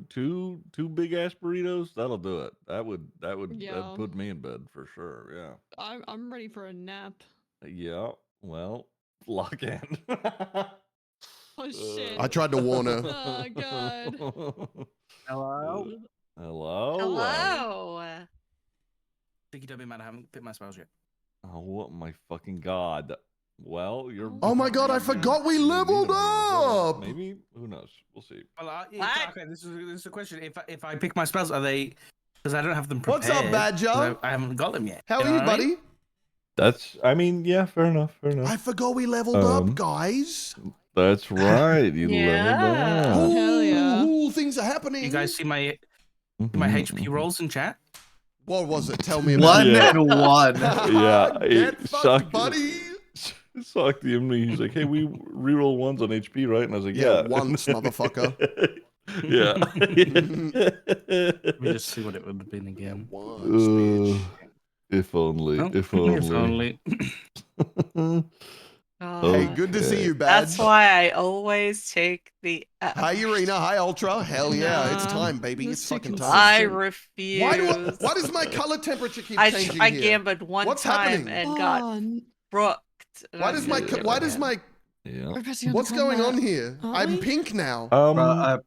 two big ass burritos. That'll do it. That'd Yeah. put me in bed for sure. Yeah. I'm ready for a nap. Yeah. Well, lock in. Oh shit. I tried to warn her. Oh god. Hello? Hello. Hello. Think you don't be mad I haven't picked my spells yet. Oh my fucking god. Well, you're. Oh my god, I forgot we leveled up! Maybe. Who knows? We'll see. Well, What? okay, this is the question. If I pick my spells, are they? Because I don't have them prepared. What's up, Badger? I haven't got them yet. How are know you, what I mean? buddy? I mean, yeah, fair enough. Fair enough. I forgot we leveled up, guys. That's right. You Yeah. leveled up. Hell yeah. Ooh, things are happening. You guys see my Mhm, HP rolls in chat? What was it? Tell me about One Yeah. and one. Yeah, Get it fucked, sucked. buddy. Sucked the enemy. He's like, hey, we reroll ones on HP, right? And I was like, Yeah, yeah. once, motherfucker. Yeah. Let me just see what it would have been again. Once, bitch. If only. Oh, If only. only. Oh, Hey, good to see Okay. you, Badge. that's why I always take the. Hi, Urena. Hi, Ultra. Hell yeah, it's Nah, time, baby. let's It's stay fucking consistent. time. I refuse. Why does my color temperature keep I changing I here? gambled one What's time happening? and got On. brooked. and Why I does was my like, why does my Yeah. We're pressing on the what's going on combat. here? Aren't I'm we? pink now,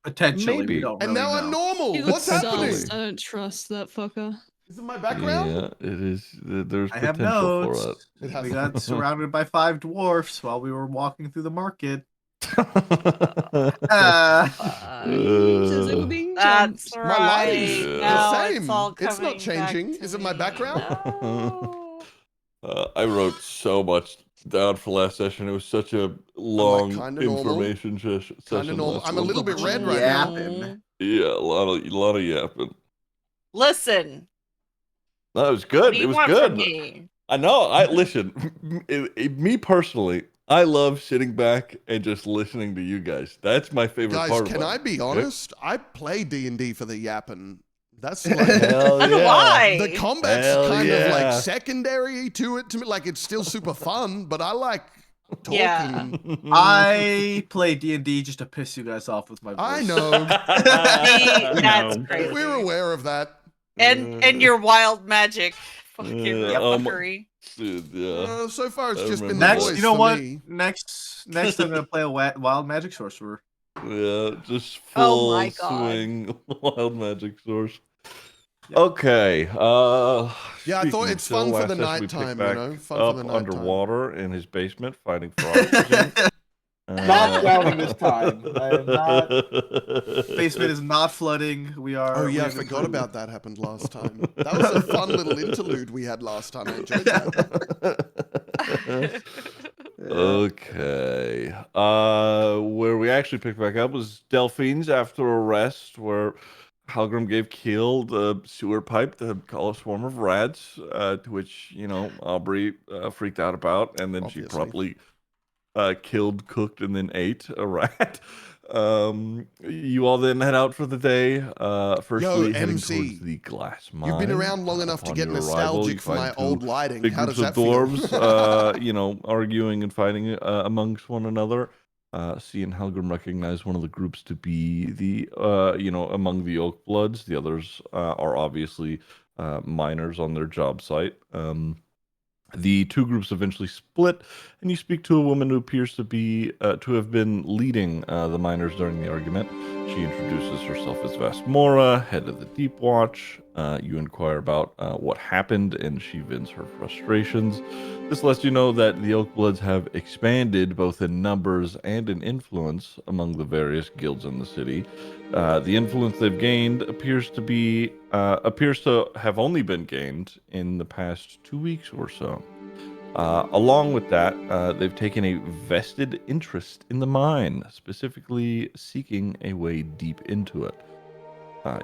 Potentially, Maybe. we don't and really now I'm know. normal. He What's looks happening? sus. I don't trust that fucker. Is it my background? Yeah, it is. There's I have potential for notes. It has We to. got surrounded by 5 dwarfs while we were walking through the market. it. Says they were being That's jumped. My lighting's right. the Now same. It's all It's not coming back changing. to Is it my me. background? No. I wrote so much down for last session. It was such a long kinda normal. information session. Kind of normal. last I'm a one. little bit red right Yeah. now. Yapping. Yeah, a lot of yapping. Listen. That was What good. do It you was want good. from me? I know. I listen. Me personally, I love sitting back and just listening to you guys. That's my favorite Guys, part. can of I it. be honest? I play D&D for the yapping. That's like Hell yeah. Why? the combat's Hell kind of yeah. like secondary to it to me. Like it's still super fun, but I like talking. Yeah. I play D&D just to piss you guys off with my voice. I know. See, that's No. crazy. We're aware of that. And your wild magic fucking Yeah, fuckery. Dude, yeah. So far, it's I just been the remember Next, voice you know for what? me. Next, I'm gonna play a wild magic sorcerer. Yeah, just Oh full my God. swing wild magic source. Yep. Okay. Yeah, I thought speaking, it's so fun for last the session we nighttime, picked you back know, fun for up the nighttime. underwater in his basement fighting for oxygen. Not drowning this time. I am not. Basement is not flooding. We are. Oh we yeah, I have forgot improved. about that happened last time. That was a fun little interlude we had last time. I enjoyed that. Okay. Where we actually picked back up was Delphine's after a rest, where Halgrim gave Keel the sewer pipe to call a swarm of rats, to which, Aubrey freaked out about, and then she Obviously. promptly killed, cooked, and then ate a rat. You all then head out for the day. Firstly, heading MC, towards the glass mine. You've been around long enough to Upon get your arrival, nostalgic you for my find two old lighting. big How groups does of that feel? dwarves, arguing and fighting amongst one another. Seeing Halgrim recognize one of the groups to be the, among the Oak Bloods. The others are obviously miners on their job site. The two groups eventually split, and you speak to a woman who appears to have been leading the miners during the argument. She introduces herself as Vastmora, head of the Deep Watch. You inquire about what happened, and she vents her frustrations. This lets you know that the Oakbloods have expanded both in numbers and in influence among the various guilds in the city. The influence they've gained appears to have only been gained in the past 2 weeks or so. Along with that, they've taken a vested interest in the mine, specifically seeking a way deep into it.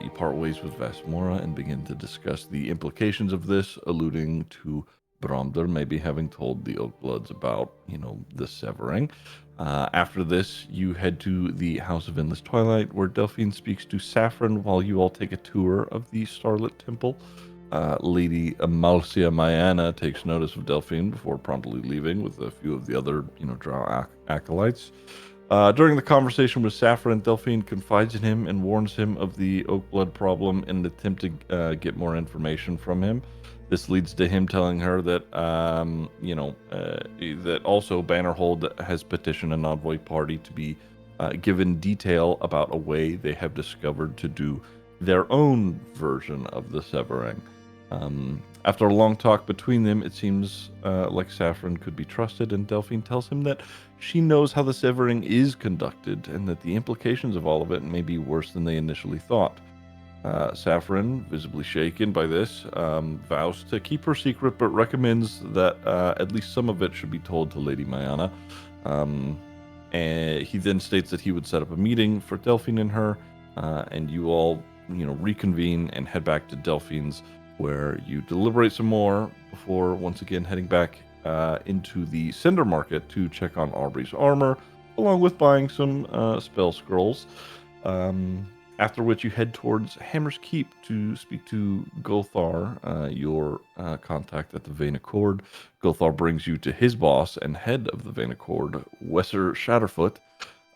You part ways with Vastmora and begin to discuss the implications of this, alluding to Bromder maybe having told the Oakbloods about, the severing. After this, you head to the House of Endless Twilight, where Delphine speaks to Saffron while you all take a tour of the Starlit Temple. Lady Amalcia Mayana takes notice of Delphine before promptly leaving with a few of the other, drow acolytes. During the conversation with Saffron, Delphine confides in him and warns him of the Oakblood problem in an attempt to get more information from him. This leads to him telling her that, that also Bannerhold has petitioned an envoy party to be given detail about a way they have discovered to do their own version of the severing. After a long talk between them, it seems like Saffron could be trusted, and Delphine tells him that she knows how the severing is conducted and that the implications of all of it may be worse than they initially thought. Saffron, visibly shaken by this, vows to keep her secret, but recommends that at least some of it should be told to Lady Mayana. And he then states that he would set up a meeting for Delphine and her, and you all, reconvene and head back to Delphine's, where you deliberate some more before once again heading back into the Cinder Market to check on Aubrey's armor, along with buying some spell scrolls. After which you head towards Hammer's Keep to speak to Gothar, your contact at the Vein Accord. Gothar brings you to his boss and head of the Vein Accord, Wesser Shatterfoot.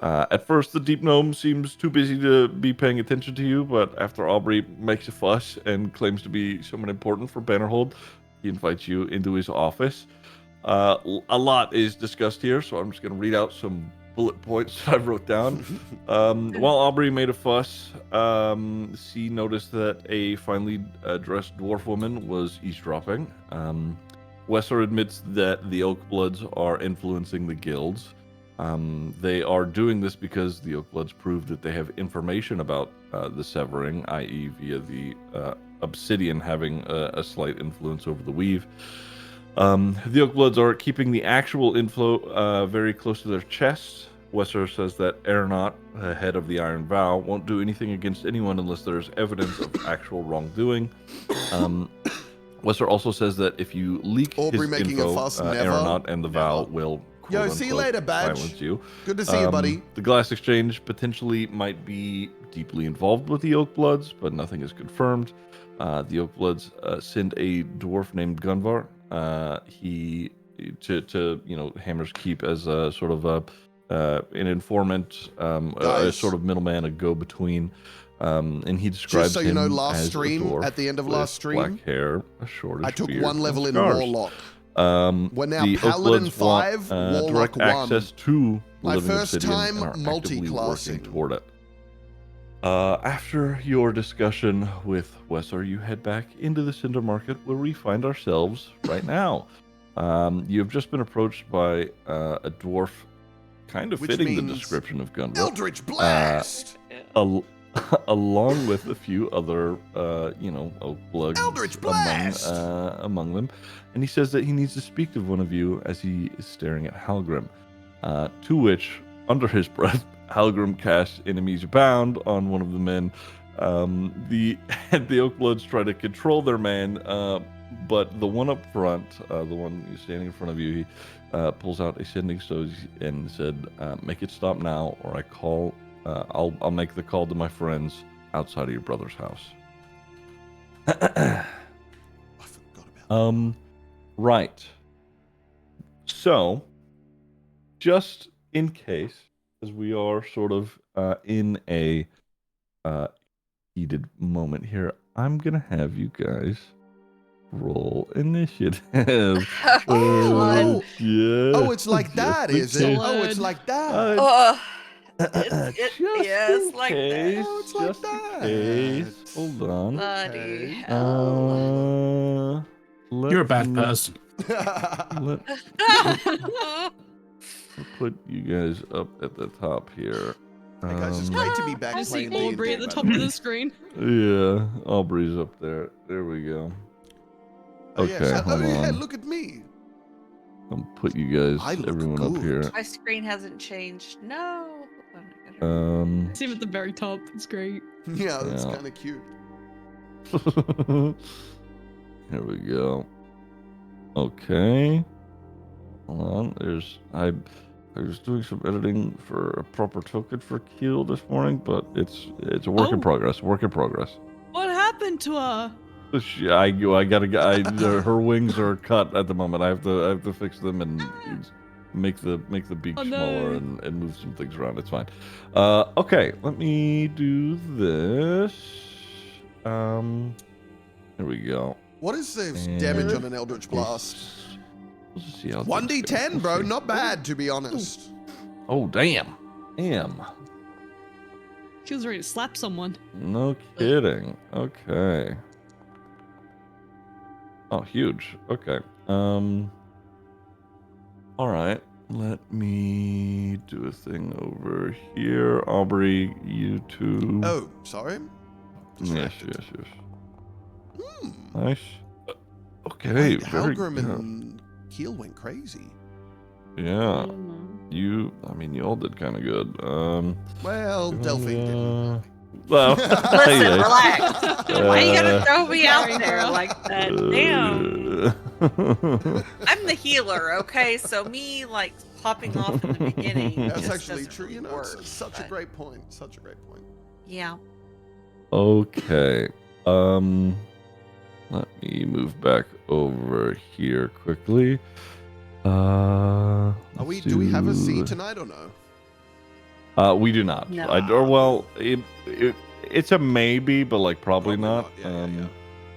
At first, the Deep Gnome seems too busy to be paying attention to you, but after Aubrey makes a fuss and claims to be someone important for Bannerhold, he invites you into his office. A lot is discussed here, so I'm just going to read out some bullet points that I wrote down. While Aubrey made a fuss, she noticed that a finely dressed dwarf woman was eavesdropping. Wesser admits that the Oakbloods are influencing the guilds. They are doing this because the Oakbloods proved that they have information about the severing, i.e. via the obsidian having a slight influence over the weave. The Oakbloods are keeping the actual inflow very close to their chests. Wesser says that Aeronaut, head of the Iron Vow, won't do anything against anyone unless there's evidence of actual wrongdoing. Wesser also says that if you leak Aubrey his making a info, fuss, never, Aeronaut and the Vow never. will Yo, see you later, Badge. silence you. Good to see you, buddy. The Glass Exchange potentially might be deeply involved with the Oakbloods, but nothing is confirmed. The Oakbloods send a dwarf named Gunvar. He to Hammer's Keep as a sort of an informant, a sort of middleman, a go-between. And he describes Just so you him know, last as a stream, dwarf at the end of with last stream, black hair, a shortish I took beard, one and level in scars. Warlock. We're now Paladin 5, Warlock direct 1. access to My Living first Obsidian time and are actively multi-classing. working toward it. After your discussion with Wesser, you head back into the Cinder Market, where we find ourselves right now. You have just been approached by a dwarf, kind of Which fitting the means description of Gunvar, Eldritch Blast! along with a few other, Oakbloods Eldritch Blast! among them. And he says that he needs to speak to one of you as he is staring at Halgrim. To which, under his breath, Halgrim casts Enemies Abound on one of the men. The Oakbloods try to control their man, but the one up front, the one standing in front of you, he pulls out a sending stone and said, "Make it stop now, or I'll make the call to my friends outside of your brother's house." I forgot about Right. So, just in case, as we are sort of in a heated moment here, I'm gonna have you guys roll initiative. Oh, yeah. Oh, it's like that, Just is in it? case. Oh, it's like that. Just yes, in like case, that. Oh, it's like just in that. case. Hold on. Bloody Okay. hell. You're a bad person. Let put you guys up at the top here. Hey guys, it's great to be back I see playing Aubrey at the D&D, top of the screen. Yeah, Aubrey's up there. There we go. Oh, Okay, yes. hold Oh, yeah, on. look at me. I'll put you guys, I look everyone up good. here. My screen hasn't changed. No. Hold on, I gotta- See him at the very top. It's great. Yeah, that's Yeah. kind of cute. Here we go. Okay. Hold on. I was doing some editing for a proper token for Keel this morning, but it's a work in Oh. progress. Work in progress. What happened to her? I gotta her wings are cut at the moment. I have to fix them and make the beak Oh, smaller no. and move some things around. It's fine. Okay, let me do this. There we go. What is the And- damage on an Eldritch Blast? We'll just see how things go. 1d10, bro. We'll see. Not bad, to be honest. Oh, damn. Damn. She was ready to slap someone. No kidding. Okay. Oh, huge. Okay. All right. Let me do a thing over here. Aubrey, you two. Oh, sorry. yes, Distracted. yes, yes. Hmm. Nice. Okay. Wait, very Halgrim good. and Keel went crazy. Yeah. don't know. You all did kind of good. Well, Delphine didn't. Well, Listen, yeah. relax. Why you gotta throw me out Sorry, there girl. like that? Damn. Uh, I'm the healer, okay? So me like popping off in the beginning. That's just actually doesn't true. really You know, work, it's such a but great point. Such a great point. Yeah. Okay. Let me move back over here quickly. Do we have a C let's tonight or no? we do not. No. Well, it's a maybe, but like probably not.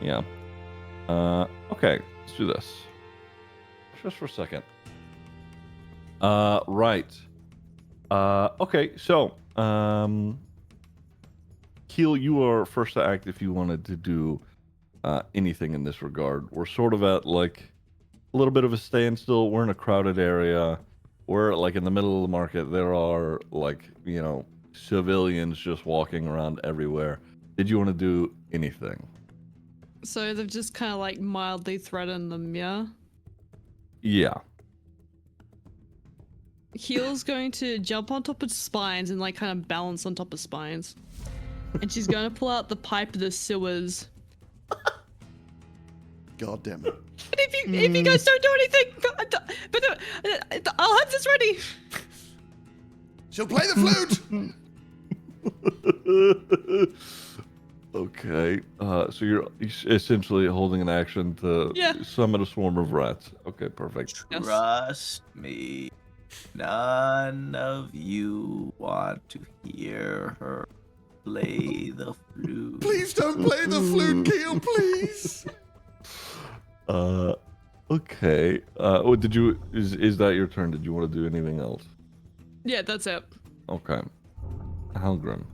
Yeah. Okay, let's do this. Just for a second. Right. Okay, so Keel, you are first to act if you wanted to do anything in this regard. We're sort of at like a little bit of a standstill. We're in a crowded area. We're like in the middle of the market. There are like, civilians just walking around everywhere. Did you want to do anything? So they've just kind of like mildly threatened them, yeah? Yeah. Heel's going to jump on top of spines and like kind of balance on top of spines. And she's going to pull out the pipe of the sewers. God damn it. But if you guys don't do anything, I'll have this ready. She'll play the flute. Okay. So you're essentially holding an action to Yeah. summon a swarm of rats. Okay, perfect. Yes. Trust me. None of you want to hear her play the flute. Please don't play the flute, Keel, please. Okay. What did you? Is that your turn? Did you want to do anything else? Yeah, that's it. Okay. Halgrim.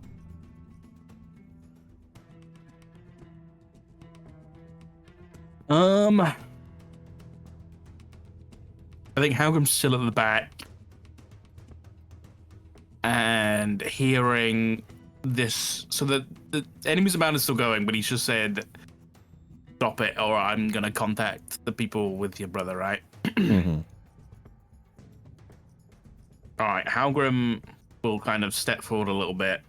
I think Halgrim's still at the back, and hearing this, so the enemies around is still going, but he's just said, "Stop it, or I'm gonna contact the people with your brother." Right? Mhm. All right. Halgrim will kind of step forward a little bit.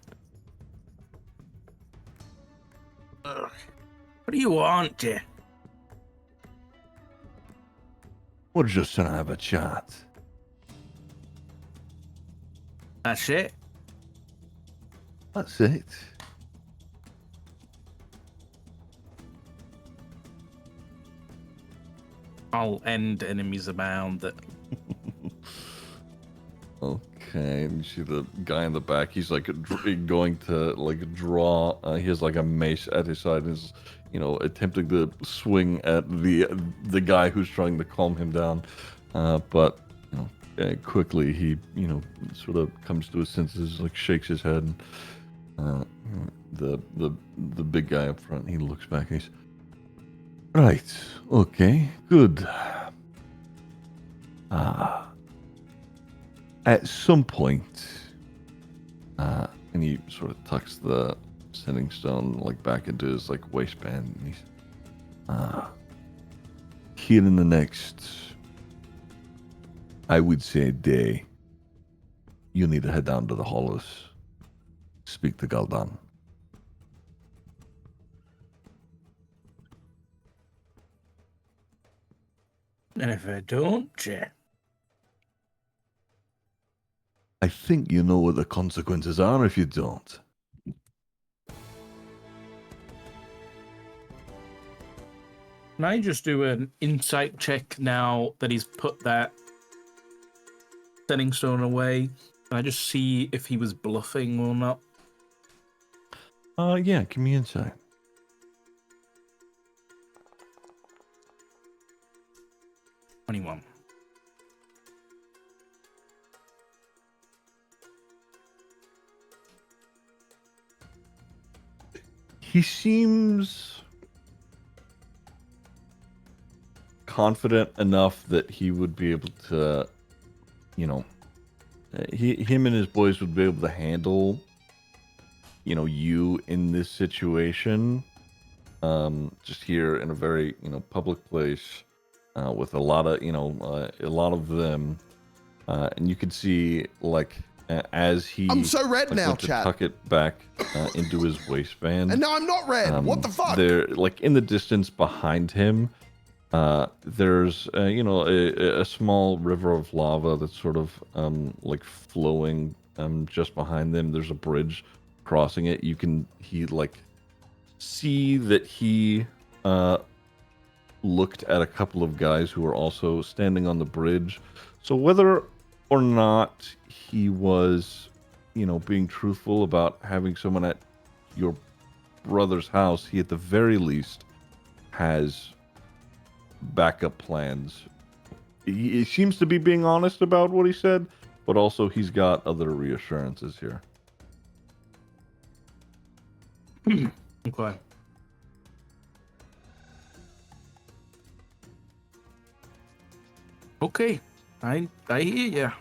Ugh. What do you want, Jay? We're just trying to have a chat. That's it. That's it. I'll end enemies abound. That Okay, and you see the guy in the back. He's like going to like draw. He has like a mace at his side. And is attempting to swing at the guy who's trying to calm him down. But quickly he sort of comes to his senses, like shakes his head. And, the big guy up front. He looks back. And he's right. Okay. Good. At some point, and he sort of tucks the sending stone like back into his like waistband. And he's here in the next, I would say, day. You need to head down to the Hollows, speak to Galdan. and if I don't, Jay. I think you know what the consequences are if you don't. Can I just do an insight check now that he's put that setting stone away. Can I just see if he was bluffing or not? Yeah, give me insight. Anyone? He seems confident enough that he would be able to, you know, him and his boys would be able to handle, you know, you in this situation. Just here in a very, you know, public place, with a lot of, you know, a lot of them, and you could see like as he I'm so red like, now, went to chat. tuck it back into his waistband. And now I'm not red. What the fuck? There, like in the distance behind him, there's you know a small river of lava that's sort of like flowing just behind them. There's a bridge crossing it. He like see that he looked at a couple of guys who were also standing on the bridge. So whether or not he was, you know, being truthful about having someone at your brother's house, he at the very least has backup plans. He seems to be being honest about what he said, but also he's got other reassurances here. Okay. Okay, I hear ya.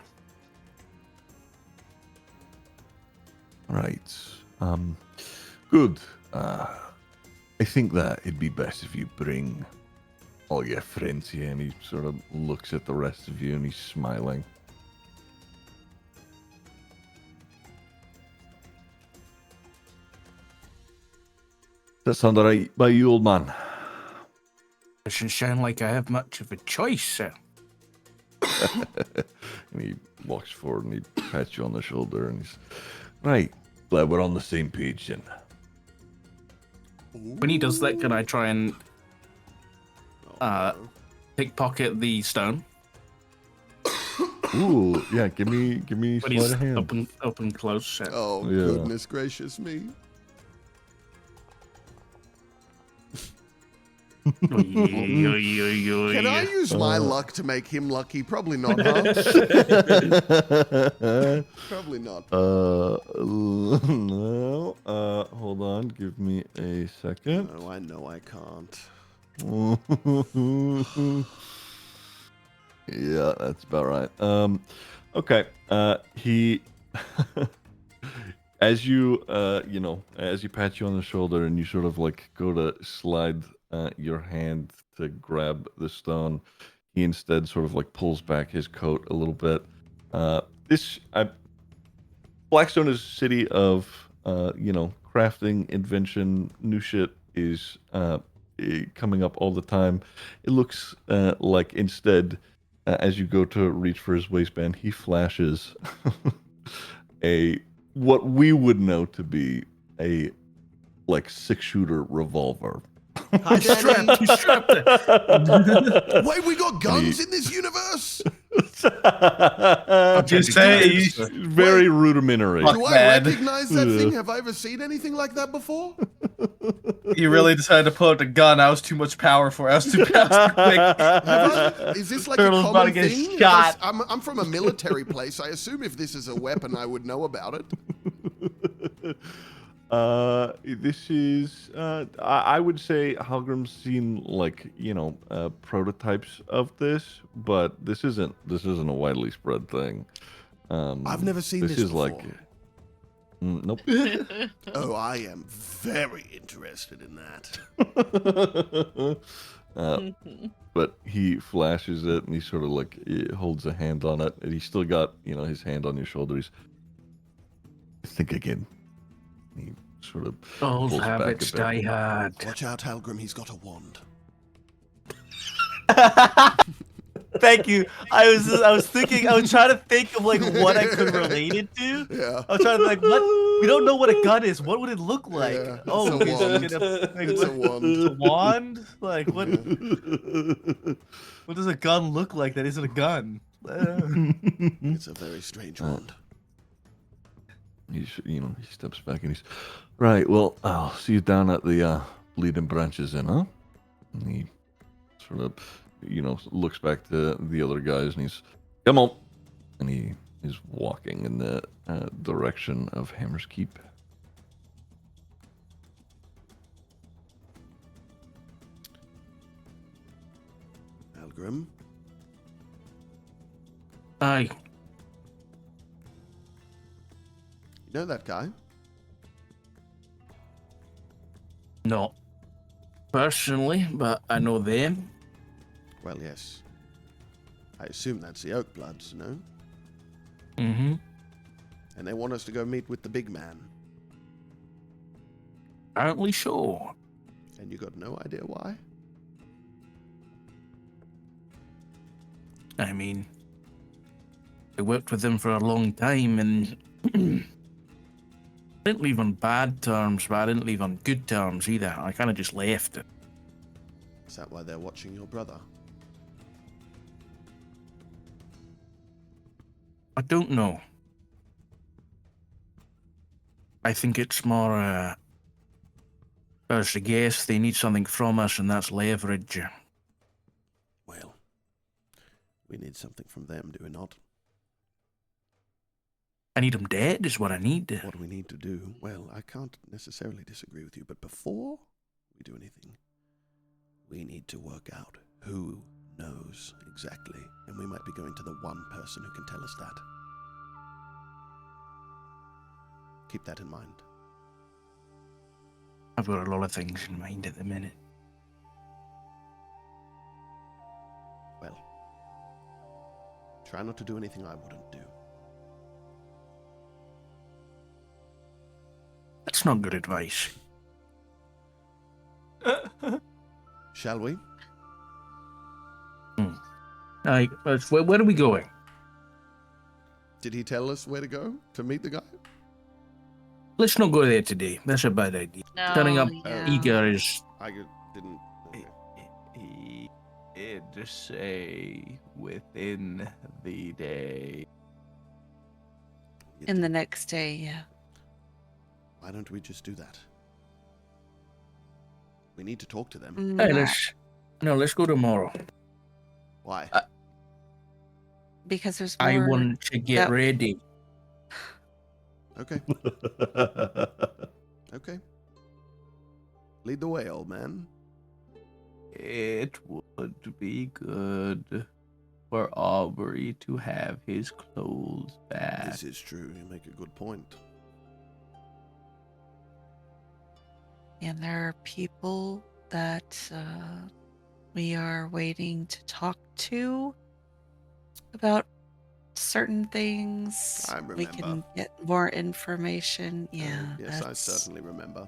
Right. Good. I think that it'd be best if you bring all your friends here. And he sort of looks at the rest of you and he's smiling. That sound alright by you, old man? Doesn't sound like I have much of a choice, sir. And he walks forward and he pats you on the shoulder and he's right. Glad we're on the same page then. When he does that, can I try and pickpocket the stone? Ooh, yeah. Give me When sleight he's of hand. up and close. Sir. Oh, Yeah. goodness gracious me. Can I use my luck to make him lucky? Probably not, huh? Probably not. No. Hold on. Give me a second. Oh, I know I can't. Yeah, that's about right. Okay. He, as you, you know, as he pats you on the shoulder and you sort of like go to slide your hand to grab the stone, he instead sort of like pulls back his coat a little bit. Blackstone is a city of, you know, crafting, invention, new shit is coming up all the time. It looks like instead, as you go to reach for his waistband, he flashes what we would know to be a like 6-shooter revolver. Hi, Danny. He's strapped it. Wait, we got guns in this universe? Just say Very rudimentary. Fuck. Do I Man. recognize that thing? Have I ever seen anything like that before? you really decided to pull out the gun. I was too much power for it. I was too quick. Is this like Turtle's a about to common get thing? shot. I'm from a military place. I assume if this is a weapon, I would know about it. This is I would say Halgrim's seen like, you know, prototypes of this, but this isn't a widely spread thing. I've never seen this is before. like nope. Oh, I am very interested in that. But he flashes it and he sort of like holds a hand on it and he's still got, you know, his hand on your shoulder. He's think again. He sort of Old pulls back a habits bit. die hard. Watch out, Halgrim. He's got a wand. Thank you. I was thinking. I was trying to think of like what I could relate it to. Yeah. I was trying to like what we don't know what a gun is. What would it look like? Yeah, Oh, it's a he's wand. gonna, like, It's a wand. a wand? Like what? What does a gun look like that isn't a gun? It's a very strange wand. He steps back and he's right. Well, I'll see you down at the Bleeding Branches Inn, huh? And he sort of, looks back to the other guys and he's, come on, and he is walking in the direction of Hammer's Keep. Algrim, Aye. you know that guy? Not personally, but I know them. Well, yes. I assume that's the Oakbloods, no? Mm-hmm. And they want us to go meet with the big man. Apparently so. And you got no idea why? I mean, I worked with them for a long time, and I didn't leave on bad terms, but I didn't leave on good terms either. I kind of just left it. Is that why they're watching your brother? I don't know. I think it's more, as a guess, they need something from us, and that's leverage. Well, we need something from them, do we not? I need them dead, is what I need. What do we need to do? Well, I can't necessarily disagree with you, but before we do anything, we need to work out who knows exactly, and we might be going to the one person who can tell us that. Keep that in mind. I've got a lot of things in mind at the minute. Well, try not to do anything I wouldn't do. That's not good advice. Shall we? Aye, where are we going? Did he tell us where to go to meet the guy? Let's not go there today. That's a bad idea. No, Turning up yeah. eager is... Didn't. Okay. He did say within the day. In the next day, yeah. Why don't we just do that? We need to talk to them. Hey, Mm, let's go tomorrow. Why? because there's more. I want to get Yep. ready. Okay. Okay. Lead the way, old man. It would be good for Aubrey to have his clothes back. This is true. You make a good point. And there are people that we are waiting to talk to about certain things. I We can remember. get more information. Yeah. Yes, I that's- certainly remember.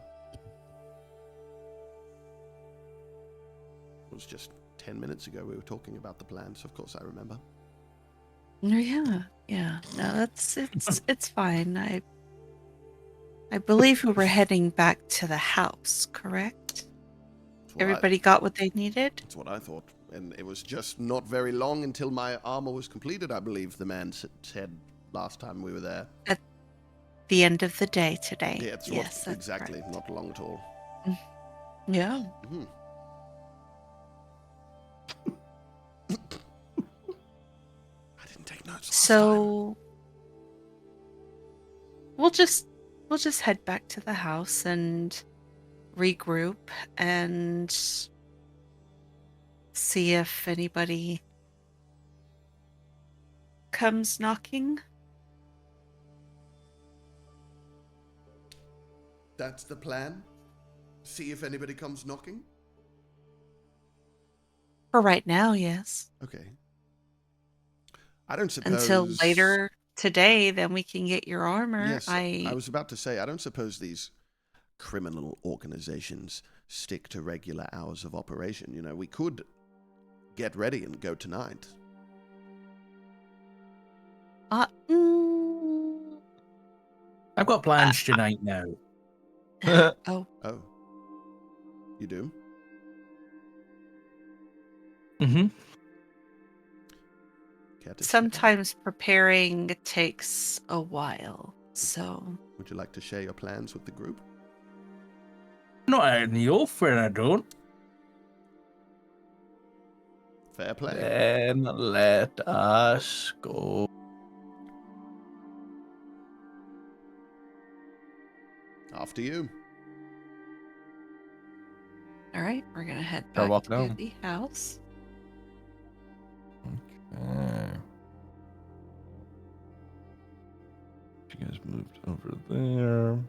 It was just 10 minutes ago we were talking about the plans. Of course I remember. Yeah, yeah. No, it's fine. I believe we were heading back to the house, correct? That's what Everybody got what they needed? That's what I thought. And it was just not very long until my armor was completed, I believe the man said last time we were there. The end of the day today. Yeah, it's yes, that's exactly. correct. Not long at all. Yeah. Mhm. I didn't take notes last time. So we'll just head back to the house and regroup and see if anybody comes knocking. That's the plan? See if anybody comes knocking? For right now, yes. Okay. I don't suppose... Until later today, then we can get your armor. Yes, I was about to say, I don't suppose these criminal organizations stick to regular hours of operation. You know, we could get ready and go tonight. Mm, I've got plans tonight now. oh, Oh. You do? Mm-hmm. care to share? sometimes preparing takes a while. So Would you like to share your plans with the group? Not out in the open, I don't. Fair play. Then let us go. After you. all right, we're gonna head Shall back walk to down. the house. Okay. You guys moved over there.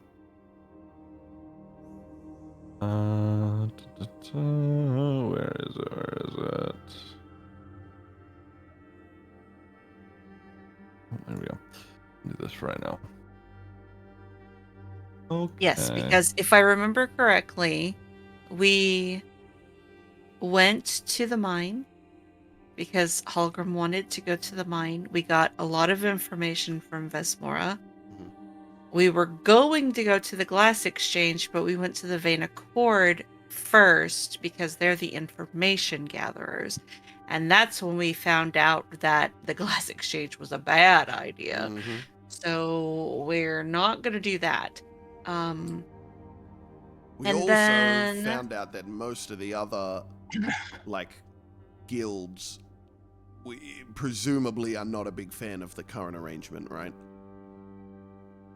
Where is it? Where is it? Oh, there we go. Do this right now. Okay. Yes, because if I remember correctly, we went to the mine because Hallgrim wanted to go to the mine. We got a lot of information from Vesmora. Mhm. We were going to go to the Glass Exchange, but we went to the Vein Accord first because they're the information gatherers. And that's when we found out that the Glass Exchange was a bad idea. Mhm. So we're not going to do that. We And also then- found out that most of the other, like, guilds, we presumably are not a big fan of the current arrangement, right?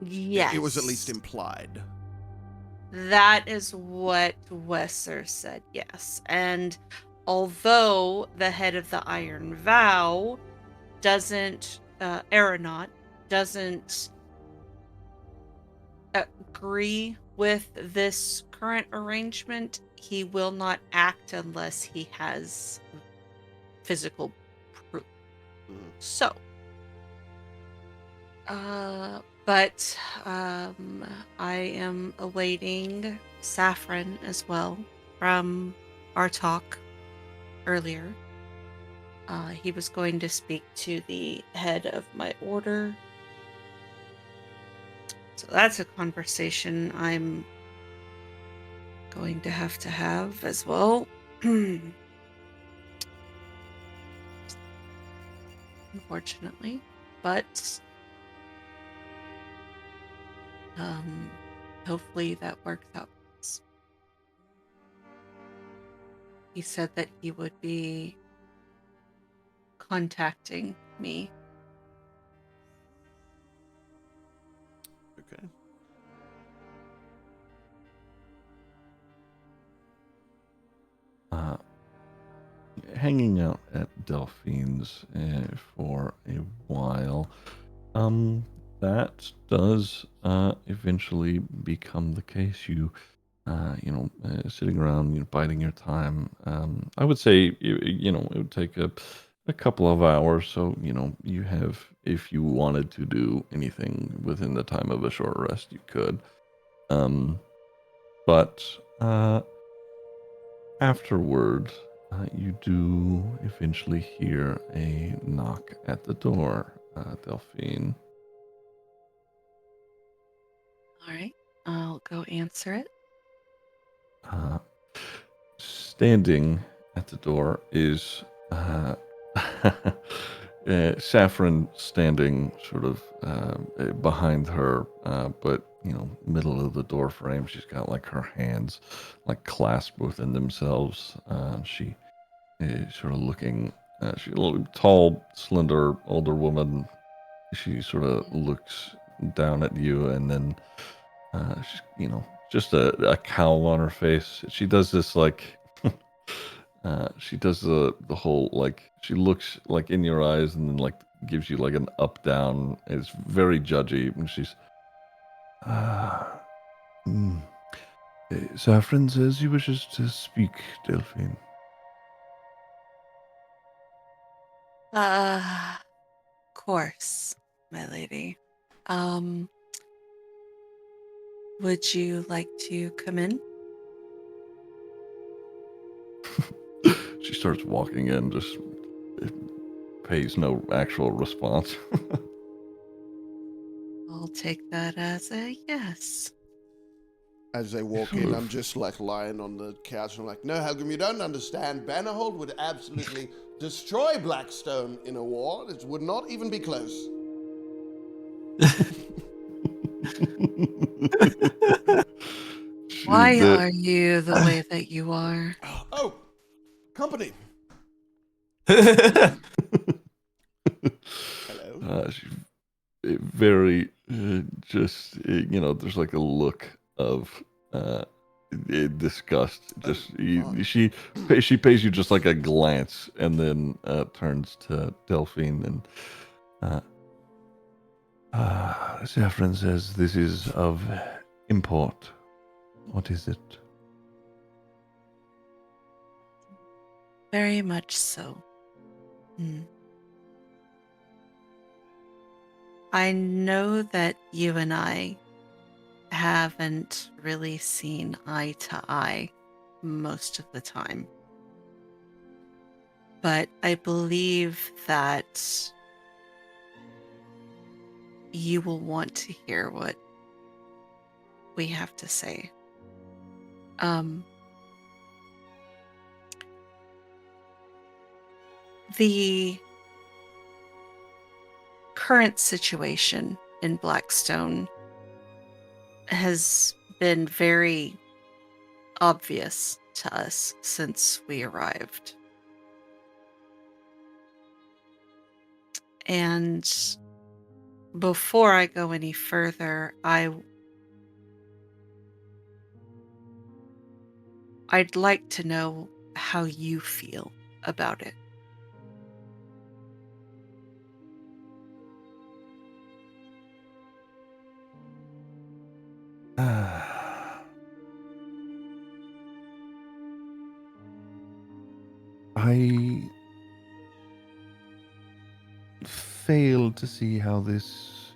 Yes. It was at least implied. That is what Wesser said, yes. And although the head of the Iron Vow doesn't, Aeronaut, doesn't agree with this current arrangement, he will not act unless he has physical proof. Mhm. So, but I am awaiting Saffron as well from our talk earlier. He was going to speak to the head of my order. So that's a conversation I'm going to have as well. Unfortunately. But hopefully that works out. He said that he would be contacting me. Okay. Hanging out at Delphine's for a while. That does eventually become the case. You sitting around, biding your time. I would say, it would take a couple of hours. So, you have, if you wanted to do anything within the time of a short rest, you could. But afterward, you do eventually hear a knock at the door, Delphine. All right, I'll go answer it. Standing at the door is Saffron, standing sort of behind her, but middle of the door frame. She's got like her hands like clasped within themselves. She is sort of looking. She's a little tall, slender, older woman. She sort of looks down at you, and then she's, just a cowl on her face. She does this like. She does the whole, like, she looks like in your eyes and then like gives you like an up down. It's very judgy, and she's Saffron says he wishes to speak, Delphine. Of course, my lady. Would you like to come in? She starts walking in, just pays no actual response. I'll take that as a yes. As they walk in, I'm just like lying on the couch and I'm like, no, Helgrim, you don't understand. Bannerhold would absolutely destroy Blackstone in a war. It would not even be close. Why That- are you the way that you are? Oh, company. That's Hello. She's very just there's like a look of disgust. Just God. she pays you just like a glance, and then turns to Delphine and Saffron says, "This is of import. What is it?" Very much so. I know that you and I haven't really seen eye to eye most of the time. But I believe that you will want to hear what we have to say. The current situation in Blackstone has been very obvious to us since we arrived. And before I go any further, I'd like to know how you feel about it. I fail to see how this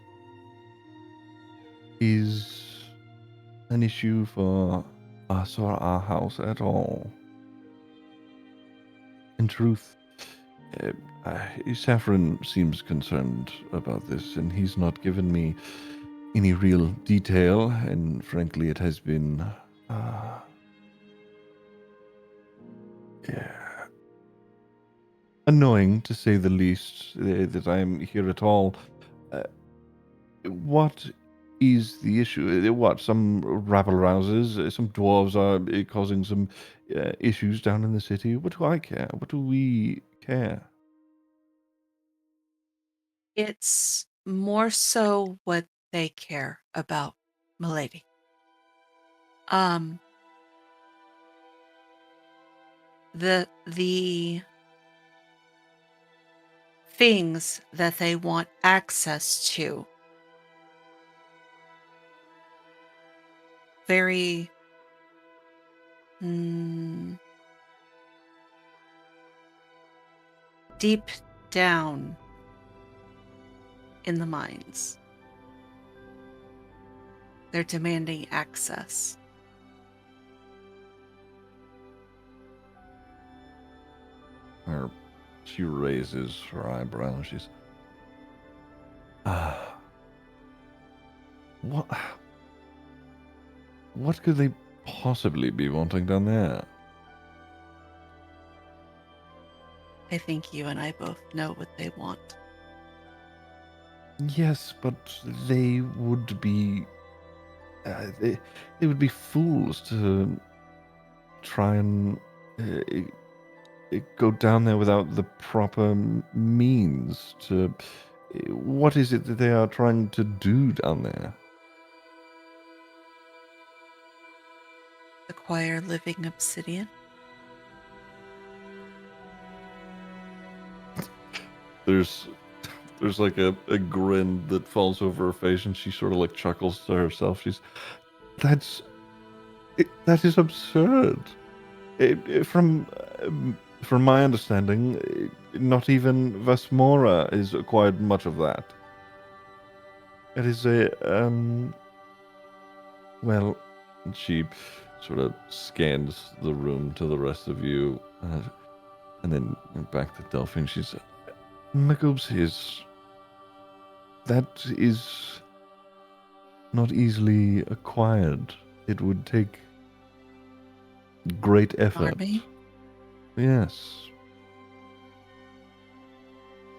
is an issue for us or our house at all. In truth, Saffron seems concerned about this, and he's not given me any real detail, and frankly, it has been annoying, to say the least, that I'm here at all. What is the issue? What, some rabble-rousers, some dwarves are causing some issues down in the city? What do I care? What do we care? It's more so what they care about, milady. The things that they want access to very deep down in the mines. They're demanding access. She raises her eyebrows. She's, what could they possibly be wanting down there? I think you and I both know what they want. Yes, but they would be they would be fools to try and go down there without the proper means to. What is it that they are trying to do down there? Acquire living obsidian. There's like a grin that falls over her face, and she sort of like chuckles to herself. That is absurd. From my understanding, not even Vesmora is acquired much of that. It is well, she sort of scans the room to the rest of you, and then back to Delphine. She's, Magobs, that is not easily acquired. It would take great effort. Army? Yes.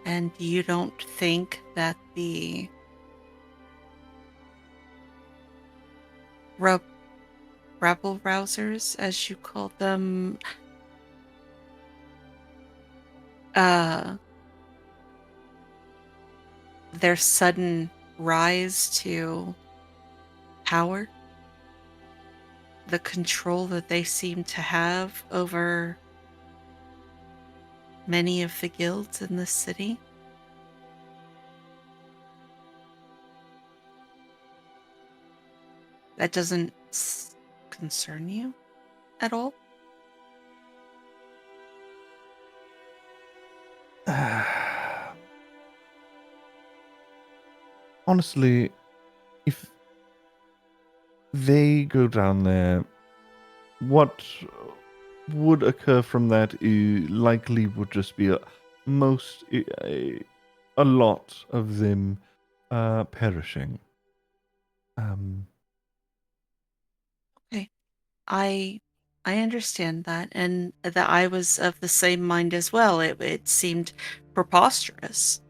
And you don't think that the rebel rousers, as you call them, their sudden rise to power, the control that they seem to have over many of the guilds in this city, that doesn't concern you at all? Honestly, if they go down there, what would occur from that likely would just be a lot of them perishing. Okay. I understand that, and that I was of the same mind as well. It seemed preposterous.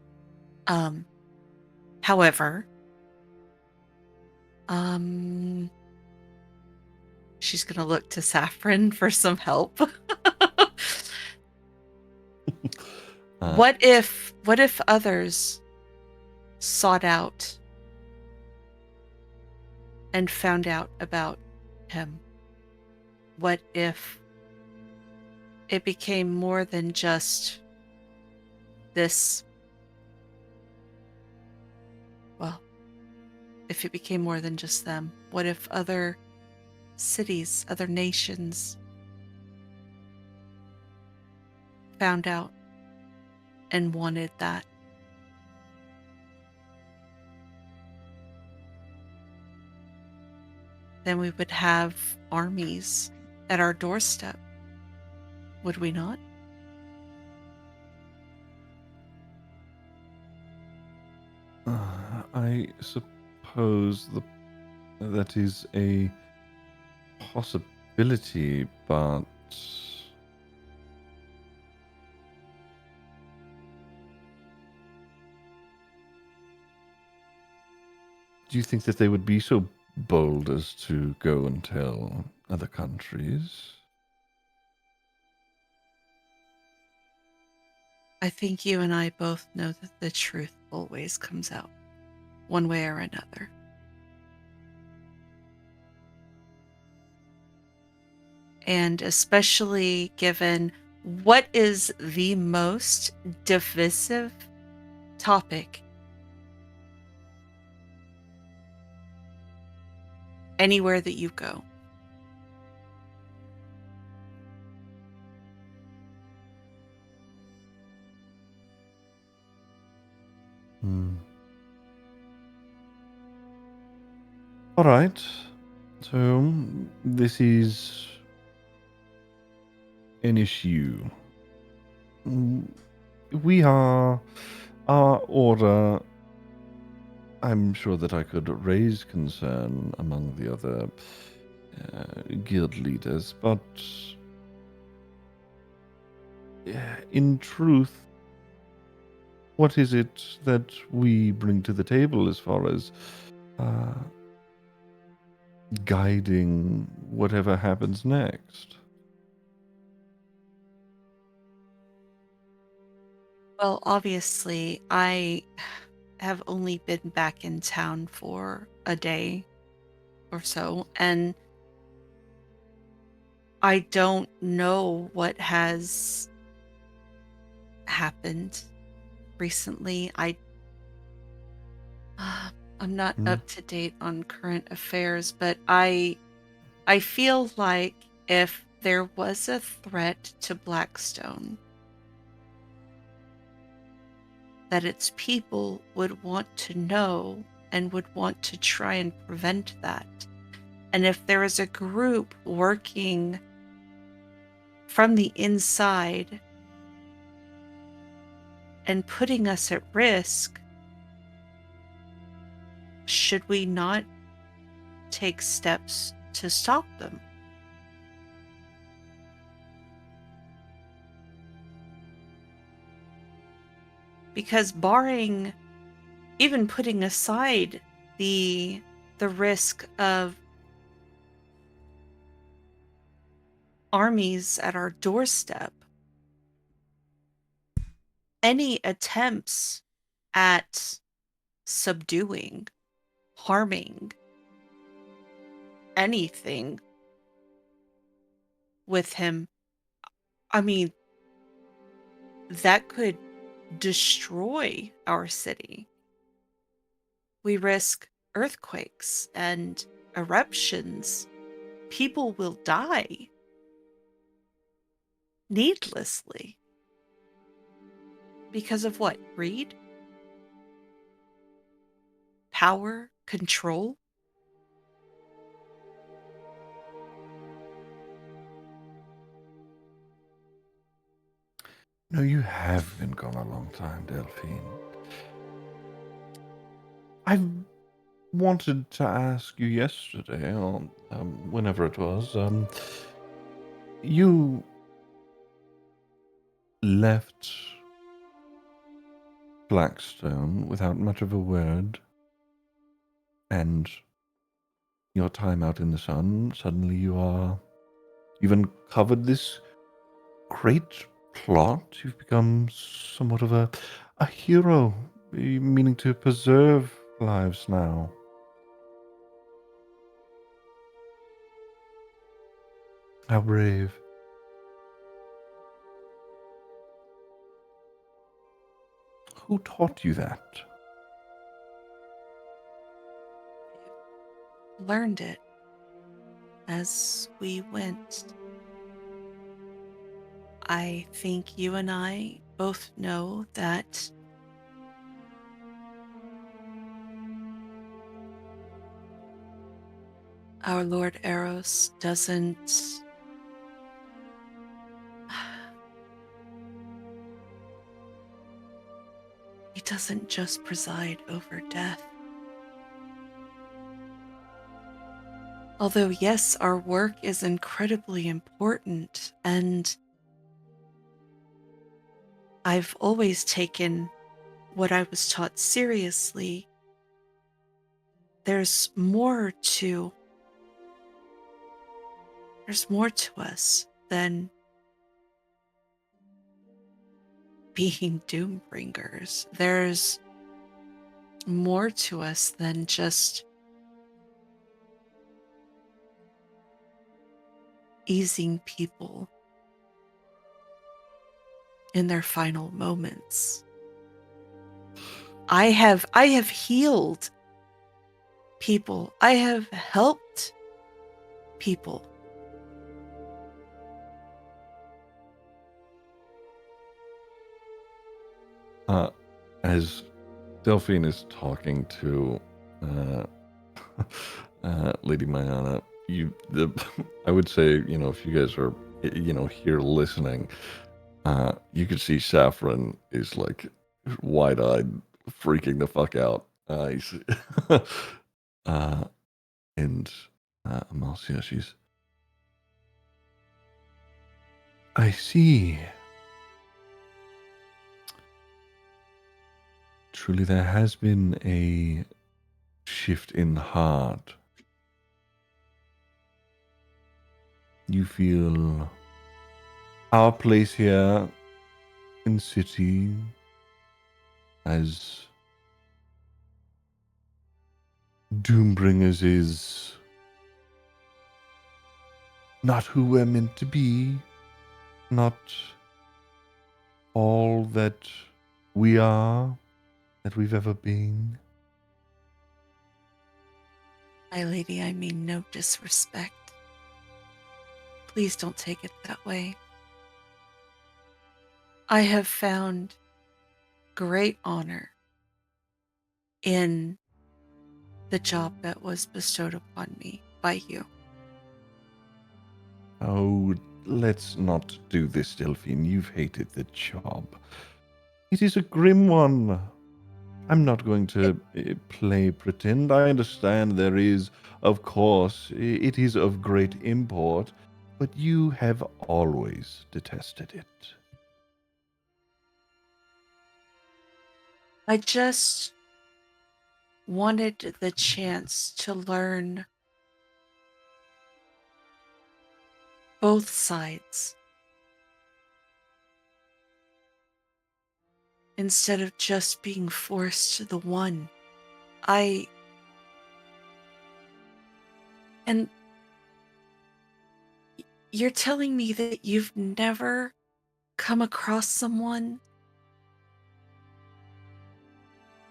However, she's gonna look to Saffron for some help. What if others sought out and found out about him? What if it became more than just this? Well, if it became more than just them, what if other cities, other nations found out and wanted that? Then we would have armies at our doorstep, would we not? I suppose that is a possibility, but do you think that they would be so bold as to go and tell other countries? I think you and I both know that the truth always comes out, one way or another. And especially given what is the most divisive topic anywhere that you go. All right. So this is an issue. We are our order. I'm sure that I could raise concern among the other guild leaders, but in truth, what is it that we bring to the table as far as guiding whatever happens next? Well, obviously, I have only been back in town for a day or so, and I don't know what has happened recently. I'm not up to date on current affairs, but I feel like if there was a threat to Blackstone, that its people would want to know and would want to try and prevent that. And if there is a group working from the inside and putting us at risk, should we not take steps to stop them? Because barring, even putting aside the risk of armies at our doorstep, any attempts at subduing, harming anything with him, I mean, that could destroy our city. We risk earthquakes and eruptions. People will die needlessly. Because of what? Greed? Power? Control? No, you have been gone a long time, Delphine. I wanted to ask you yesterday, or whenever it was, you left Blackstone without much of a word, and your time out in the sun, suddenly you've uncovered this great plot. You've become somewhat of a hero, meaning to preserve lives now. How brave. Who taught you that? Learned it as we went. I think you and I both know that our Lord Eros doesn't he doesn't just preside over death. Although, yes, our work is incredibly important, and I've always taken what I was taught seriously, there's more to us than being Doombringers. There's more to us than just easing people in their final moments. I have healed people. I have helped people. As Delphine is talking to Lady Mayana, I would say, if you guys are, here listening, you could see Saffron is like wide-eyed, freaking the fuck out. And Amalcia, I see. Truly, there has been a shift in heart. You feel our place here in the city as Doombringers is not who we're meant to be, not all that we are, that we've ever been. My lady, I mean no disrespect. Please don't take it that way. I have found great honor in the job that was bestowed upon me by you. Oh, let's not do this, Delphine. You've hated the job. It is a grim one. I'm not going to play pretend. I understand there is, of course, it is of great import, but you have always detested it. I just wanted the chance to learn both sides instead of just being forced to the one. And you're telling me that you've never come across someone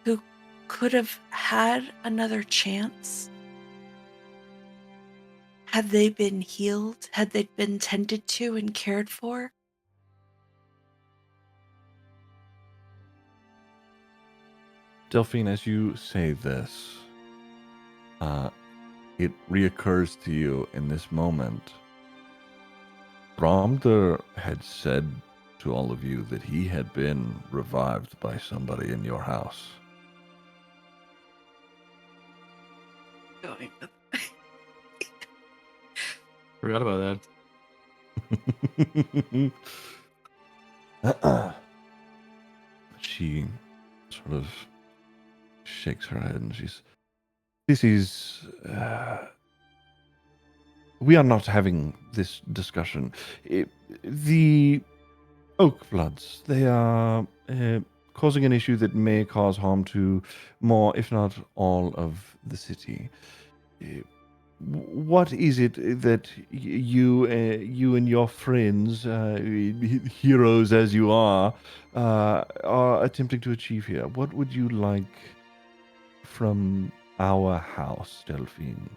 who could have had another chance? Had they been healed? Had they been tended to and cared for? Delphine, as you say this, it reoccurs to you in this moment. Bromder had said to all of you that he had been revived by somebody in your house. Forgot about that. She sort of shakes her head and she's, this is, we are not having this discussion. The Oakbloods, they are causing an issue that may cause harm to more, if not all, of the city. What is it that you and your friends, heroes as you are attempting to achieve here? What would you like from our house, Delphine?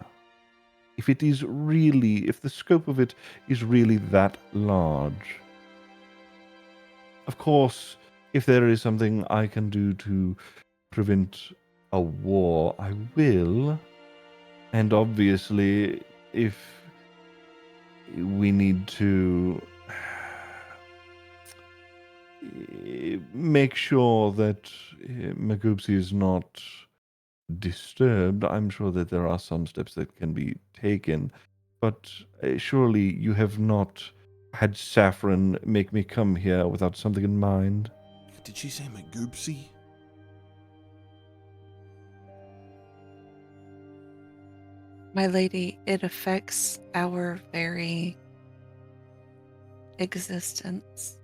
If it is really, if the scope of it is really that large, of course, if there is something I can do to prevent a war, I will. And obviously, if we need to make sure that Magupsi is not disturbed, I'm sure that there are some steps that can be taken. But surely you have not had Saffron make me come here without something in mind. Did she say Magoopsy? My lady, it affects our very existence.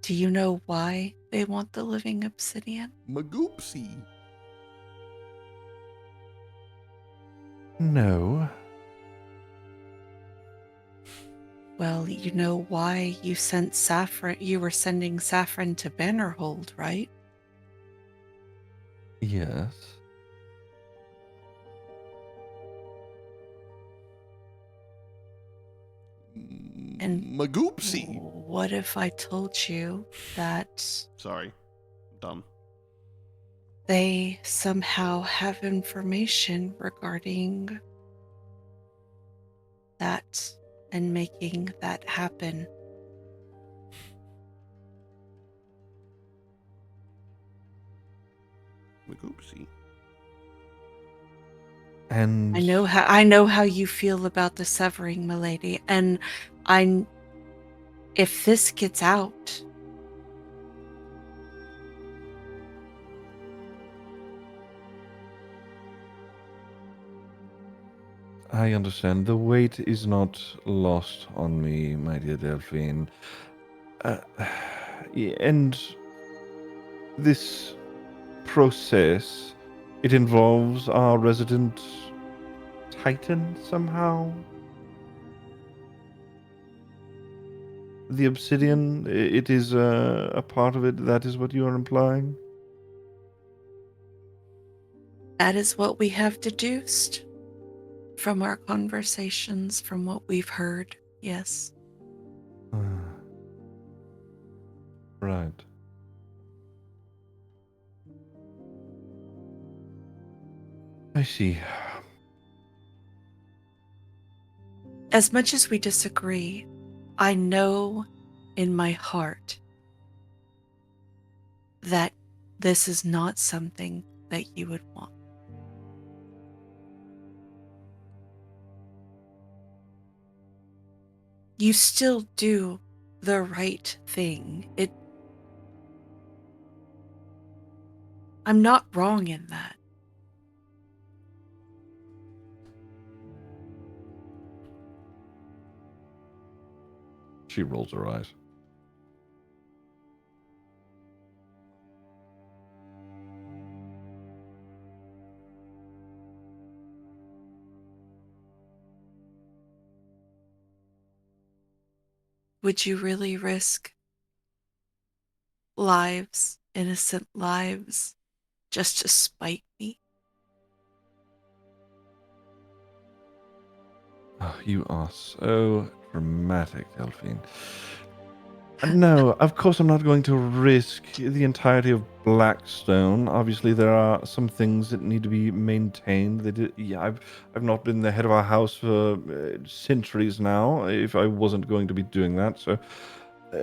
Do you know why they want the living obsidian? Magoopsy. No. Well, you know why you sent Saffron. You were sending Saffron to Bannerhold, right? Yes. And Magoopsy. what if I told you that Sorry. Done. they somehow have information regarding that and making that happen? Magoopsy. And I know how you feel about the severing, milady, and if this gets out, I understand. The weight is not lost on me, my dear Delphine. And this process, it involves our resident Titan somehow? The obsidian, it is a part of it. That is what you are implying? that is what we have deduced from our conversations, from what we've heard. Yes. Right. I see. As much as we disagree, I know in my heart that this is not something that you would want. You still do the right thing. I'm not wrong in that. She rolls her eyes. Would you really risk lives, innocent lives, just to spite me? Oh, you are so dramatic, Delphine. No, of course I'm not going to risk the entirety of Blackstone. Obviously, there are some things that need to be maintained. I've not been the head of our house for centuries now. If I wasn't going to be doing that, so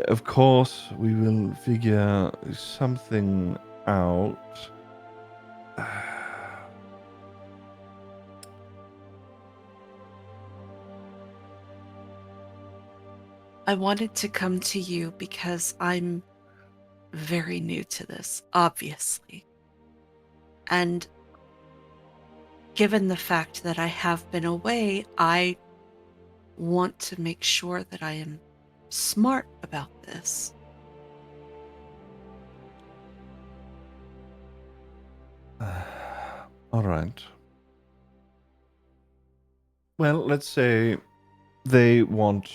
of course we will figure something out. I wanted to come to you because I'm very new to this, obviously. And given the fact that I have been away, I want to make sure that I am smart about this. All right. Well, let's say they want,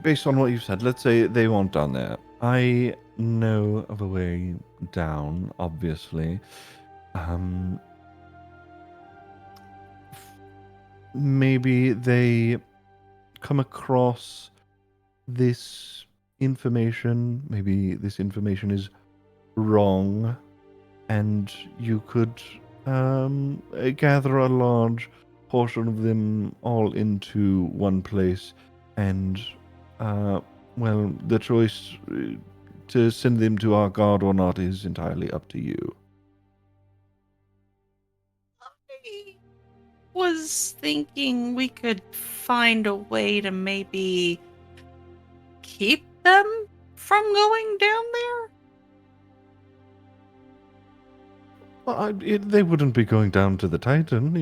based on what you've said, let's say they want down there. I know of a way down, obviously. Maybe they come across this information. Maybe this information is wrong, and you could gather a large portion of them all into one place, and well, the choice to send them to our guard or not is entirely up to you. I was thinking we could find a way to maybe keep them from going down there. Well, they wouldn't be going down to the Titan.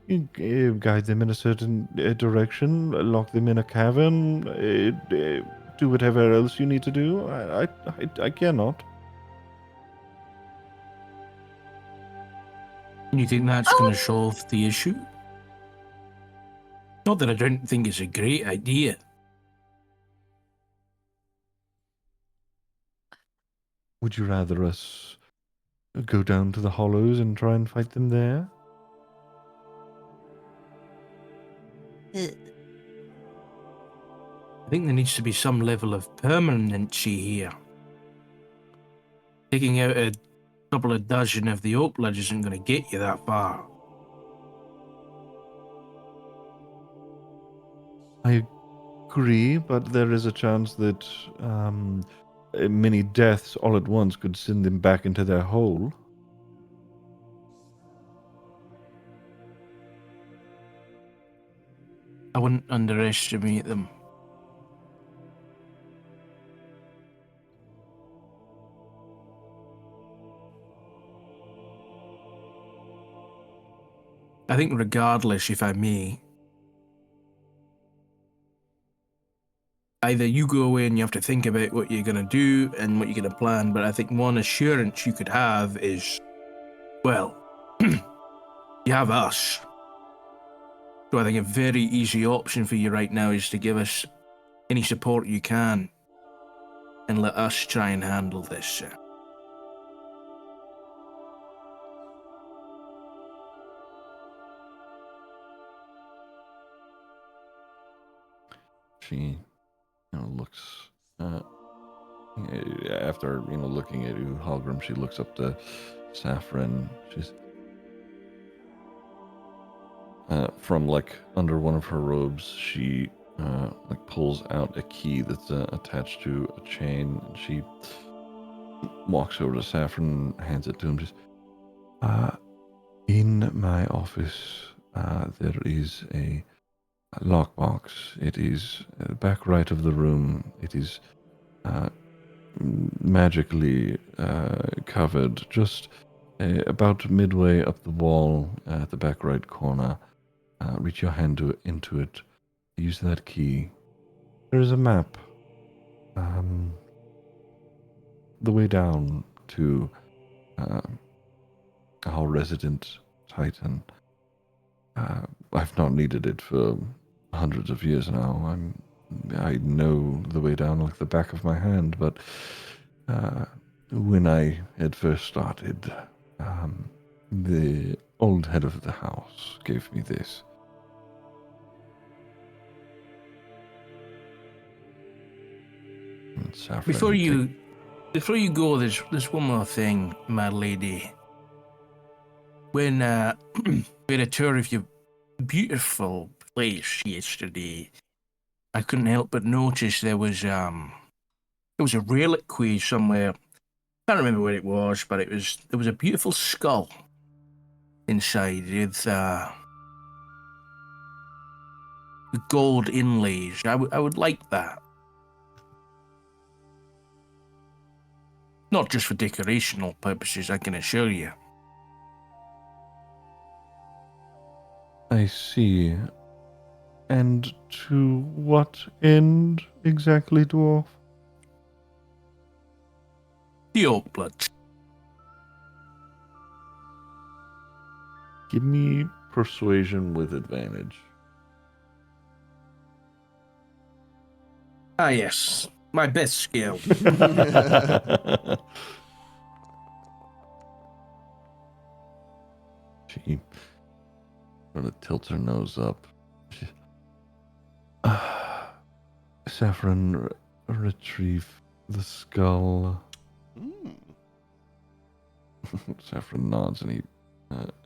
You guide them in a certain direction, lock them in a cavern, do whatever else you need to do. I cannot. You think that's going to solve the issue? Not that I don't think it's a great idea. Would you rather us go down to the Hollows and try and fight them there? I think there needs to be some level of permanency here. Taking out a couple of dozen of the Oakblood isn't going to get you that far. I agree, but there is a chance that many deaths all at once could send them back into their hole. I wouldn't underestimate them. I think regardless, if I may, either you go away and you have to think about what you're going to do and what you're going to plan, but I think one assurance you could have is, well, you have us. So I think a very easy option for you right now is to give us any support you can and let us try and handle this. She looks after looking at you, Halgrim. She looks up to Saffron. She's from like under one of her robes. She like pulls out a key that's attached to a chain, and she walks over to Saffron, hands it to him. Just in my office, there is a lockbox. It is back right of the room. It is magically covered, just about midway up the wall at the back right corner. Reach your hand into it. Use that key. There is a map. The way down to our resident Titan. I've not needed it for hundreds of years now. I know the way down like the back of my hand, but when I had first started, the old head of the house gave me this. Before you go, there's one more thing, my lady. When we had a tour of your beautiful place yesterday, I couldn't help but notice there was a reliquary somewhere. I can't remember where it was, but there was a beautiful skull inside with gold inlays. I would like that. Not just for decorational purposes, I can assure you. I see. And to what end exactly, dwarf? The oak bloods. Give me persuasion with advantage. Ah, yes. My best skill. She sort of tilts her nose up. Saffron, retrieve the skull. Saffron nods and he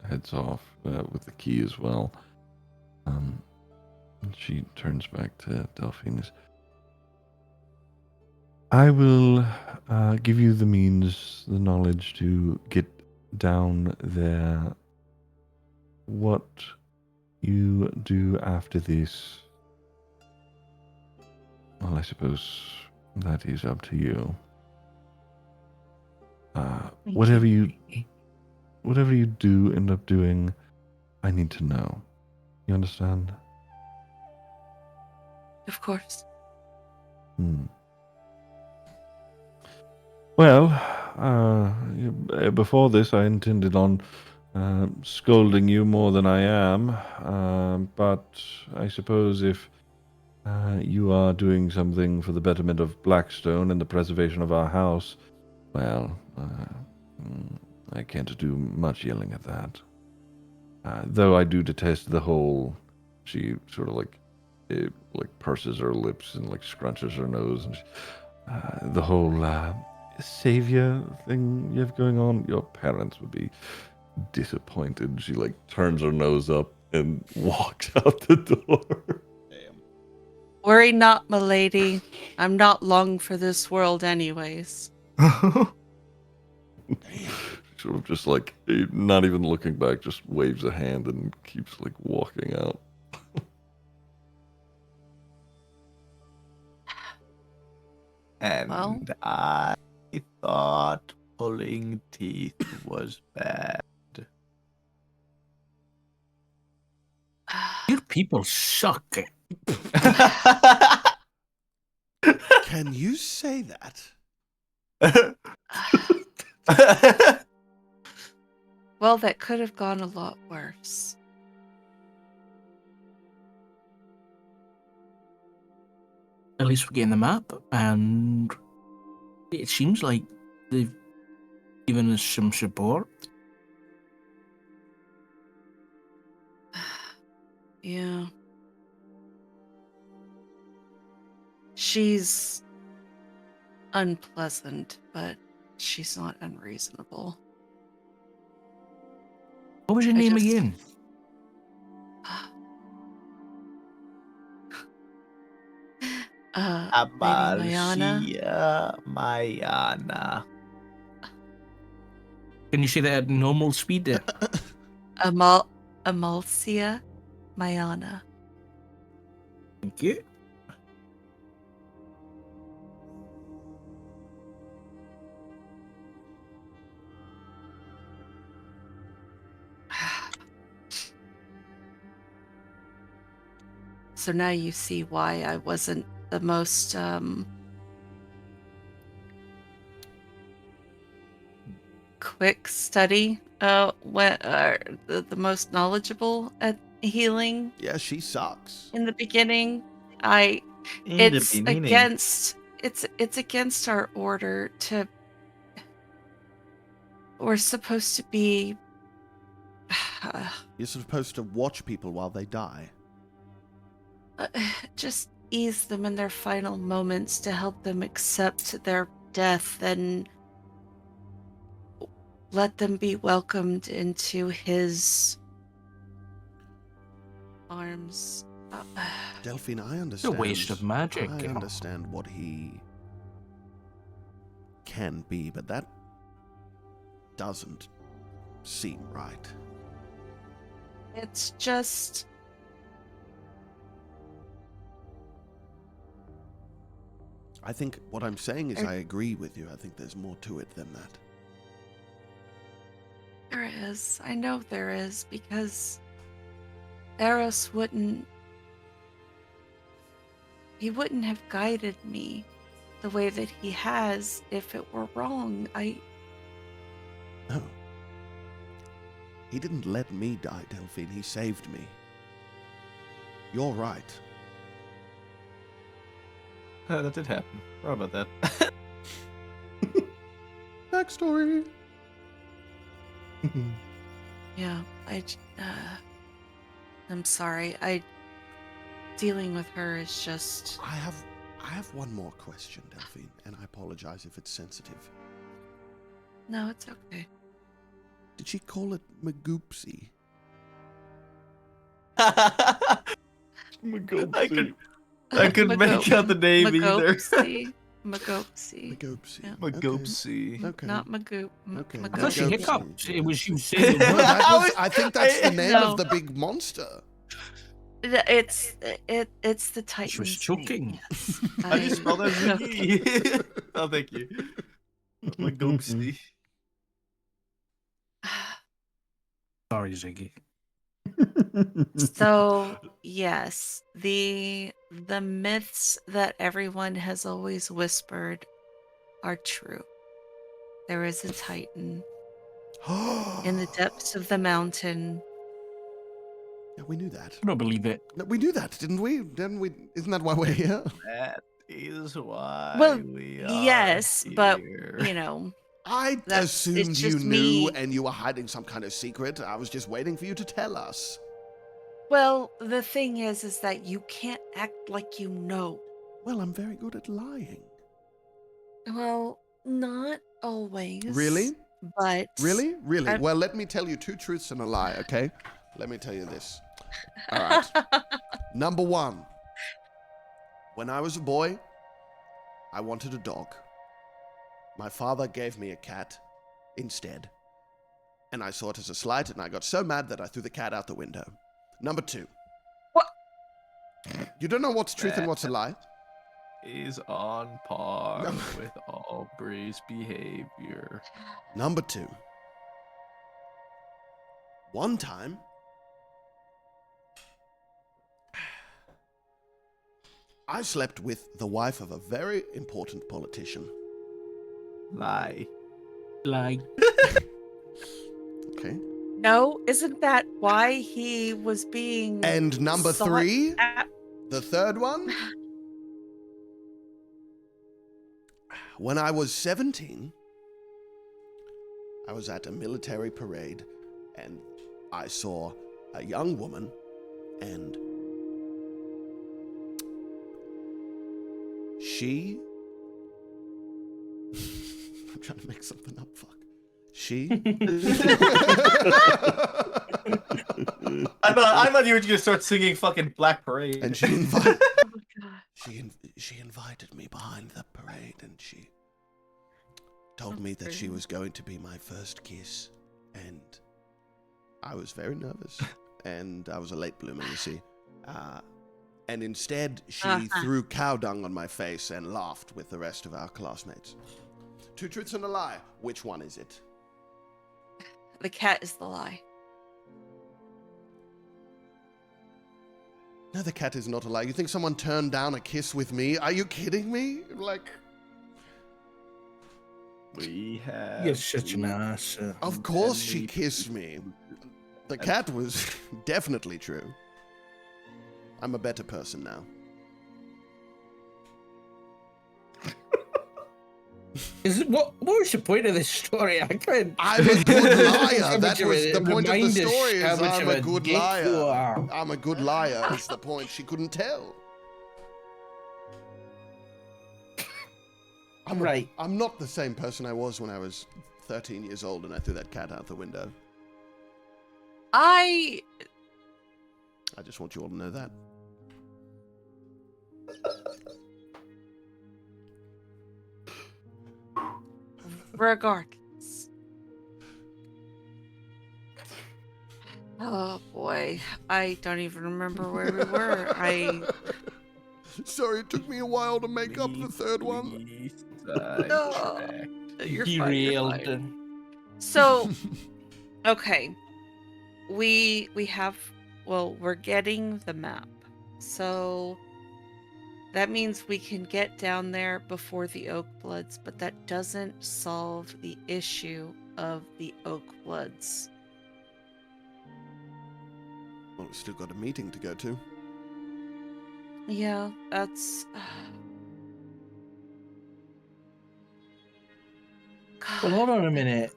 heads off with the key as well. And she turns back to Delphine. I will give you the means, the knowledge to get down there. What you do after this, well, I suppose that is up to you. Whatever you do end up doing, I need to know. You understand? Of course. Well, before this, I intended on scolding you more than I am, but I suppose if you are doing something for the betterment of Blackstone and the preservation of our house, well, I can't do much yelling at that. Though I do detest the whole, she sort of like purses her lips and like scrunches her nose, and the whole savior thing you have going on. Your parents would be disappointed. She like turns her nose up and walks out the door. Worry not, milady. I'm not long for this world anyways. Sort of just like, not even looking back, just waves a hand and keeps like walking out. And Well? I thought pulling teeth was bad. Your people suck. Can you say that? Well, that could have gone a lot worse. At least we're getting the map, and it seems like they've given us some support. Yeah. She's unpleasant, but she's not unreasonable. What was your name again? Lady Mayana. Mayana. Can you say that at normal speed there? Amalcia Mayana. Thank you. So now you see why I wasn't the most quick study. The most knowledgeable at healing Yeah, she sucks. in the beginning. It's against our order to. We're supposed to be. You're supposed to watch people while they die. Just ease them in their final moments to help them accept their death and let them be welcomed into his arms. Delphine, I It's a understand. waste of magic. I understand what he can be, but that doesn't seem right. It's just. I think what I'm saying is I agree with you. I think there's more to it than that. There is. I know there is, because Eros wouldn't. He wouldn't have guided me the way that he has if it were wrong. No. He didn't let me die, Delphine. He saved me. You're right. That did happen. Sorry about that. Backstory. Yeah, I'm sorry. Dealing with her is just. I have one more question, Delphine, and I apologize if it's sensitive. No, it's okay. Did she call it Magoopsy? I couldn't make out the name either. Magopsy. Magoopsy. Yeah. Magopsy. Okay. Not Magoop. Okay. I thought she Magopsy. hiccuped. It was you saying the Well, word. that was, I think that's the name No. of the big monster. It's the Titan's She was name, choking. yes. How do you spell that? I'm joking. Ziggy? Oh, thank you. Magopsy. Sorry, Ziggy. So yes, the myths that everyone has always whispered are true. There is a Titan in the depths of the mountain. Yeah, we knew that. I don't believe it. No, we knew that, didn't we? Didn't we? Isn't that why we're here? That is why Well, we are yes, but here. you know, I That's- it's assumed you just knew me. and you were hiding some kind of secret. I was just waiting for you to tell us. well, the thing is that you can't act like you know. Well, I'm very good at lying. Well, not always. Really? But Really? Really? I'm- Well, let me tell you 2 truths and a lie, okay? Let me tell you this. All right. Number 1. When I was a boy, I wanted a dog. My father gave me a cat instead. And I saw it as a slight, and I got so mad that I threw the cat out the window. Number 2. What? You don't know what's truth and what's a lie? Is on par with Aubrey's behavior. Number 2. One time, I slept with the wife of a very important politician. Lie. Like, Okay. No, isn't that why he was being And number sought 3, at- the third one. When I was 17, I was at a military parade and I saw a young woman and she I'm trying to make something up, fuck. She I thought you were gonna start singing fucking Black Parade. and she invited Oh my God. she invited me behind the parade and she told me that she was going to be my first kiss, and I was very nervous and I was a late bloomer, you see. And instead she threw cow dung on my face and laughed with the rest of our classmates. 2 truths and a lie. Which one is it? The cat is the lie. No, the cat is not alive. You think someone turned down a kiss with me? Are you kidding me? Like, We have. You're such an ass. of course she kissed me. The cat was definitely true. I'm a better person now. What was the point of this story? I can't. I'm a good liar. How That much of was a- the point of the remind us story. how Is much I'm of a good dick you liar. are. I'm a good liar. That's the point. She couldn't tell. Right. I'm not the same person I was when I was 13 years old and I threw that cat out the window. I I just want you all to know that. regardless. Oh boy, I don't even remember where we were. Sorry, it took me a while to make up the third one. You're Derailed. fine. So, okay, we have. Well, we're getting the map, so that means we can get down there before the Oak Bloods, but that doesn't solve the issue of the Oak Bloods. Well, we've still got a meeting to go to. Yeah, that's. Well, hold on a minute.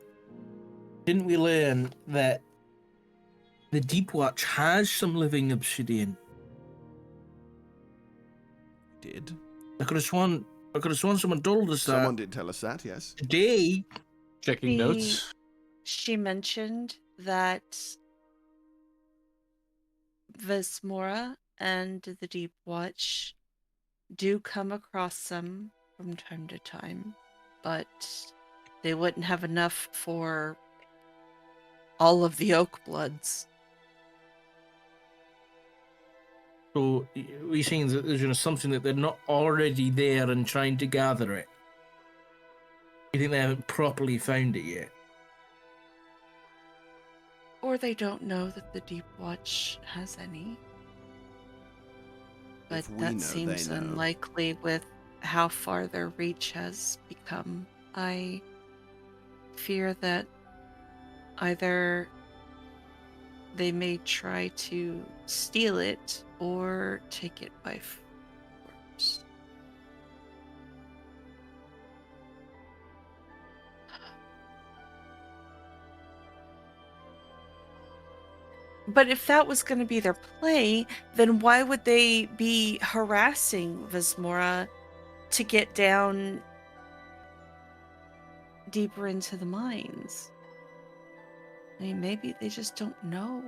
Didn't we learn that the Deep Watch has some living obsidian? Did. I could have sworn someone told us Someone that did tell us that, yes. today. Checking She- notes. She mentioned that Vesmora and the Deep Watch do come across them from time to time, but they wouldn't have enough for all of the Oak Bloods. So we're saying that there's an assumption that they're not already there and trying to gather it. You think they haven't properly found it yet? Or they don't know that the Deep Watch has any. But If we know, that they seems know. unlikely with how far their reach has become. I fear that either they may try to steal it or take it by force. But if that was going to be their play, then why would they be harassing Vesmora to get down deeper into the mines? I mean, maybe they just don't know.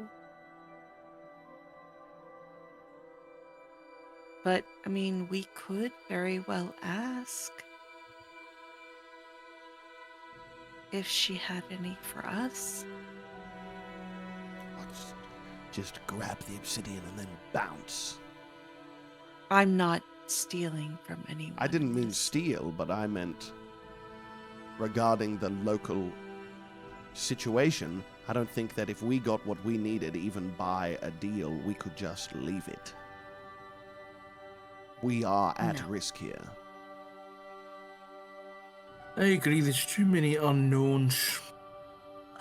But, I mean, we could very well ask if she had any for us. Let's just grab the obsidian and then bounce. I'm not stealing from anyone. I didn't in mean this. steal, but I meant regarding the local situation. I don't think that if we got what we needed, even by a deal, we could just leave it. We are at No. risk here. I agree. There's too many unknowns.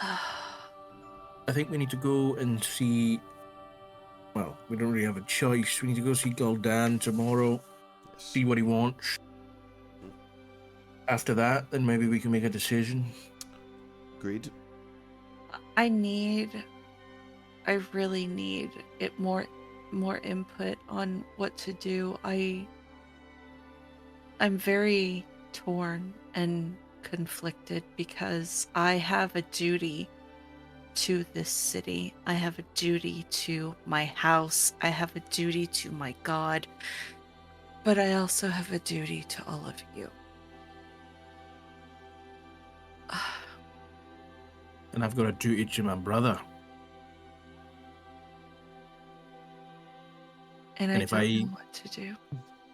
I think we need to go and see. Well, we don't really have a choice. We need to go see Gul'dan tomorrow. Yes. See what he wants. After that, then maybe we can make a decision. Agreed. I really need it more input on what to do. I'm very torn and conflicted because I have a duty to this city. I have a duty to my house. I have a duty to my God. But I also have a duty to all of you. And I've got a duty to my brother. And I And if don't I- know what to do.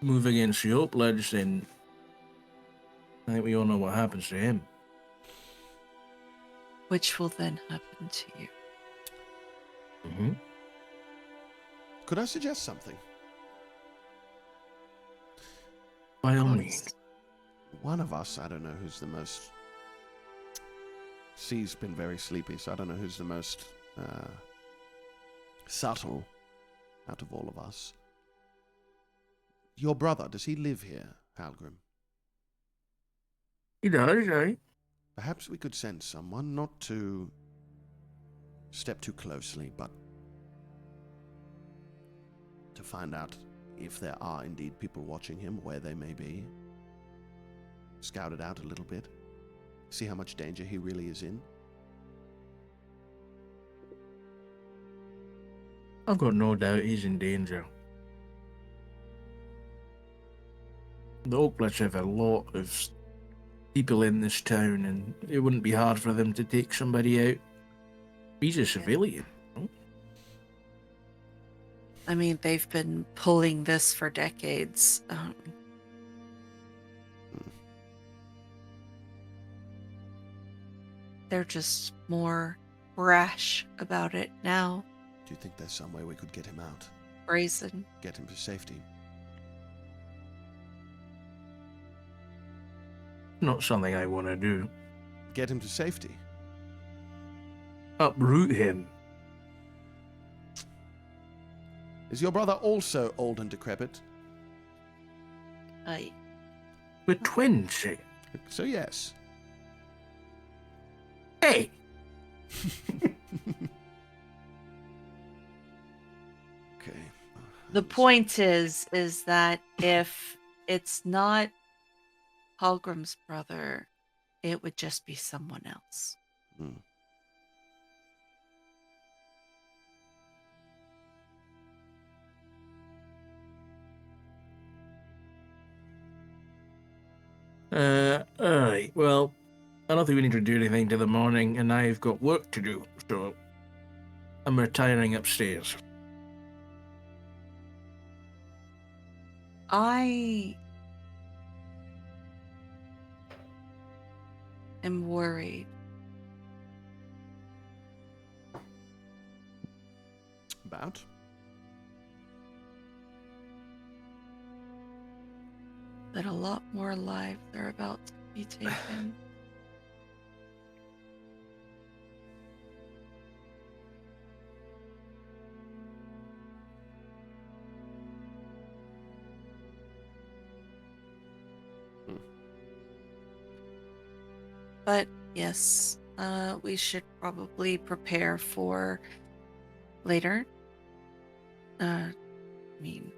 Move against the Oak Bloods, then I think we all know what happens to him. Which will then happen to you. Mm-hmm. Could I suggest something? By all Of means. course. One of us, I don't know who's the most. C's been very sleepy, so I don't know who's the most subtle out of all of us. Your brother, does he live here, Halgrim? He does, right? Perhaps we could send someone, not to step too closely, but to find out if there are indeed people watching him, where they may be. Scout it out a little bit. See how much danger he really is in. I've got no doubt he's in danger. The Oakbloods have a lot of people in this town, and it wouldn't be hard for them to take somebody out. He's a civilian. I mean, they've been pulling this for decades. They're just more brash about it now. Do you think there's some way we could get him out? Brazen. Get him to safety? Not something I want to do. Get him to safety? Uproot him. Is your brother also old and decrepit? We're twins, eh? So yes. Hey! Okay. The point is that if it's not Halgrim's brother, it would just be someone else. Hmm. Alright, well, I don't think we need to do anything till the morning, and I've got work to do, so I'm retiring upstairs. I am worried. About? That a lot more lives are about to be taken. But yes, we should probably prepare for later. I mean,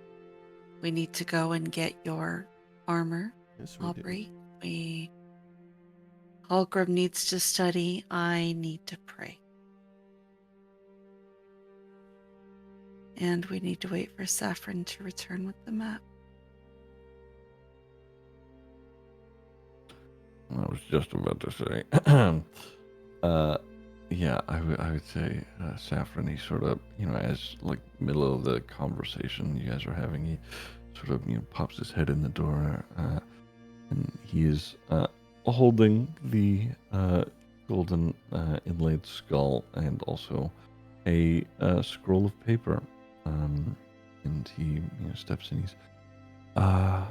we need to go and get your armor, Yes, we Aubrey. Halgrim needs to study. I need to pray. And we need to wait for Saffron to return with the map. I was just about to say, yeah, I would say Saffron. He sort of, as like middle of the conversation you guys are having, he sort of, pops his head in the door, and he is holding the golden inlaid skull and also a scroll of paper, and he steps in. He's, I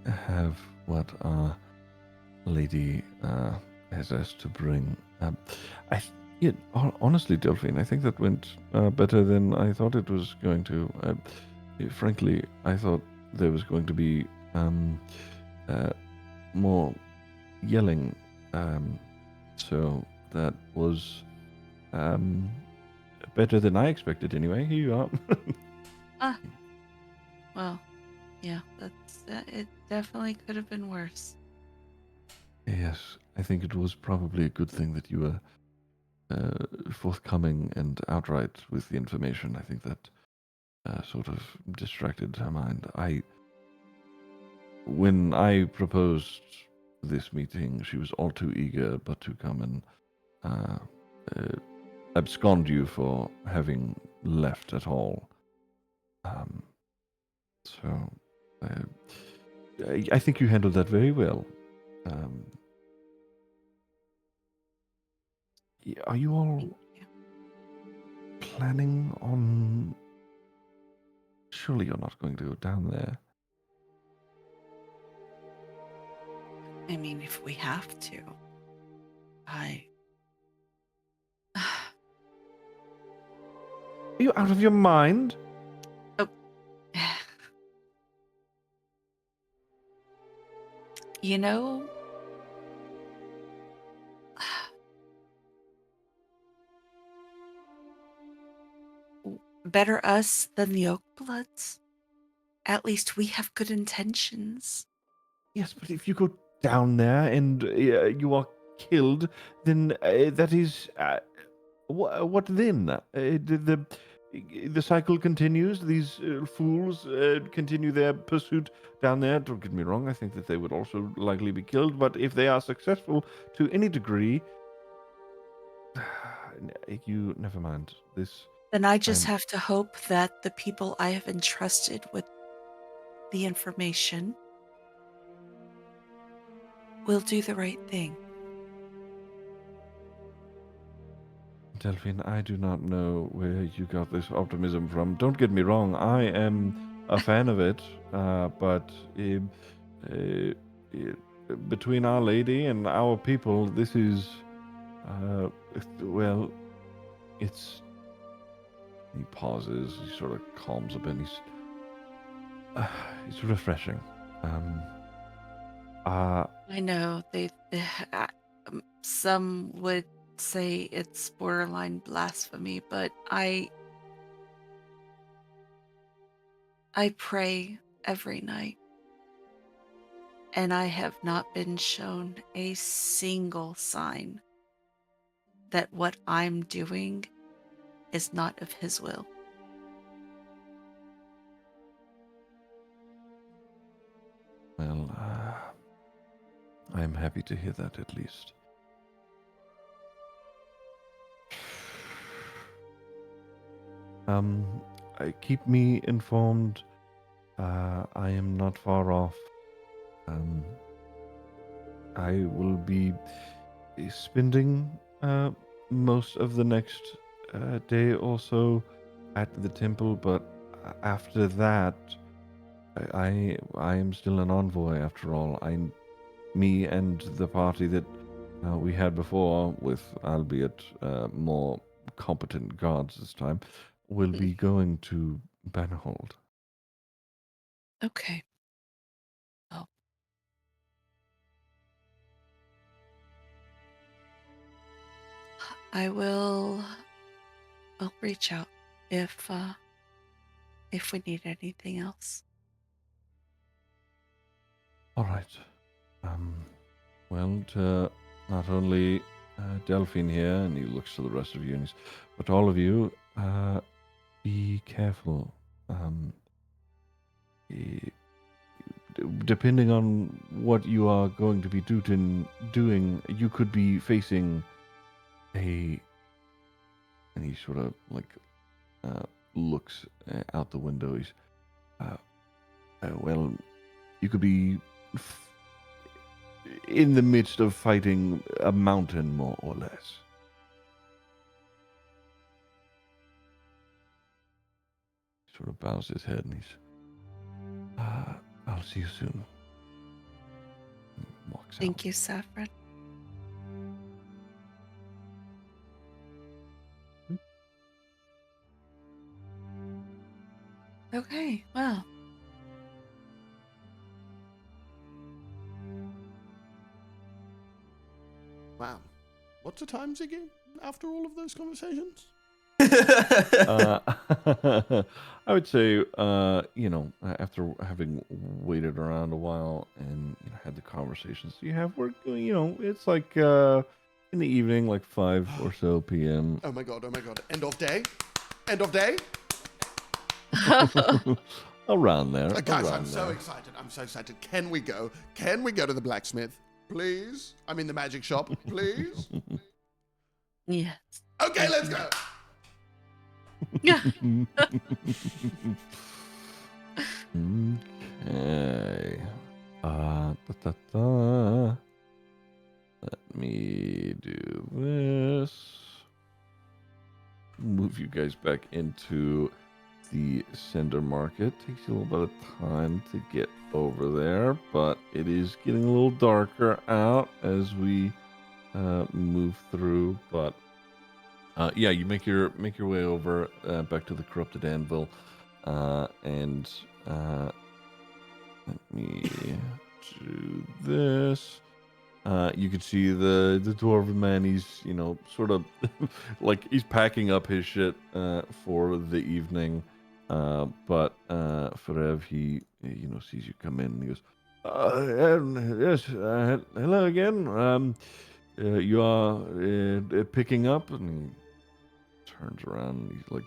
have what lady has asked to bring. Honestly, Delphine, I think that went better than I thought it was going to. Frankly, I thought there was going to be more yelling, so that was better than I expected. Anyway, here you are. Well, yeah, it definitely could have been worse. Yes, I think it was probably a good thing that you were forthcoming and outright with the information. I think that sort of distracted her mind. When I proposed this meeting, she was all too eager but to come and abscond you for having left at all. So I think you handled that very well. Are you all Thank you. planning on surely you're not going to go down there. I mean, if we have to. I. Are you out of your mind? You know, better us than the Oakbloods. At least we have good intentions. Yes, but if you go down there and you are killed, then that is what then? The cycle continues. These fools continue their pursuit down there. Don't get me wrong. I think that they would also likely be killed. But if they are successful to any degree, you never mind. Then I just I'm- have to hope that the people I have entrusted with the information will do the right thing. Delphine, I do not know where you got this optimism from. Don't get me wrong, I am a fan of it, but between Our Lady and our people, this is, well, it's. He pauses, he sort of calms a bit, and it's refreshing. I know some would say it's borderline blasphemy, but I pray every night, and I have not been shown a single sign that what I'm doing is not of His will. Well, I'm happy to hear that at least. Keep me informed. I am not far off. I will be spending most of the next day or so at the temple, but after that, I am still an envoy after all. Me and the party that we had before, with albeit more competent guards this time, will be going to Bannerhold. Okay. Well, I'll reach out if we need anything else. All right. Well, to not only Delphine here, and he looks to the rest of you, but all of you, be careful. Depending on what you are going to be doing, you could be facing and he sort of looks out the window. He's, well, you could be in the midst of fighting a mountain, more or less. He sort of bows his head and he's, I'll see you soon. And walks out. Thank you, Saffron. Okay, well. Wow. What's the time, Ziggy, after all of those conversations? I would say, after having waited around a while and had the conversations you have, it's like in the evening, like 5 or so p.m. Oh my god. End of day? End of day? Around there. Guys, around I'm so there. excited. I'm so excited. Can we go? Can we go to the blacksmith? Please? I mean the magic shop, please? Yes. Okay, let's go. Okay. Let me do this. Move you guys back into the Cinder Market. Takes you a little bit of time to get over there, but it is getting a little darker out as we move through. But yeah, you make your way over back to the Corrupted Anvil, and let me do this. You can see the dwarven man. He's sort of like he's packing up his shit for the evening. But Ferev, he sees you come in and he goes, yes, hello again. You are picking up, and he turns around and he's like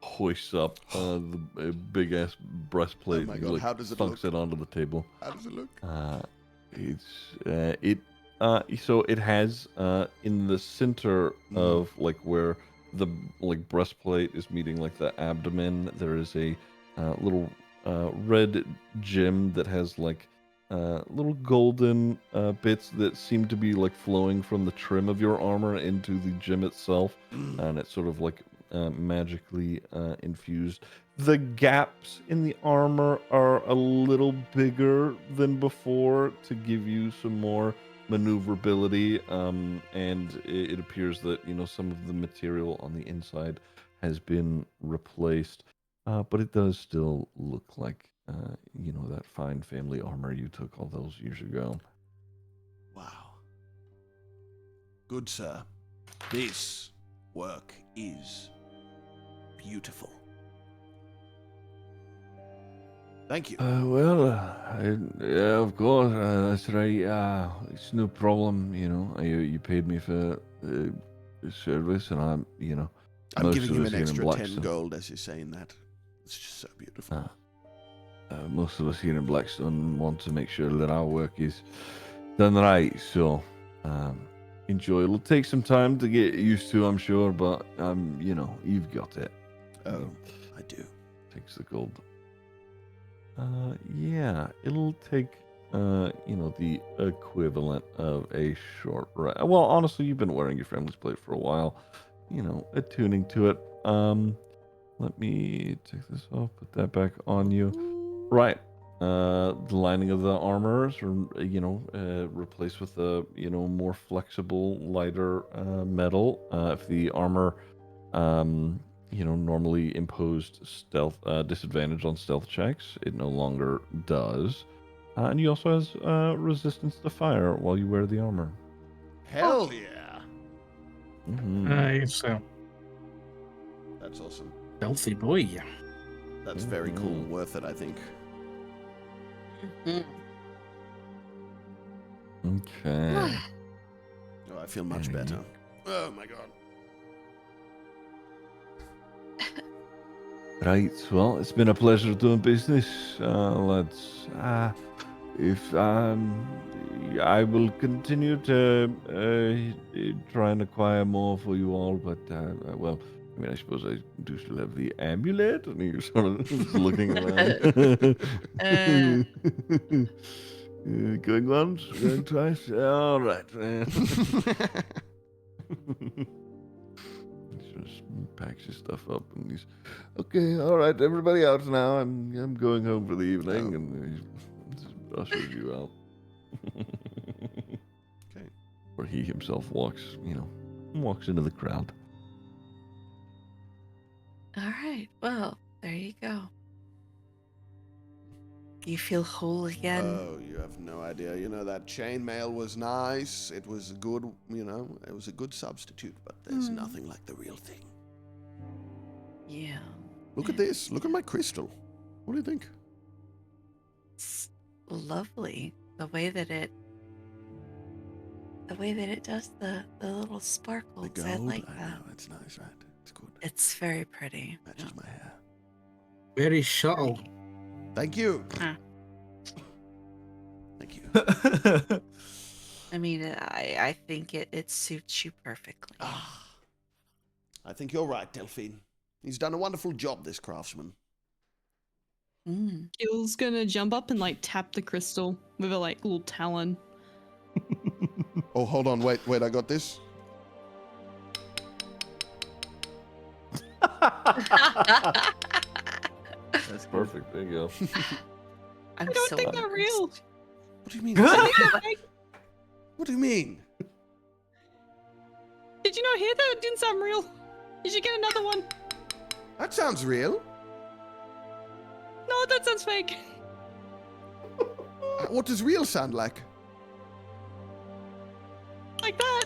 hoists up the big ass breastplate. Oh my and God, like, how does it thunks look? it onto the table. How does it look? So it has in the center of like where the like breastplate is meeting like the abdomen, there is a little red gem that has like little golden bits that seem to be like flowing from the trim of your armor into the gem itself, and it's sort of like magically infused. The gaps in the armor are a little bigger than before to give you some more maneuverability, and it appears that some of the material on the inside has been replaced, but it does still look like that fine family armor you took all those years ago. Wow. Good sir. This work is beautiful. Thank you. Yeah, of course, that's right. It's no problem, you paid me for service, and I'm I'm most giving of you us an here in extra 10 Blackstone. gold as you're saying that. It's just so beautiful. Most of us here in Blackstone want to make sure that our work is done right, so enjoy. It'll take some time to get used to, I'm sure, but you've got it. Oh, I do. Takes the gold. Yeah, it'll take the equivalent of a short rest. Well, honestly, you've been wearing your family's plate for a while, attuning to it. Let me take this off, put that back on you. Right. The lining of the armors are, replaced with a, more flexible, lighter metal. If the armor, normally imposed stealth disadvantage on stealth checks, it no longer does. And he also has resistance to fire while you wear the armor. Hell yeah. Mm-hmm. Nice. That's awesome. Healthy boy. That's very cool. Worth it, I think. Okay. Oh, I feel much better. Oh my god. Right, well, it's been a pleasure doing business, lads. If I will continue to try and acquire more for you all, but well, I mean, I suppose I do still have the amulet, and you're sort of just looking around. Going once, going twice. All right. He just packs his stuff up, and he's okay. All right, everybody out now. I'm going home for the evening, and he just ushers you out. Okay. Where he himself walks into the crowd. All right. Well, there you go. You feel whole again. Oh, you have no idea. That chainmail was nice. It was good, it was a good substitute, but there's nothing like the real thing. Yeah. Look at this. Look at my crystal. What do you think? It's lovely. The way that it does the little sparkles. The gold? I like I that. know, it's nice, right? It's good. It's very pretty. Matches my hair. Very subtle. Thank you. Ah. Thank you. I mean, I think it suits you perfectly. I think you're right, Delphine. He's done a wonderful job, this craftsman. Gil's gonna jump up and like tap the crystal with a like little talon. Oh, hold on. Wait, I got this. That's Perfect. There you go. I'm I don't so think they're real. embarrassed. What do you mean? I think they're fake. What do you mean? Did you not hear that? It didn't sound real. You should get another one. That sounds real. No, that sounds fake. What does real sound like? Like that.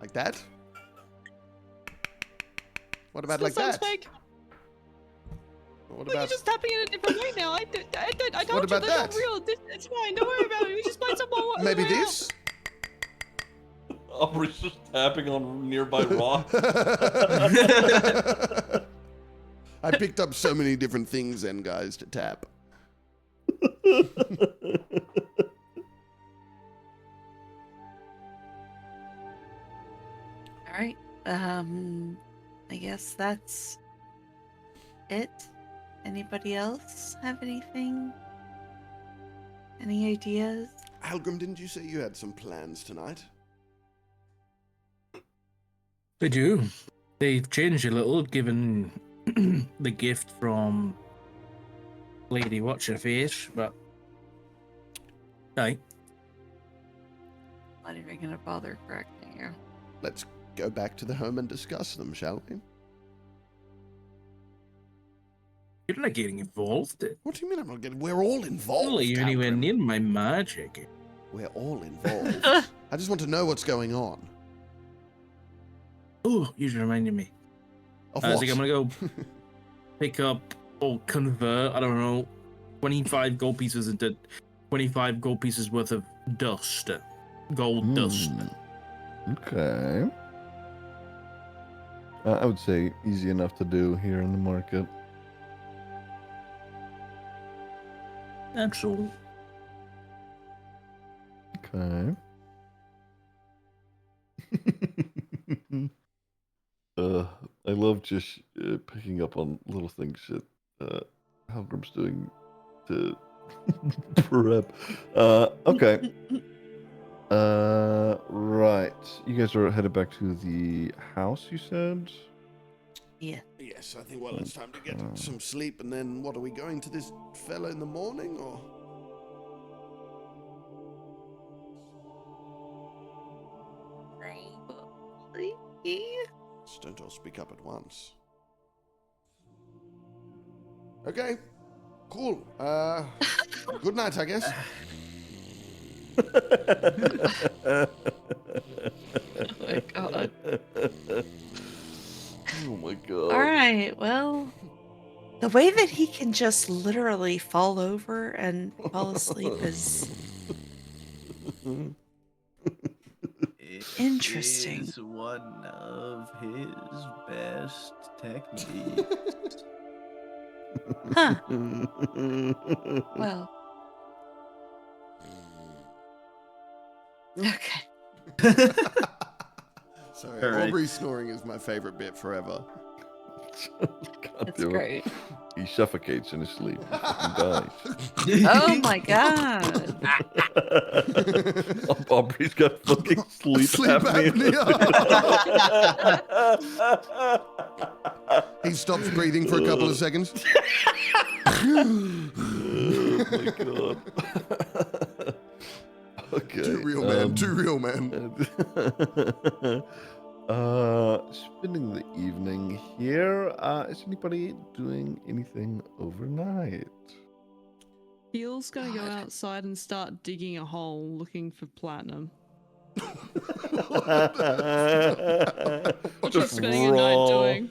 Like that? What about Still like sounds that? fake. What Well, you're about? just tapping in a different way now. I told What you about they're that? not real. It's fine. Don't worry about it. We just find someone. Maybe this? Aubrey's just tapping on nearby rocks. I picked up so many different things then, guys, to tap. All right. I guess that's it. Anybody else have anything? Any ideas? Algrim, didn't you say you had some plans tonight? They do. They've changed a little, given the gift from Lady Watch-Your-Face, but... Aye. Not even gonna bother correcting you. Let's go back to the home and discuss them, shall we? You're not getting involved. What do you mean I'm not getting... We're all involved, Well, you're anywhere Algrim. near my magic. We're all involved. I just want to know what's going on. Oh, you just reminded me. Of I what? think I'm gonna go pick up or convert, I don't know, 25 gold pieces into 25 gold pieces worth of dust. Gold dust. Okay. I would say easy enough to do here in the market. Absolutely. Okay. I love just picking up on little things that Halgrim's doing to prep. Okay. Right. You guys are headed back to the house, you said? Yeah. Yes, I think, well, it's time to get some sleep, and then, what, are we going to this fella in the morning, or? Probably. Just don't all speak up at once. Okay. Cool. Good night, I guess. Oh my god. Oh my god. All right. Well, the way that he can just literally fall over and fall asleep is interesting. It is one of his best techniques. Huh. Well. Okay. Sorry, All right. Aubrey snoring is my favorite bit forever. God That's damn it. great. He suffocates in his sleep. He fucking dies. Oh my god. Aubrey's got fucking sleep, Sleep apnea. He stops breathing for a couple of seconds. Oh my god. Okay. Too real, man. Too real, man. Spending the evening here. Is anybody doing anything overnight? Heel's gonna go outside and start digging a hole looking for platinum. What's she Just spending a night doing?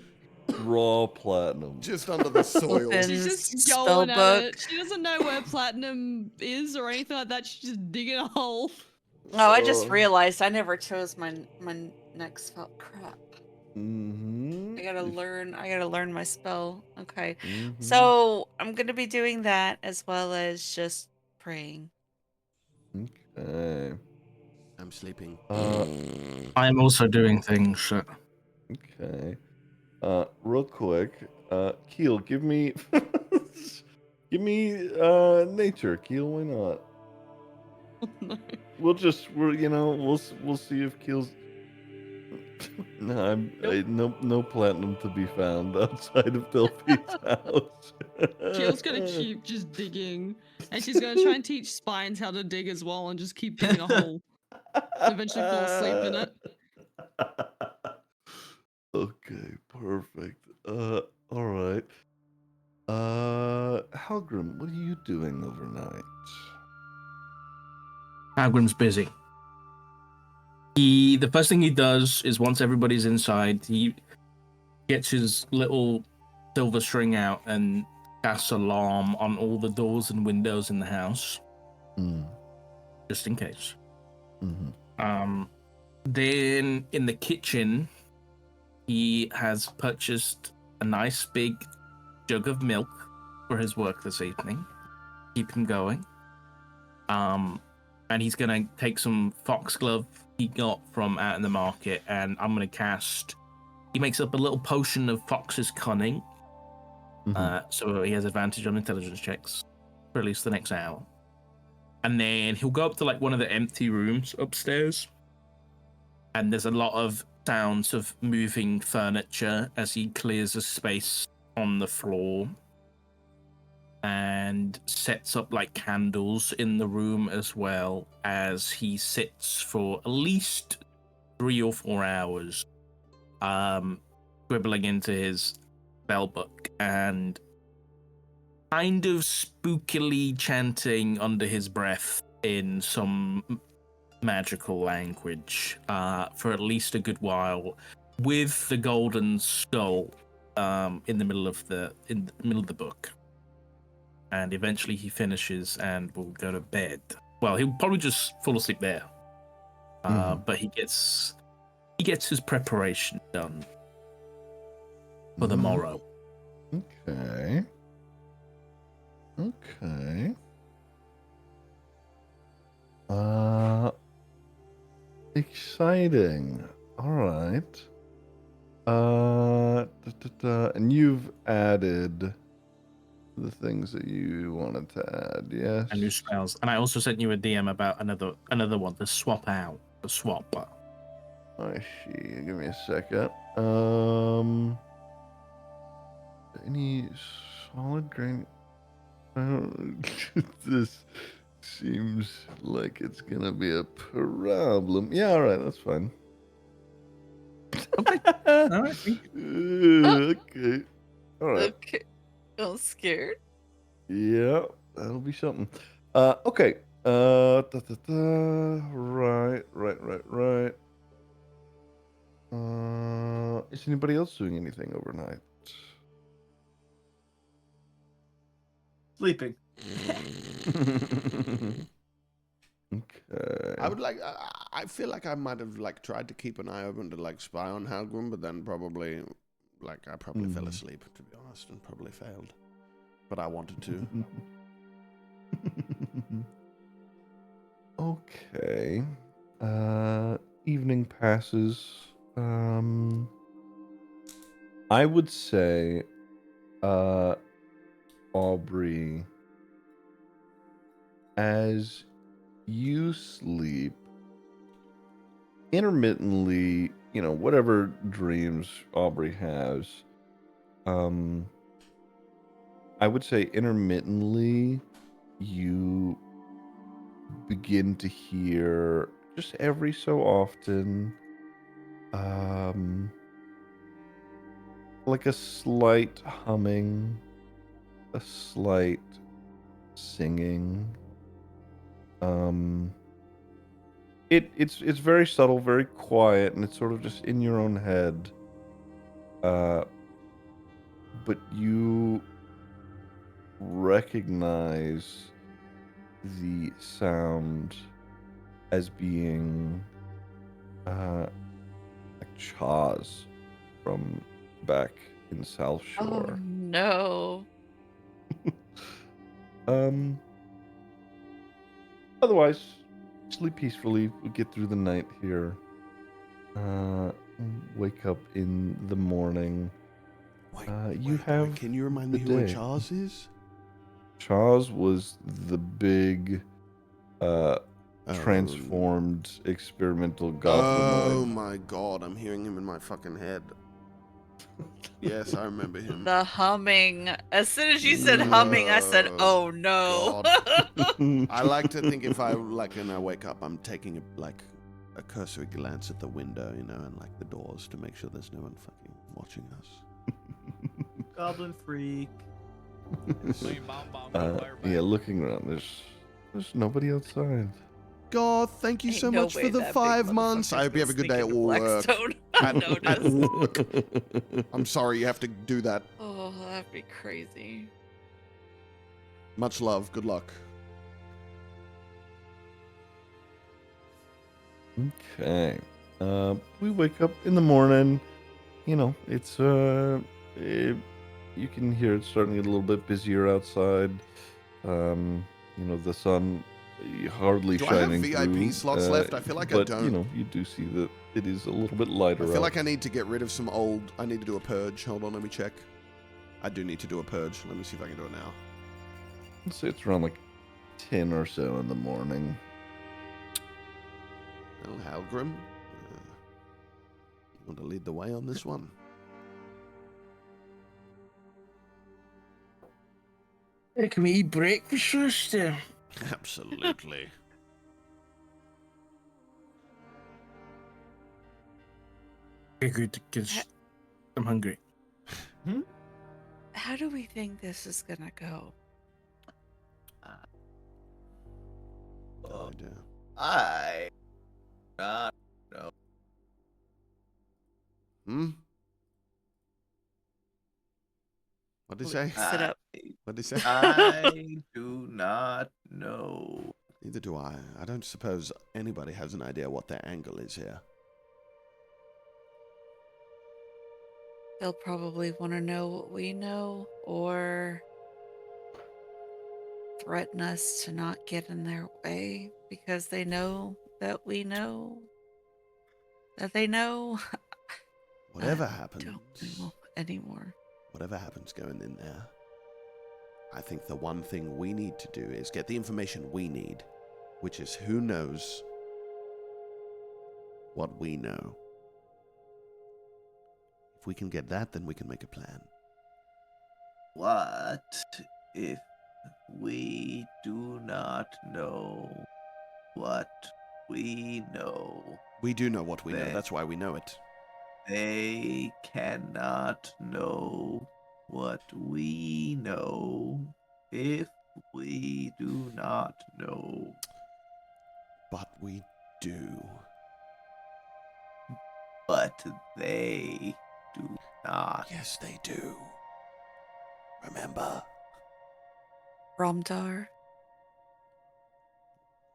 raw platinum. Just under the soil. Open She's just spell going at book. it. She doesn't know where platinum is or anything like that. She's just digging a hole. Oh, I just realized I never chose my next spell. Crap. Mm-hmm. I gotta learn my spell. Okay. So I'm gonna be doing that as well as just praying. Okay. I'm sleeping. I'm also doing things. Okay. Real quick, Keel, give me nature, Keel, why not? No. We'll see if Keel's No, no platinum to be found outside of Delphi's house. Keel's gonna keep just digging, and she's gonna try and teach Spines how to dig as well, and just keep digging a hole. Eventually fall asleep in it. Okay, perfect. All right. Halgrim, what are you doing overnight? Agrim's busy. The first thing he does is once everybody's inside, he gets his little silver string out and casts alarm on all the doors and windows in the house, just in case. Mm-hmm. Then in the kitchen, he has purchased a nice big jug of milk for his work this evening. Keep him going. And he's gonna take some foxglove he got from out in the market, and I'm gonna cast. He makes up a little potion of Fox's cunning, so he has advantage on intelligence checks for at least the next hour. And then he'll go up to like one of the empty rooms upstairs, and there's a lot of sounds of moving furniture as he clears a space on the floor and sets up like candles in the room, as well as he sits for at least 3 or 4 hours scribbling into his spell book and kind of spookily chanting under his breath in some magical language for at least a good while, with the golden skull in the middle of the book. And eventually he finishes and will go to bed. Well, he'll probably just fall asleep there. But he gets his preparation done for the morrow. Okay. Exciting. All right. And you've added the things that you wanted to add, yes? And new spells. And I also sent you a DM about another one, the swap. I see. Give me a second. Any solid grain? This seems like it's gonna be a problem. Yeah, all right, that's fine. Okay. All right. Okay. All right. Okay. I'm scared. Yeah, that'll be something. Okay. Right. Is anybody else doing anything overnight? Sleeping. Okay. I would like. I feel like I might have like tried to keep an eye open to like spy on Halgrim, but then probably, like, I probably fell asleep, to be honest, and probably failed. But I wanted to. Okay. Evening passes. I would say, Aubrey, as you sleep, intermittently, whatever dreams Aubrey has, I would say intermittently you begin to hear just every so often like a slight humming, a slight singing. It's very subtle, very quiet, and it's sort of just in your own head. But you recognize the sound as being like Chaz from back in South Shore. Oh no. Otherwise, sleep peacefully. We get through the night here. Wake up in the morning. Can you remind me who Chaz is? Chaz was the big transformed experimental Oh goblinoid. my god, I'm hearing him in my fucking head. Yes, I remember him. The humming. As soon as you said humming, I said, "Oh no." I like to think if I and I wake up, I'm taking a cursory glance at the window, and the doors to make sure there's no one fucking watching us. Goblin freak. Yeah, looking around, there's nobody outside. God, thank you Ain't so no much for way the that big 5 months. I hope you have a good day at work. At work. I'm sorry you have to do that. Oh, that'd be crazy. Much love. Good luck. Okay. We wake up in the morning. It's you can hear it starting to get a little bit busier outside. The sun hardly Do I have shining VIP through, slots left? I feel like I but, don't. You do see that it is a little bit lighter. I feel out. like I need to get rid of some old. I need to do a purge. Hold on, let me check. I do need to do a purge. Let me see if I can do it now. I'd say it's around 10 or so in the morning. Well, Halgrim, you want to lead the way on this one? Hey, can we eat breakfast first? Absolutely. Okay, good, because I'm hungry. How do we think this is gonna go? No idea. I not know. What did he say? Sit up. What did he say? I do not know. Neither do I. I don't suppose anybody has an idea what their angle is here. They'll probably want to know what we know, or threaten us to not get in their way because they know that we know that they know. Whatever I happens. don't know anymore. Whatever happens going in there, I think the one thing we need to do is get the information we need, which is who knows what we know. If we can get that, then we can make a plan. What if we do not know what we know? We do know what we know. Then That's why we know it. they cannot know what we know if we do not know. But we do. But they do not. Yes, they do. Remember, Romdar,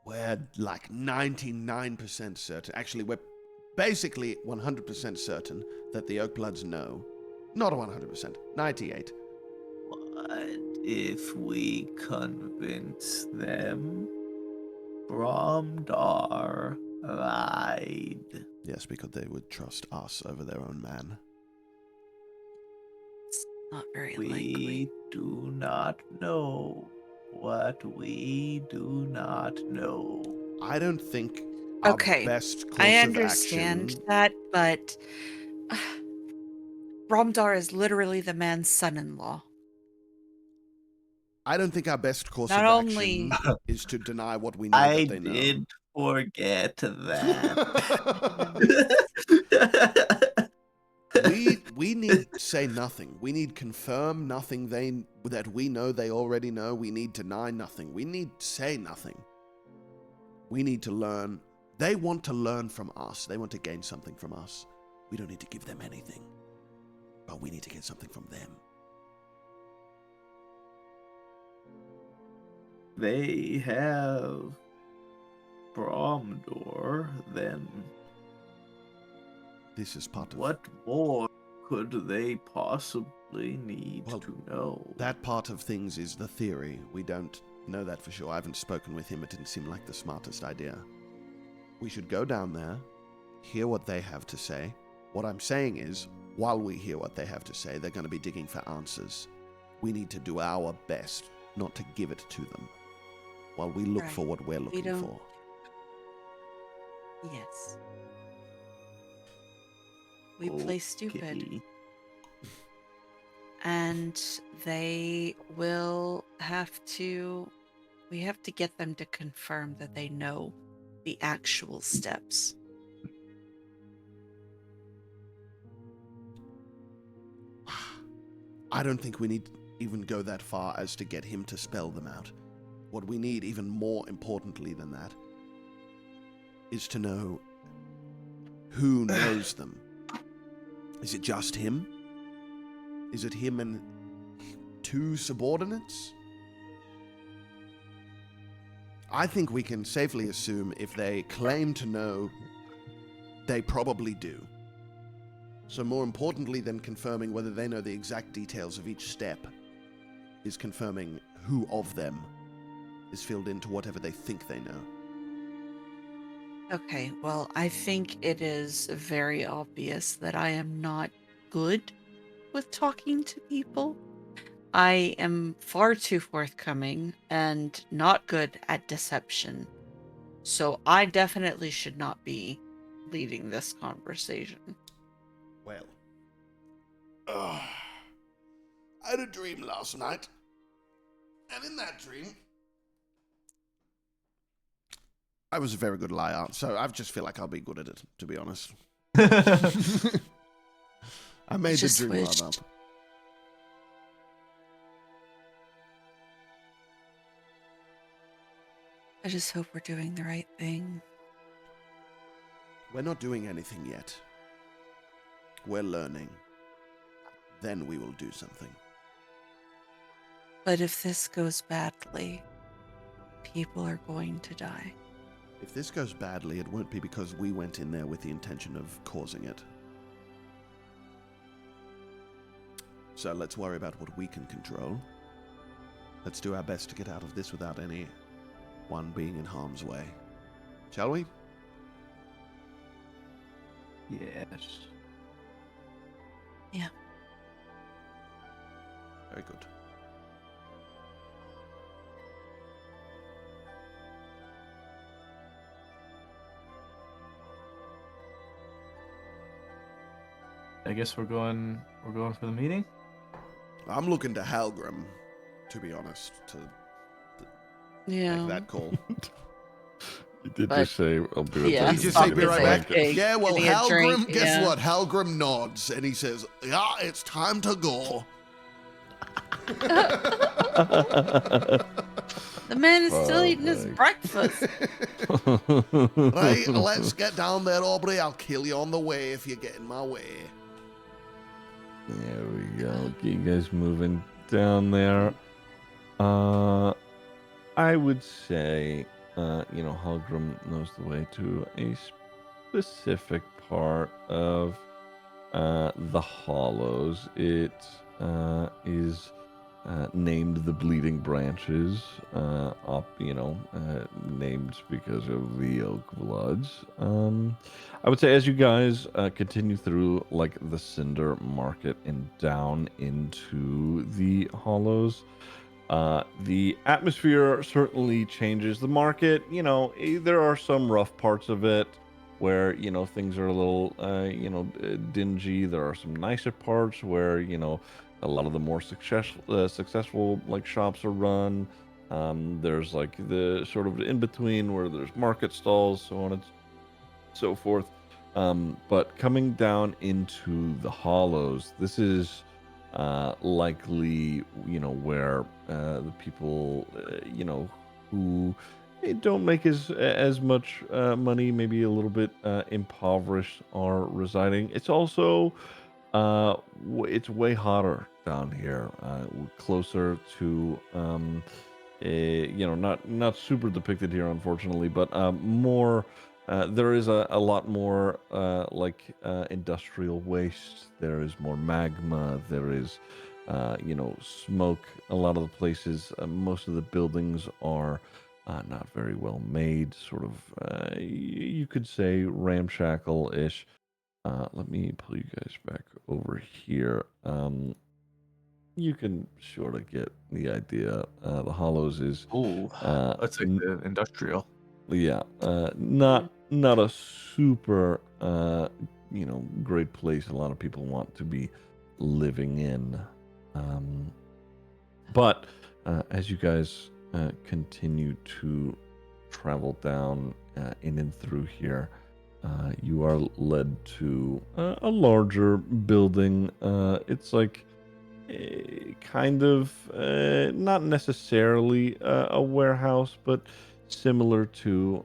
we're 99% certain. Actually, we're basically 100% certain that the Oakbloods know. Not 100%, 98. What if we convince them Bromdar lied? Yes, because they would trust us over their own man. it's not very We likely. do not know what we do not know. I don't think Okay, our best course I of understand action... that, but Romdar is literally the man's son-in-law. I don't think our best course Not of only- action is to deny what we know I that they know. did forget that. we need say nothing. We need confirm nothing that we know they already know. We need deny nothing. We need say nothing. We need to learn. They want to learn from us. They want to gain something from us. We don't need to give them anything. But we need to get something from them. They have Bromdor, then This is part of... what more could they possibly need Well, to know? That part of things is the theory. We don't know that for sure. I haven't spoken with him. It didn't seem like the smartest idea. We should go down there, hear what they have to say. What I'm saying is, while we hear what they have to say, they're going to be digging for answers. We need to do our best not to give it to them while we look Right. for what we're looking don't- for. Yes. We play stupid. Okay. And they will have to. We have to get them to confirm that they know the actual steps. I don't think we need even go that far as to get him to spell them out. What we need, even more importantly than that, is to know who knows them. Is it just him? Is it him and 2 subordinates? I think we can safely assume if they claim to know, they probably do. So more importantly than confirming whether they know the exact details of each step, is confirming who of them is filled into whatever they think they know. Okay, well, I think it is very obvious that I am not good with talking to people. I am far too forthcoming and not good at deception. So I definitely should not be leading this conversation. Well, I had a dream last night, and in that dream, I was a very good liar, so I just feel like I'll be good at it, to be honest. I made the Just dream wished. run up. I just hope we're doing the right thing. We're not doing anything yet. We're learning. Then we will do something. But if this goes badly, people are going to die. If this goes badly, it won't be because we went in there with the intention of causing it. So let's worry about what we can control. Let's do our best to get out of this without anyone being in harm's way. Shall we? Yes. Yeah. Very good. I guess we're going for the meeting. I'm looking to Halgrim, to be honest, to Yeah. make that call. You did But- just say, I'll be right Yeah, back. He just I'll say, be right say, back. okay, Yeah, well, give me a Halgrim, drink, guess yeah. what? Halgrim nods, and he says, yeah, it's time to go. The man is still Oh, eating his my. breakfast. Right, let's get down there, Aubrey. I'll kill you on the way if you get in my way. There we go. Get you guys moving down there. I would say, Halgrim knows the way to a specific part of the Hollows. It is named the Bleeding Branches, named because of the Oak Bloods. I would say as you guys continue through like the Cinder Market and down into the Hollows, the atmosphere certainly changes. The market, there are some rough parts of it where, things are a little, dingy. There are some nicer parts where, a lot of the more successful like shops are run. There's like the sort of in between where there's market stalls, so on and so forth. But coming down into the Hollows, this is likely, where the people, who don't make as much money, maybe a little bit impoverished, are residing. It's also it's way hotter down here, closer to not super depicted here, unfortunately, but more. There is a lot more industrial waste. There is more magma. There is, smoke. A lot of the places, most of the buildings are not very well made. Sort of, you could say ramshackle-ish. Let me pull you guys back over here. You can sort of get the idea. The Hollows is Oh, that's like the industrial. yeah, not not a super great place a lot of people want to be living in. But as you guys continue to travel down in and through here, you are led to a larger building. It's like kind of not necessarily a warehouse, but similar to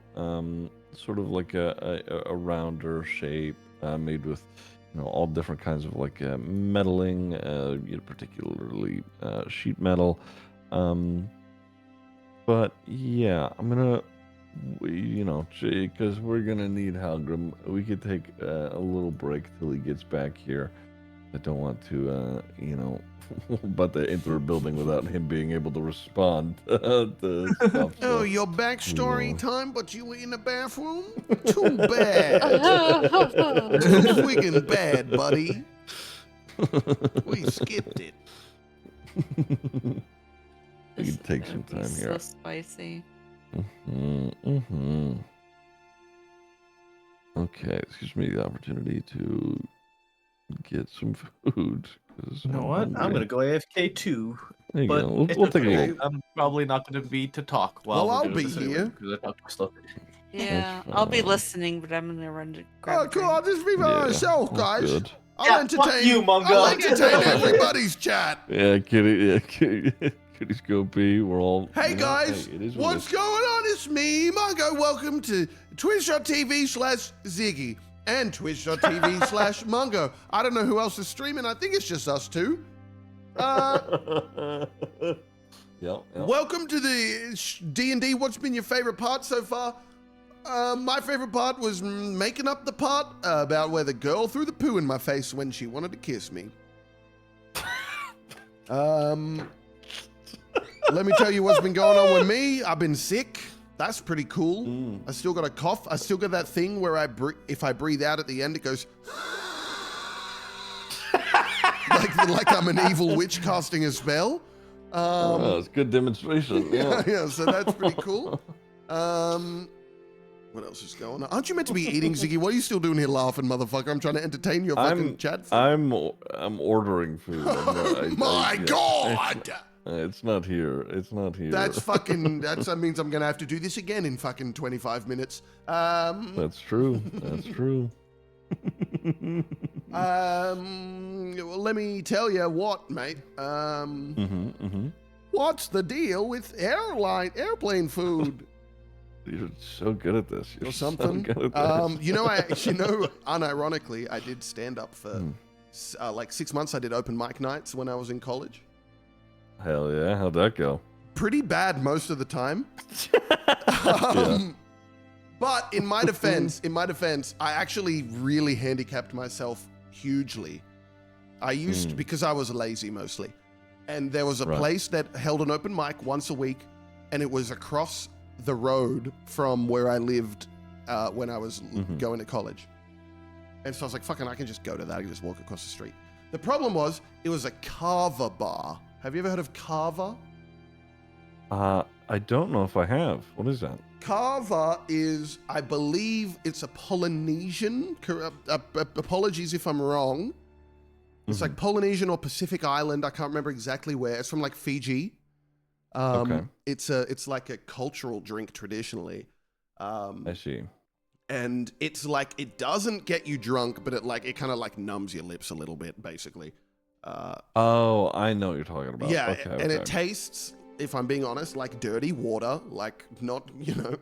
sort of like a rounder shape made with all different kinds of like metaling, particularly sheet metal. But yeah, I'm gonna, because we're gonna need Halgrim. We could take a little break till he gets back here. I don't want to, but to enter a building without him being able to respond to stuff. Oh, So, your backstory Yeah. time, but you were in the bathroom? Too bad. Too friggin' bad, buddy. We skipped it. We can take some That'd be time here. So spicy. Okay, this gives me the opportunity to get some food. 'Cause You know I'm what? I'm hungry. gonna go AFK too. There you But go. We'll, it's we'll take a okay. little. I'm probably not gonna be to talk while Well, we're I'll doing be this anyway, here. because I talk stuff. Yeah, I'll be fine. listening, but I'm gonna run to grab Oh, a cool. drink. I'll just be by Yeah, myself, that's guys. good. I'll Yeah, entertain fuck you, Mungo. I'll entertain everybody's chat. Yeah, kitty. Yeah, kitty's go pee. We're all. Hey guys, it is what it what's is. going on? It's me, Mungo. Welcome to twitch.tv/Ziggy and twitch.tv/Mungo. I don't know who else is streaming. I think it's just us two. Yep. Welcome to the D&D. What's been your favorite part so far? My favorite part was making up the part about where the girl threw the poo in my face when she wanted to kiss me. Let me tell you what's been going on with me. I've been sick. That's pretty cool. I still got a cough. I still got that thing where if I breathe out at the end, it goes like I'm an evil witch casting a spell. Oh, it's good demonstration. Yeah. Yeah, so that's pretty cool. What else is going on? Aren't you meant to be eating, Ziggy? What are you still doing here laughing, motherfucker? I'm trying to entertain your fucking chat. I'm ordering food. Oh my god! It's not here. It's not here. That means I'm gonna have to do this again in fucking 25 minutes. That's true. That's true. Well, let me tell you what, mate. What's the deal with airplane food? You're so good at this. You're Or something. So good at this. Unironically, I did stand up for like 6 months. I did open mic nights when I was in college. Hell yeah! How'd that go? Pretty bad most of the time. But in my defense, I actually really handicapped myself hugely. I used because I was lazy mostly, and there was a place that held an open mic once a week, and it was across the road from where I lived when I was going to college. And so I was like, fucking, I can just go to that. I can just walk across the street. The problem was, it was a kava bar. Have you ever heard of kava? I don't know if I have. What is that? Kava is, I believe, it's a Polynesian. Apologies if I'm wrong. It's like Polynesian or Pacific Island. I can't remember exactly where. It's from like Fiji. Okay. It's like a cultural drink traditionally. I see. And it's like, it doesn't get you drunk, but it kind of like numbs your lips a little bit, basically. Oh, I know what you're talking about. Yeah, Okay, and it tastes, if I'm being honest, like dirty water. Like not,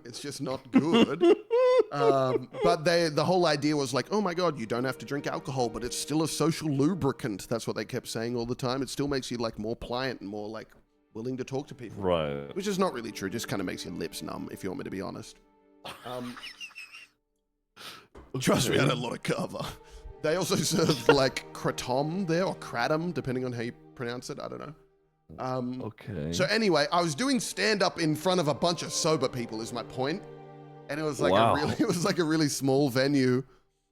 it's just not good. But the whole idea was like, oh my God, you don't have to drink alcohol, but it's still a social lubricant. That's what they kept saying all the time. It still makes you like more pliant and more like willing to talk to people. Right. Which is not really true. Just kind of makes your lips numb, if you want me to be honest. Trust me, I had a lot of cover. They also served like kratom there, or kratom, depending on how you pronounce it. I don't know. Okay. So anyway, I was doing stand up in front of a bunch of sober people, is my point. And it was like a really small venue.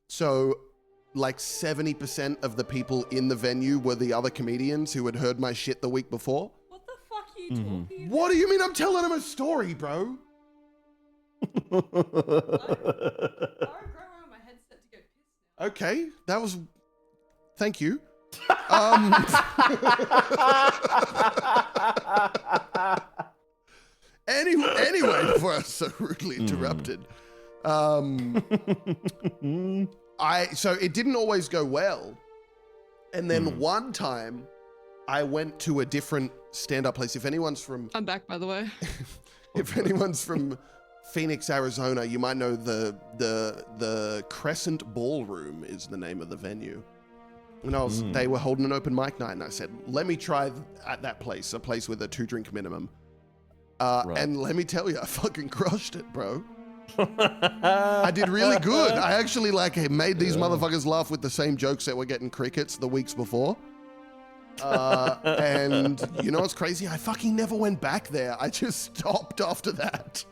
So like 70% of the people in the venue were the other comedians who had heard my shit the week before. What the fuck are you talking about? What do you mean I'm telling them a story, bro? Okay, that was. Thank you. Anyway, before I was so rudely interrupted, so it didn't always go well, and then one time, I went to a different stand-up place. If anyone's from, I'm back, by the way. if anyone's from Phoenix, Arizona, you might know the Crescent Ballroom is the name of the venue. And they were holding an open mic night, and I said, "Let me try at that place, a place with a 2-drink minimum." And let me tell you, I fucking crushed it, bro. I did really good. I actually made these motherfuckers laugh with the same jokes that were getting crickets the weeks before. And you know what's crazy? I fucking never went back there. I just stopped after that.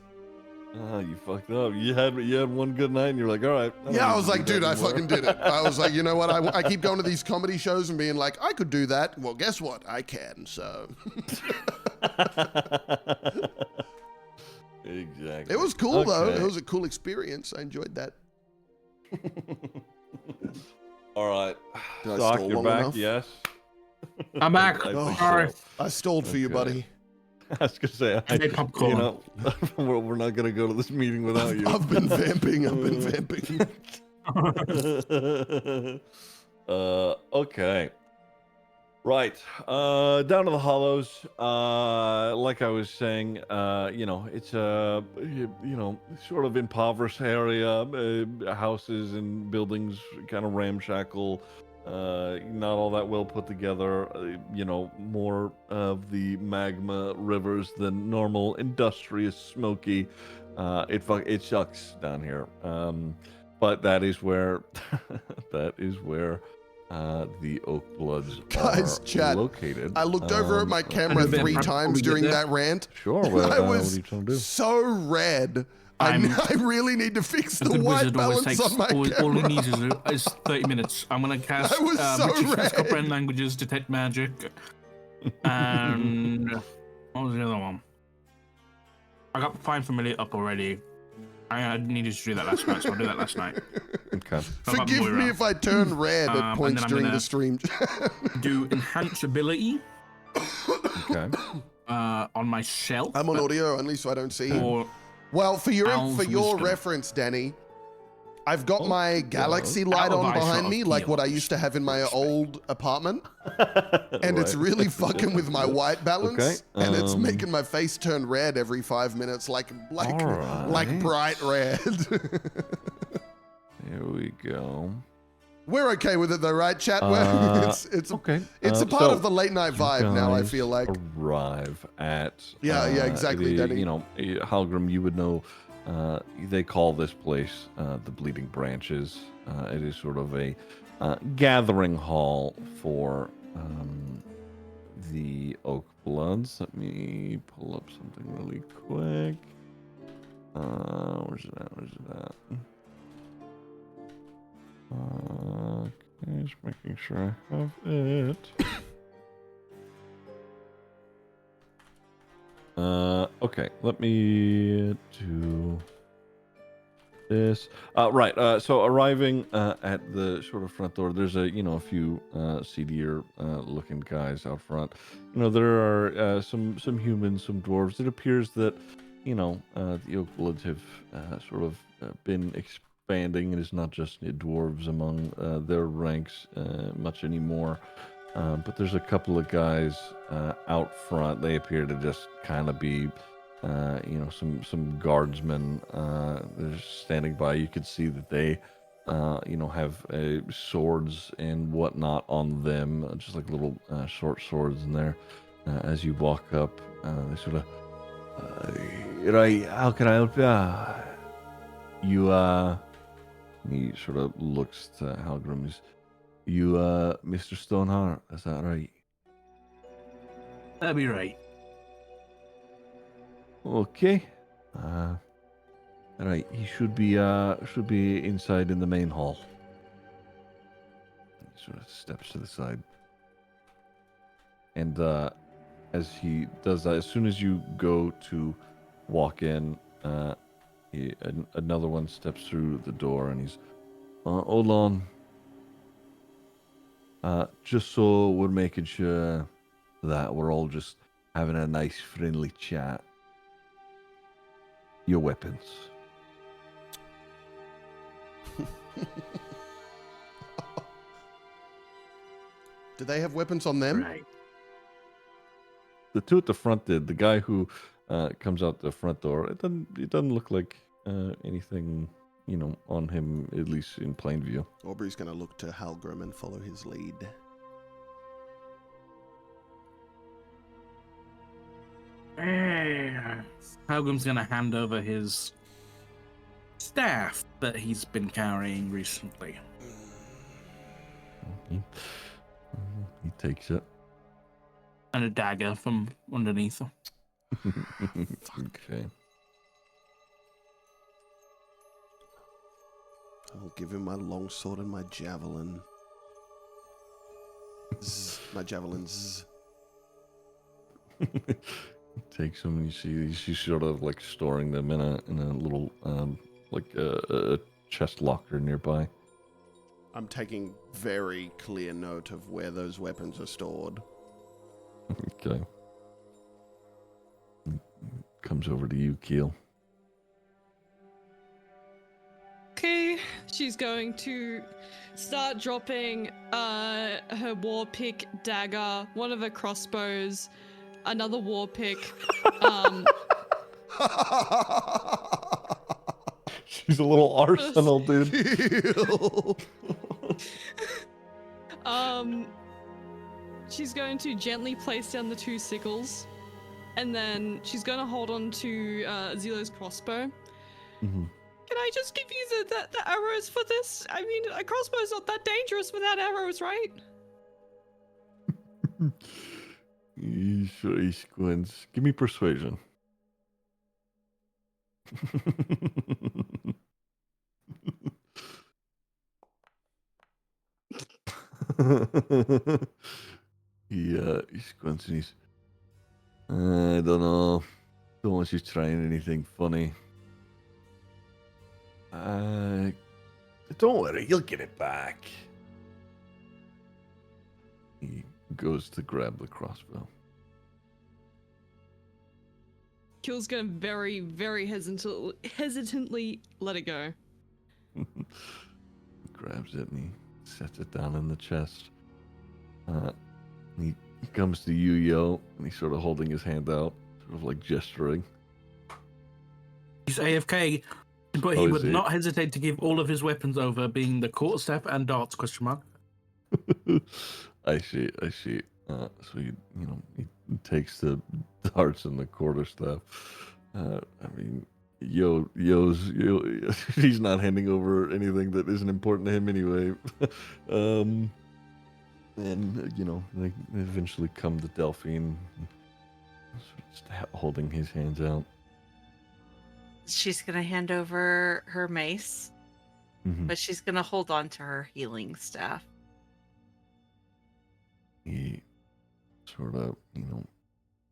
Oh, you fucked up. You had one good night and you're like, all right. Yeah, I was like, dude, I fucking did it. I was like, you know what? I keep going to these comedy shows and being like, I could do that. Well, guess what? I can, so. Exactly. It was cool, though. It was a cool experience. I enjoyed that. All right. Did I Doc, stall you're long back, enough? yes? I'm back. I think Sorry. so. I stalled for you, Okay. buddy. I was gonna say, I made popcorn. you know, we're not gonna go to this meeting without you. I've been vamping. Okay. Right. Down to the Hollows. Like I was saying, you know, it's a sort of impoverished area. Houses and buildings kind of ramshackle. Not all that well put together. You know, more of the magma rivers than normal. Industrious, smoky. It sucks down here. But that is where the Oak Bloods Guys, are chat. located. I looked over at my camera And then 3 how do times we get during there? that rant. Sure. I What are was you trying to do? so red. I really need to fix A the good white wizard always balance takes on my all he camera. needs is 30 minutes. I'm gonna cast I was so British red. comprehend languages, detect magic, and what was the other one? I got Find Familiar up already. I needed to do that last night, so I'll do that last night. Okay. How about Forgive me Moira? if I turn red at and points then I'm during gonna- the stream. Do enhance ability Okay. on myself. I'm on audio only, so I don't see. Or Well, for your Owl's wisdom. reference, Danny, I've got Oh, my yeah. galaxy light Out of on eyeshot behind of me, like what I Keel's used to have in my respect. old apartment, and it's Right. really fucking with my white balance, Okay, and it's making my face turn red every 5 minutes, like Alright. bright red. Here we go. We're okay with it though, right, chat? It's Okay. it's a part so of the late night you vibe now. I guys feel like. arrive at Yeah, exactly, Danny. You know, Halgrim, you would know. They call this place the Bleeding Branches. It is sort of a gathering hall for the Oak Bloods. Let me pull up something really quick. Where's it at? Okay, just making sure I have it. Okay, let me do this. Right, so arriving at the sort of front door, there's a few seedier looking guys out front. You know, there are some humans, some dwarves. It appears that the Oak Bloods have sort of been expanding. It is not just dwarves among their ranks much anymore. But there's a couple of guys out front. They appear to just kind of be, some guardsmen. They're standing by. You could see that they, have swords and whatnot on them, just like little short swords in there. As you walk up, they sort of, right, how can I help you? He sort of looks to Halgrim. You, Mr. Stoneheart, is that right? that'd be right. Okay. Right, he should be inside in the main hall. He sort of steps to the side. And as he does that, as soon as you go to walk in, Another one steps through the door, and he's, hold on. Just so we're making sure that we're all just having a nice, friendly chat. Your weapons. Do they have weapons on them? Right. The two at the front did. The guy who comes out the front door, it doesn't look like anything, on him, at least in plain view. Aubrey's going to look to Halgrim and follow his lead. Halgrim's gonna hand over his staff that he's been carrying recently. He takes it. And a dagger from underneath him. Okay. I'll give him my longsword and my javelin. Zzz, my javelin. Zzz. Takes them. You see, she's sort of like storing them in a little like a chest locker nearby. I'm taking very clear note of where those weapons are stored. Okay. Comes over to you, Keel. Okay, she's going to start dropping her war pick dagger, one of her crossbows, another war pick. She's a little arsenal, dude. She's going to gently place down the two sickles, and then she's going to hold on to Zilo's crossbow. Mm-hmm. Can I just give you the arrows for this? I mean, a crossbow's not that dangerous without arrows, right? He squints. Give me persuasion. He squints and he's, I don't know. Don't want you trying anything funny. Don't worry, you'll get it back. He goes to grab the crossbow. Keel's gonna very, very hesitantly let it go. Grabs it and he sets it down in the chest. He comes to you, Yo, and he's sort of holding his hand out, sort of like gesturing. He's AFK, but he would not hesitate to give all of his weapons over, being the quarterstaff and darts, question mark. I see. So he takes the darts and the quarterstaff. I mean, Yo's he's not handing over anything that isn't important to him anyway. And they eventually come to Delphine, just holding his hands out. She's gonna hand over her mace, but she's gonna hold on to her healing staff. He sort of,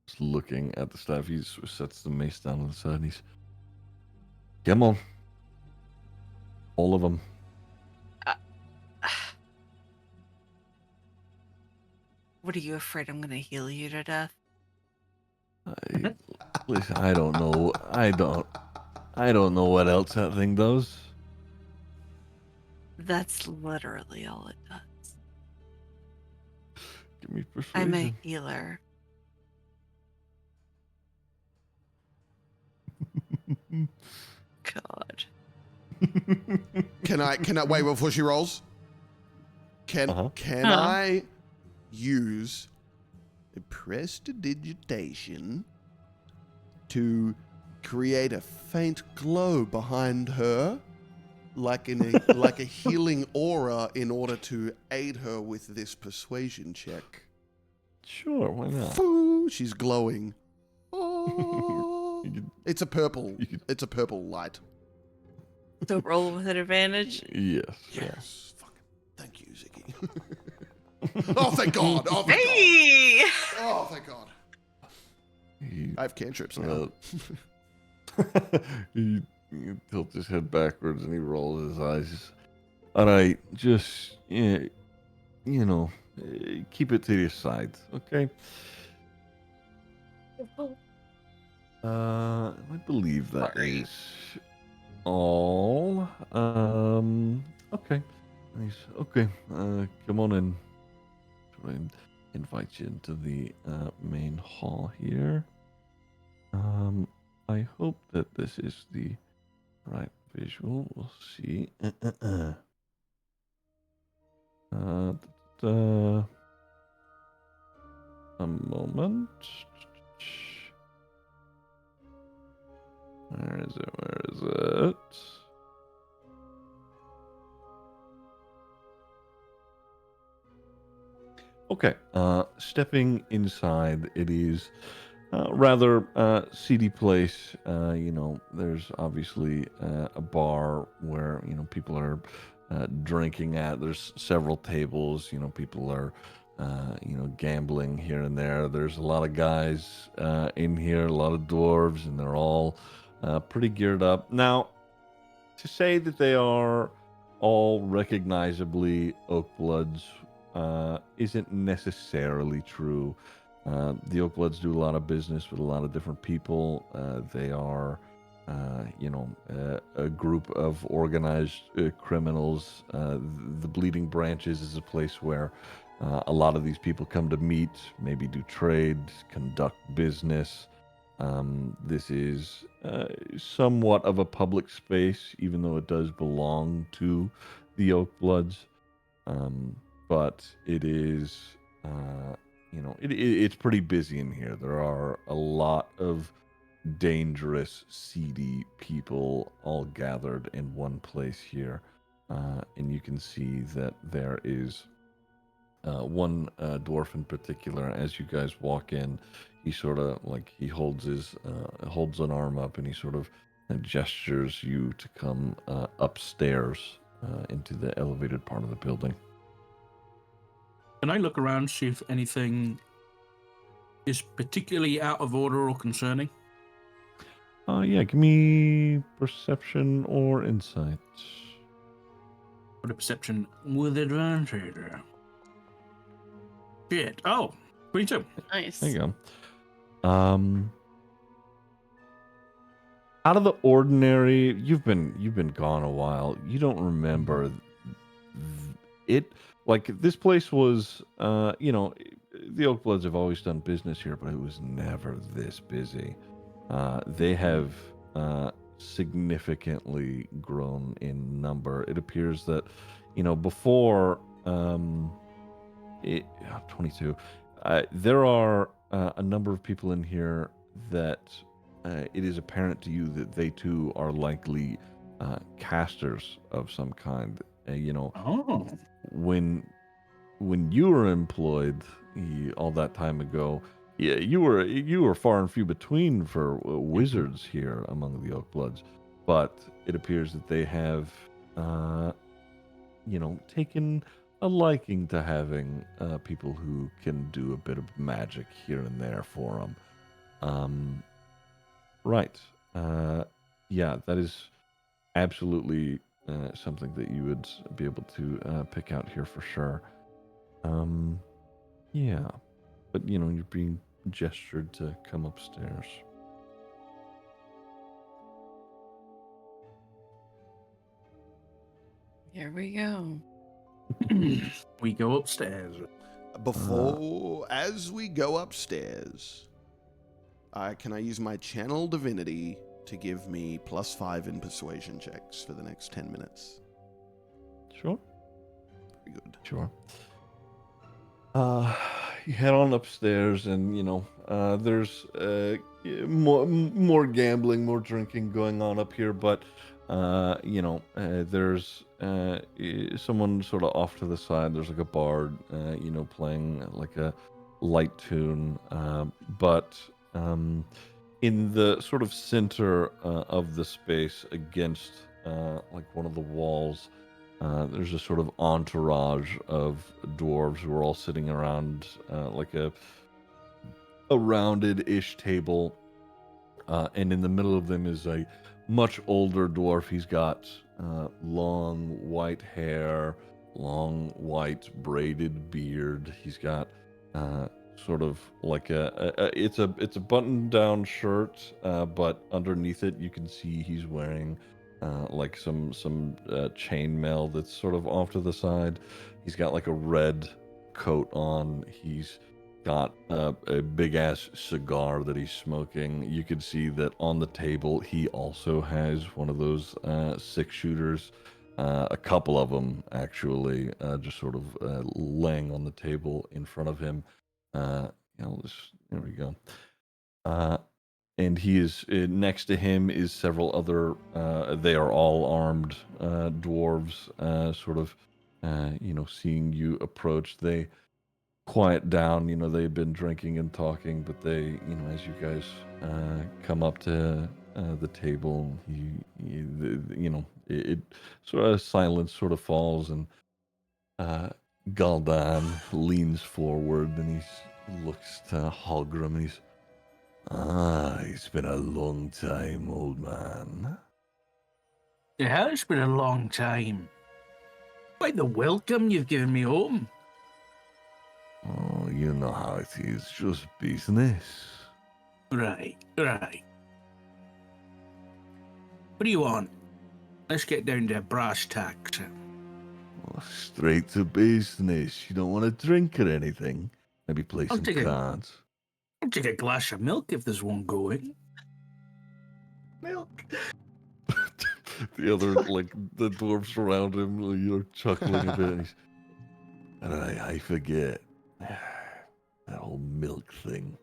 just looking at the staff. He sets the mace down on the side and he's, come on. All of them. What are you afraid I'm gonna heal you to death? Listen, I don't know. I don't know what else that thing does. That's literally all it does. Give me persuasion. I'm a healer. God. Can I wait before she rolls? Can I use a prestidigitation to create a faint glow behind her, like a healing aura, in order to aid her with this persuasion check? Sure, why not? Foo, she's glowing. Oh, it's a purple. It's a purple light. So roll with an advantage. Yes. Fucking thank you, Ziggy. Oh, thank God. Oh, thank Hey! God. Oh, thank God. I have cantrips now. He he tilts his head backwards and he rolls his eyes. All right, just keep it to your side, okay? I believe that Sorry. is all. Okay. Nice. Okay. Come on in. Try and invite you into the main hall here. I hope that this is the right visual. We'll see. A moment. Where is it? Where is it? Okay. Stepping inside, it is rather seedy place. There's obviously a bar where people are drinking at. There's several tables. People are gambling here and there. There's a lot of guys in here, a lot of dwarves, and they're all pretty geared up. Now, to say that they are all recognizably Oakbloods isn't necessarily true. The Oakbloods do a lot of business with a lot of different people. They are, a group of organized criminals. The Bleeding Branches is a place where a lot of these people come to meet, maybe do trade, conduct business. This is somewhat of a public space, even though it does belong to the Oakbloods. But it is, it's pretty busy in here. There are a lot of dangerous, seedy people all gathered in one place here. And you can see that there is one dwarf in particular. As you guys walk in, he sort of he holds an arm up and he sort of gestures you to come upstairs into the elevated part of the building. Can I look around, see if anything is particularly out of order or concerning? Yeah, give me perception or insight. What a perception with advantage. Shit. Oh, 22. Nice. There you go. Out of the ordinary, you've been gone a while. You don't remember it. Like, this place was, the Oakbloods have always done business here, but it was never this busy. They have significantly grown in number. It appears that, before 22, there are a number of people in here that it is apparent to you that they too are likely casters of some kind. Oh. When you were employed all that time ago, yeah, you were far and few between for wizards here among the Oakbloods, but it appears that they have, taken a liking to having people who can do a bit of magic here and there for them. Right. Yeah, that is absolutely something that you would be able to pick out here for sure. Yeah, but you're being gestured to come upstairs. Here we go. We go upstairs. As we go upstairs, can I use my channel divinity to give me +5 in persuasion checks for the next 10 minutes? Sure. Very good. Sure. You head on upstairs, and there's more gambling, more drinking going on up here. But there's someone sort of off to the side. There's like a bard, playing like a light tune. But in the sort of center of the space, against like one of the walls, there's a sort of entourage of dwarves who are all sitting around like a rounded-ish table, and in the middle of them is a much older dwarf. He's got long white hair, long white braided beard. He's got sort of like it's a button down shirt, but underneath it you can see he's wearing like some chainmail that's sort of off to the side. He's got like a red coat on. He's got a big ass cigar that he's smoking. You could see that on the table he also has one of those 6-shooters, a couple of them actually, just sort of laying on the table in front of him. There we go. And he is next to him is several other. They are all armed dwarves. Sort of, seeing you approach, they quiet down. They've been drinking and talking, but they, as you guys come up to the table, it sort of silence sort of falls, and Galdan leans forward and he looks to Hallgrim and he's, it's been a long time, old man. It has been a long time. Quite the welcome you've given me home. Oh, you know how it is, just business. Right. What do you want? Let's get down to brass tacks. Straight to business. You don't want a drink or anything? Maybe play some cards. I'll take a glass of milk if there's one going. Milk. The other, like, the dwarfs around him, you're chuckling a bit. And he's, I forget. That whole milk thing.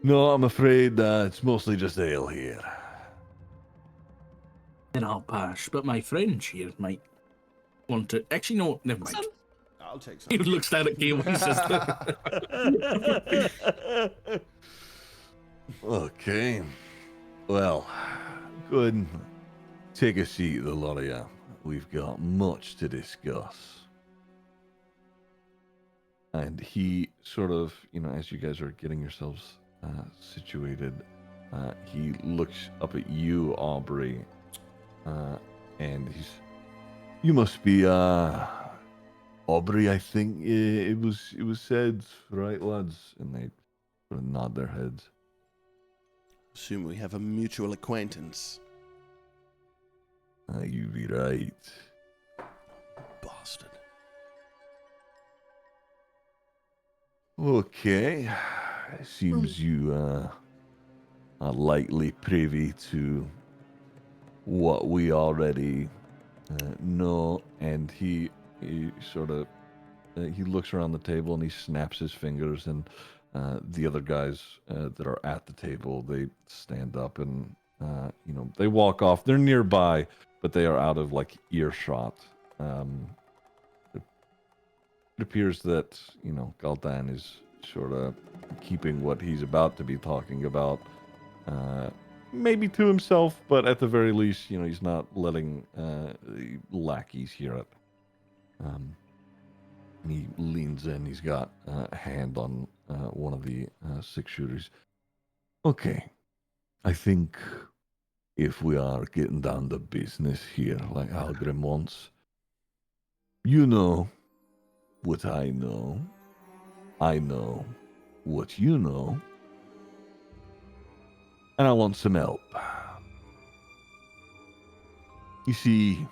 No, I'm afraid it's mostly just ale here. Then I'll pass, but my friends here might want to... Actually, no, never mind. I'll take some. He looks down at Gale. He says, Okay. Well, good. Take a seat, the lot of you. We've got much to discuss. And he sort of, as you guys are getting yourselves situated, he looks up at you, Aubrey, and you must be, Aubrey, I think it was said, right, lads? And they sort of nod their heads. Assume we have a mutual acquaintance. You be right. Bastard. Okay. Seems you are likely privy to what we already know. And he sort of he looks around the table and he snaps his fingers, and the other guys that are at the table, they stand up and they walk off. They're nearby, but they are out of like earshot. It appears that Galdan is sort of keeping what he's about to be talking about maybe to himself, but at the very least, he's not letting the lackeys hear it. He leans in. He's got a hand on one of the 6-shooters. Okay, I think if we are getting down to business here, like Hallgrim wants, you know what I know what you know, and I want some help. You see,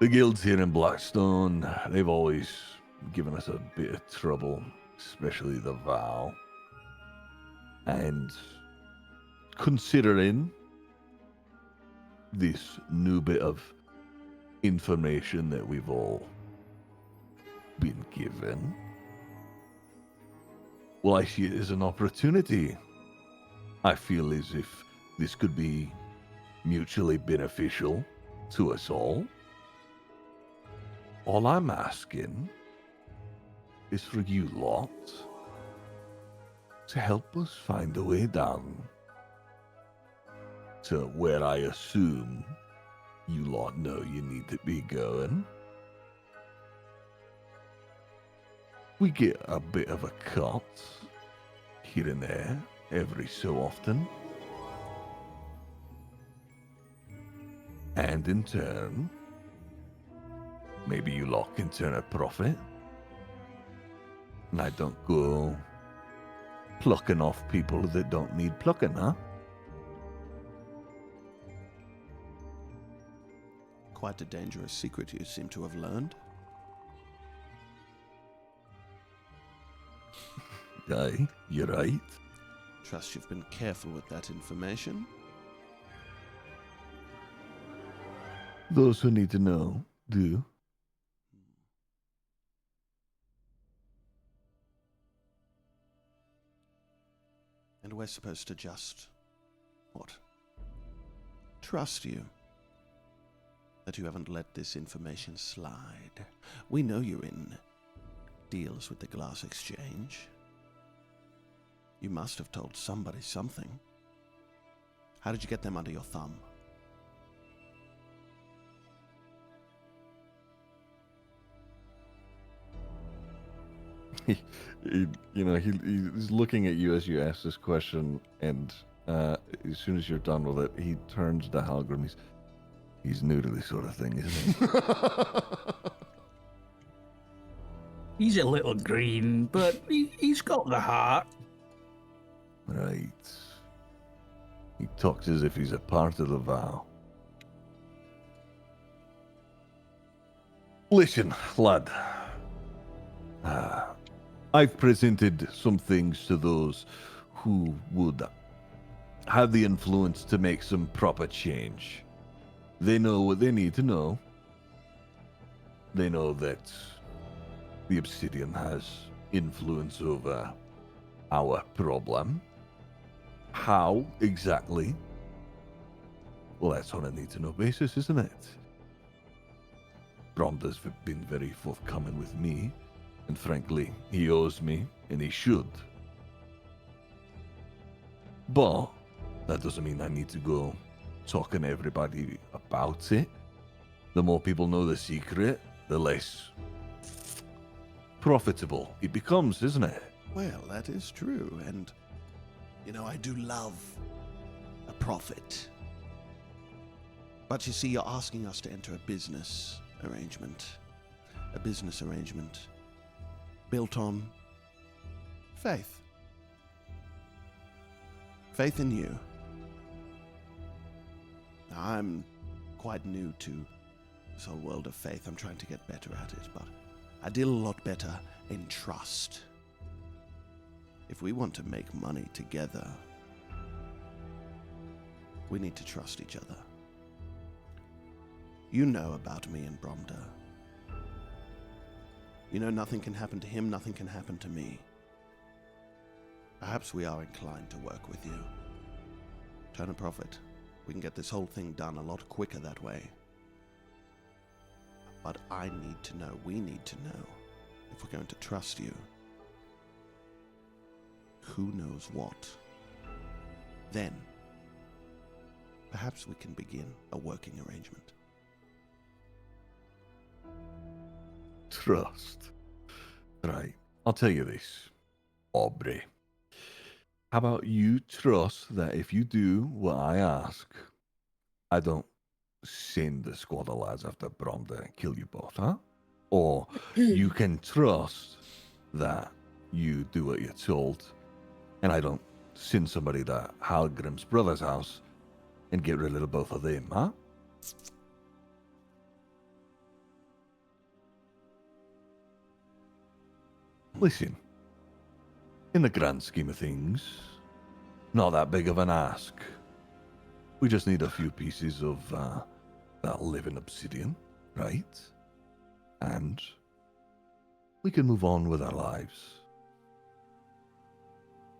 the guilds here in Blackstone, they've always given us a bit of trouble, especially the Vow. And considering this new bit of information that we've all been given, well, I see it as an opportunity. I feel as if this could be mutually beneficial to us all. All I'm asking is for you lot to help us find a way down to where I assume you lot know you need to be going. We get a bit of a cut here and there every so often. and in turn, maybe you lot can turn a profit. And I don't go plucking off people that don't need plucking, huh? Quite a dangerous secret you seem to have learned. Aye, you're right. Trust you've been careful with that information. Those who need to know do. And we're supposed to just, what? Trust you. That you haven't let this information slide. We know you're in deals with the Glass Exchange. You must have told somebody something. How did you get them under your thumb? He's looking at you as you ask this question, and as soon as you're done with it, he turns to Halgrim. He's new to this sort of thing, isn't he? He's a little green, but he's got the heart. Right. He talks as if he's a part of the vow. Listen, lad. I've presented some things to those who would have the influence to make some proper change. They know what they need to know. They know that the Obsidian has influence over our problem. How exactly? Well, that's on a need-to-know basis, isn't it? Bromda's been very forthcoming with me, and frankly, he owes me, and he should. But that doesn't mean I need to go talking to everybody about it. The more people know the secret, the less profitable it becomes, isn't it? Well, that is true, and, I do love a profit. But you see, you're asking us to enter a business arrangement. A business arrangement built on faith. Faith in you. Now, I'm quite new to this whole world of faith. I'm trying to get better at it, but I deal a lot better in trust. If we want to make money together, we need to trust each other. You know about me and Bromda. You know nothing can happen to him, nothing can happen to me. Perhaps we are inclined to work with you. Turn a profit. We can get this whole thing done a lot quicker that way. But I need to know, we need to know, if we're going to trust you, who knows what. Then, perhaps we can begin a working arrangement. Trust. Right. I'll tell you this, Aubrey. How about you trust that if you do what I ask, I don't send the squad of lads after Bromda and kill you both, huh? Or you can trust that you do what you're told, and I don't send somebody to Halgrim's brother's house and get rid of the both of them, huh? Listen, in the grand scheme of things, not that big of an ask. We just need a few pieces of that living obsidian, right? And we can move on with our lives.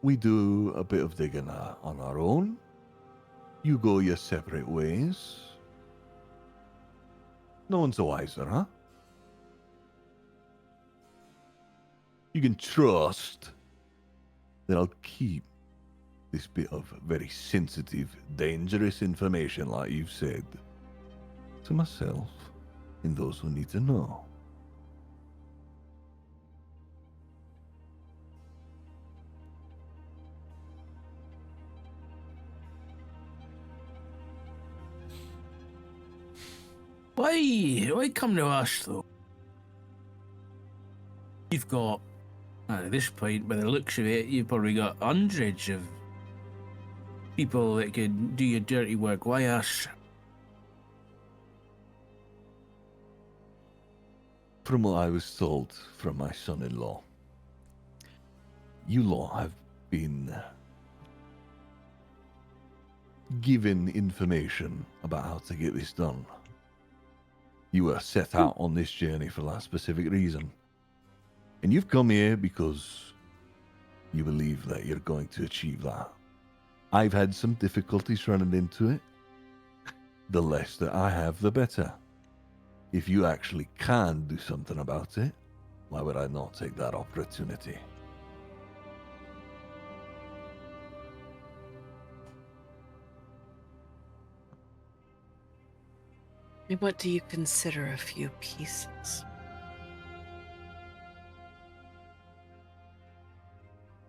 We do a bit of digging on our own. You go your separate ways. No one's the wiser, huh? You can trust that I'll keep this bit of very sensitive, dangerous information, like you've said, to myself and those who need to know. Why come to us, though? You've got, at this point, by the looks of it, you've probably got hundreds of people that could do your dirty work. Why us? From what I was told from my son-in-law, you lot have been given information about how to get this done. You were set out on this journey for that specific reason. And you've come here because you believe that you're going to achieve that. I've had some difficulties running into it. The less that I have, the better. If you actually can do something about it, why would I not take that opportunity? And what do you consider a few pieces?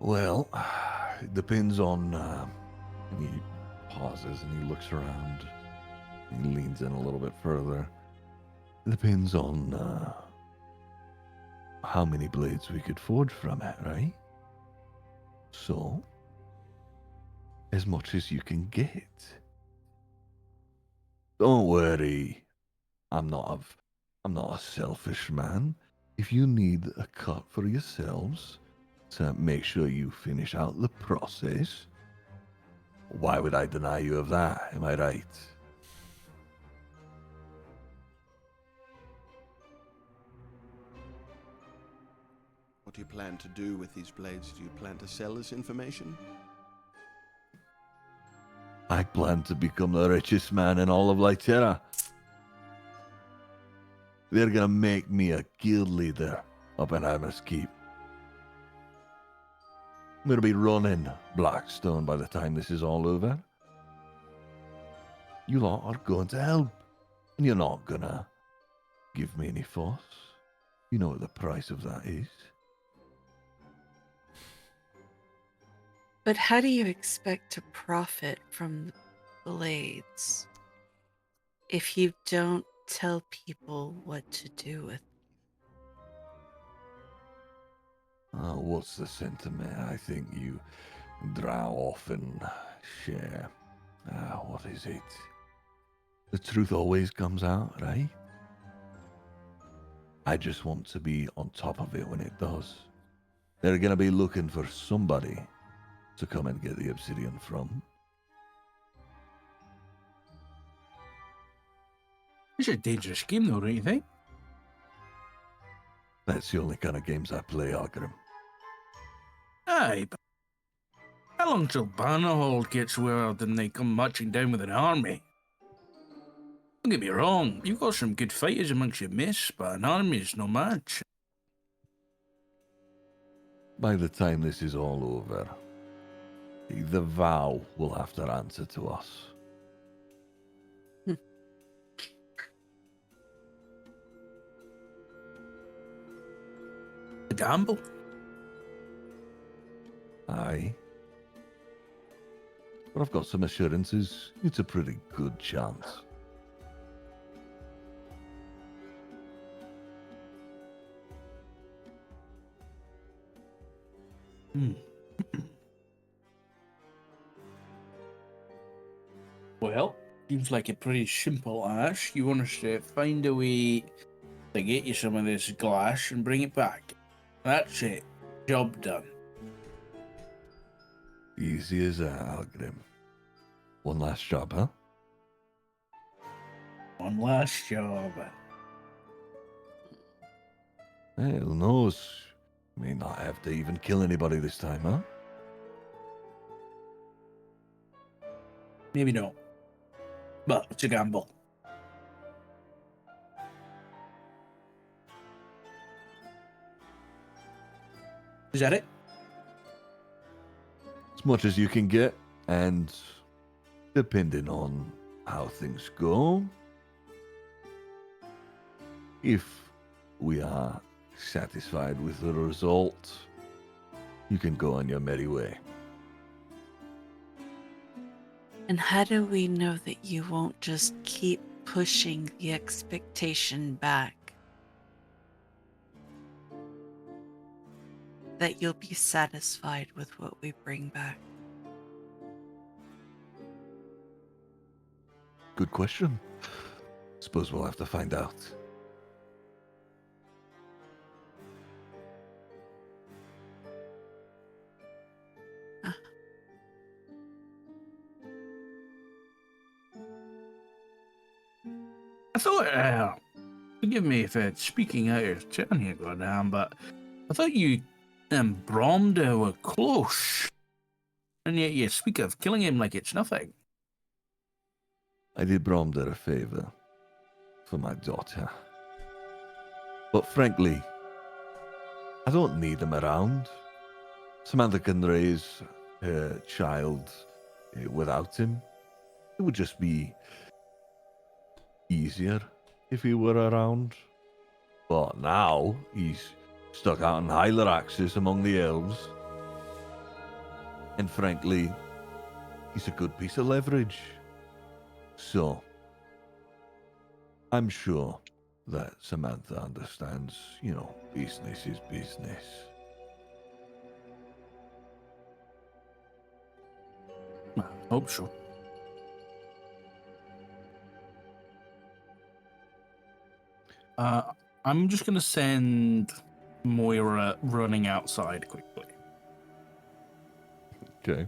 Well, it depends on... and he pauses and he looks around. He leans in a little bit further. It depends on how many blades we could forge from it, right? So, as much as you can get. Don't worry. I'm not a selfish man. If you need a cut for yourselves to make sure you finish out the process, why would I deny you of that? Am I right? What do you plan to do with these blades? Do you plan to sell this information? I plan to become the richest man in all of Lytera. They're gonna make me a guild leader up in Hammer's Keep. I'm gonna be running Blackstone by the time this is all over. You lot are going to help, and you're not gonna give me any fuss. You know what the price of that is. But how do you expect to profit from the blades if you don't tell people what to do with? What's the sentiment? I think you drow off and share. What is it? The truth always comes out, right? I just want to be on top of it when it does. They're gonna be looking for somebody to come and get the obsidian from. It's a dangerous game, though, don't you think? That's the only kind of games I play, Algrim. Aye, but how long till Bannerhold gets word and they come marching down with an army? Don't get me wrong, you've got some good fighters amongst your mess, but an army's no match. By the time this is all over, the vow will have to answer to us. A gamble? Aye. But I've got some assurances. It's a pretty good chance. Well, seems like a pretty simple ask. You want us to find a way to get you some of this glass and bring it back. That's it. Job done. Easy as that, Algrim. One last job, huh? One last job. Hey, who knows? May not have to even kill anybody this time, huh? Maybe not. But it's a gamble. Is that it? As much as you can get, and depending on how things go, if we are satisfied with the result, you can go on your merry way. And how do we know that you won't just keep pushing the expectation back that you'll be satisfied with what we bring back. Good question. Suppose we'll have to find out. I thought, forgive me if it's speaking out of turn here, goddamn, but I thought you and Bromda were close. And yet you speak of killing him like it's nothing. I did Bromder a favor for my daughter. But frankly, I don't need him around. Samantha can raise her child without him. It would just be easier if he were around. But now he's stuck out in Hyloraxis among the elves. And frankly, he's a good piece of leverage. So, I'm sure that Samantha understands, business is business. I hope so. I'm just going to send Moira running outside quickly. Okay.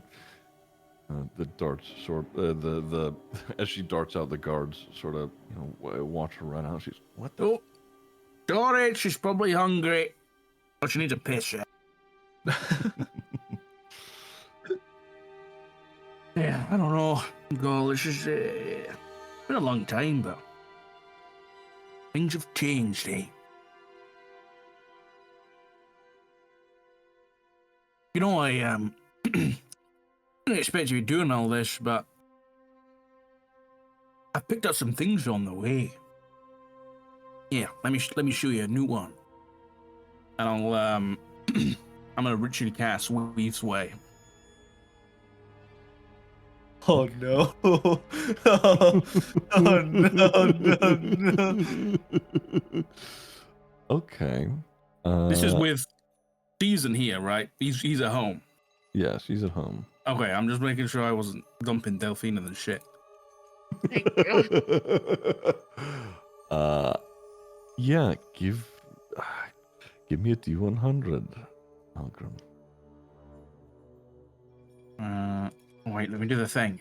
The darts the as she darts out, the guards sort of watch her run out. She's what the? Oh, sorry, she's probably hungry, but she needs a piss. Yeah, I don't know. Girl, this is been a long time, but things have changed, eh? I didn't expect to be doing all this, but I picked up some things on the way. Yeah, let me show you a new one. And I'll I'm gonna ritually cast Weave's Way. Oh no! Oh no! Okay. This is with Season here, right? He's at home. Yeah, she's at home. Okay, I'm just making sure I wasn't dumping Delphina and shit. Thank you. Yeah, give me a D100, Algrim. Wait, let me do the thing.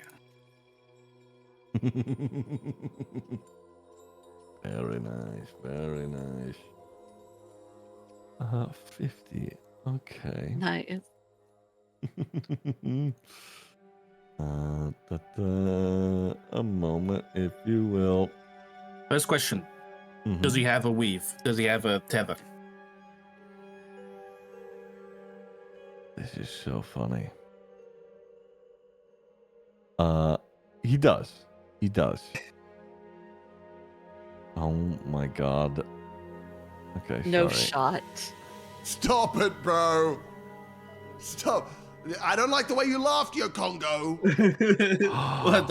Very nice, very nice. 50. Okay. Nice. A moment, if you will. First question. Mhm. Does he have a weave? Does he have a tether? This is so funny. He does. He does. Oh my god. Okay, No sorry. shot. Stop it, bro. Stop. I don't like the way you laughed, yo Congo. What?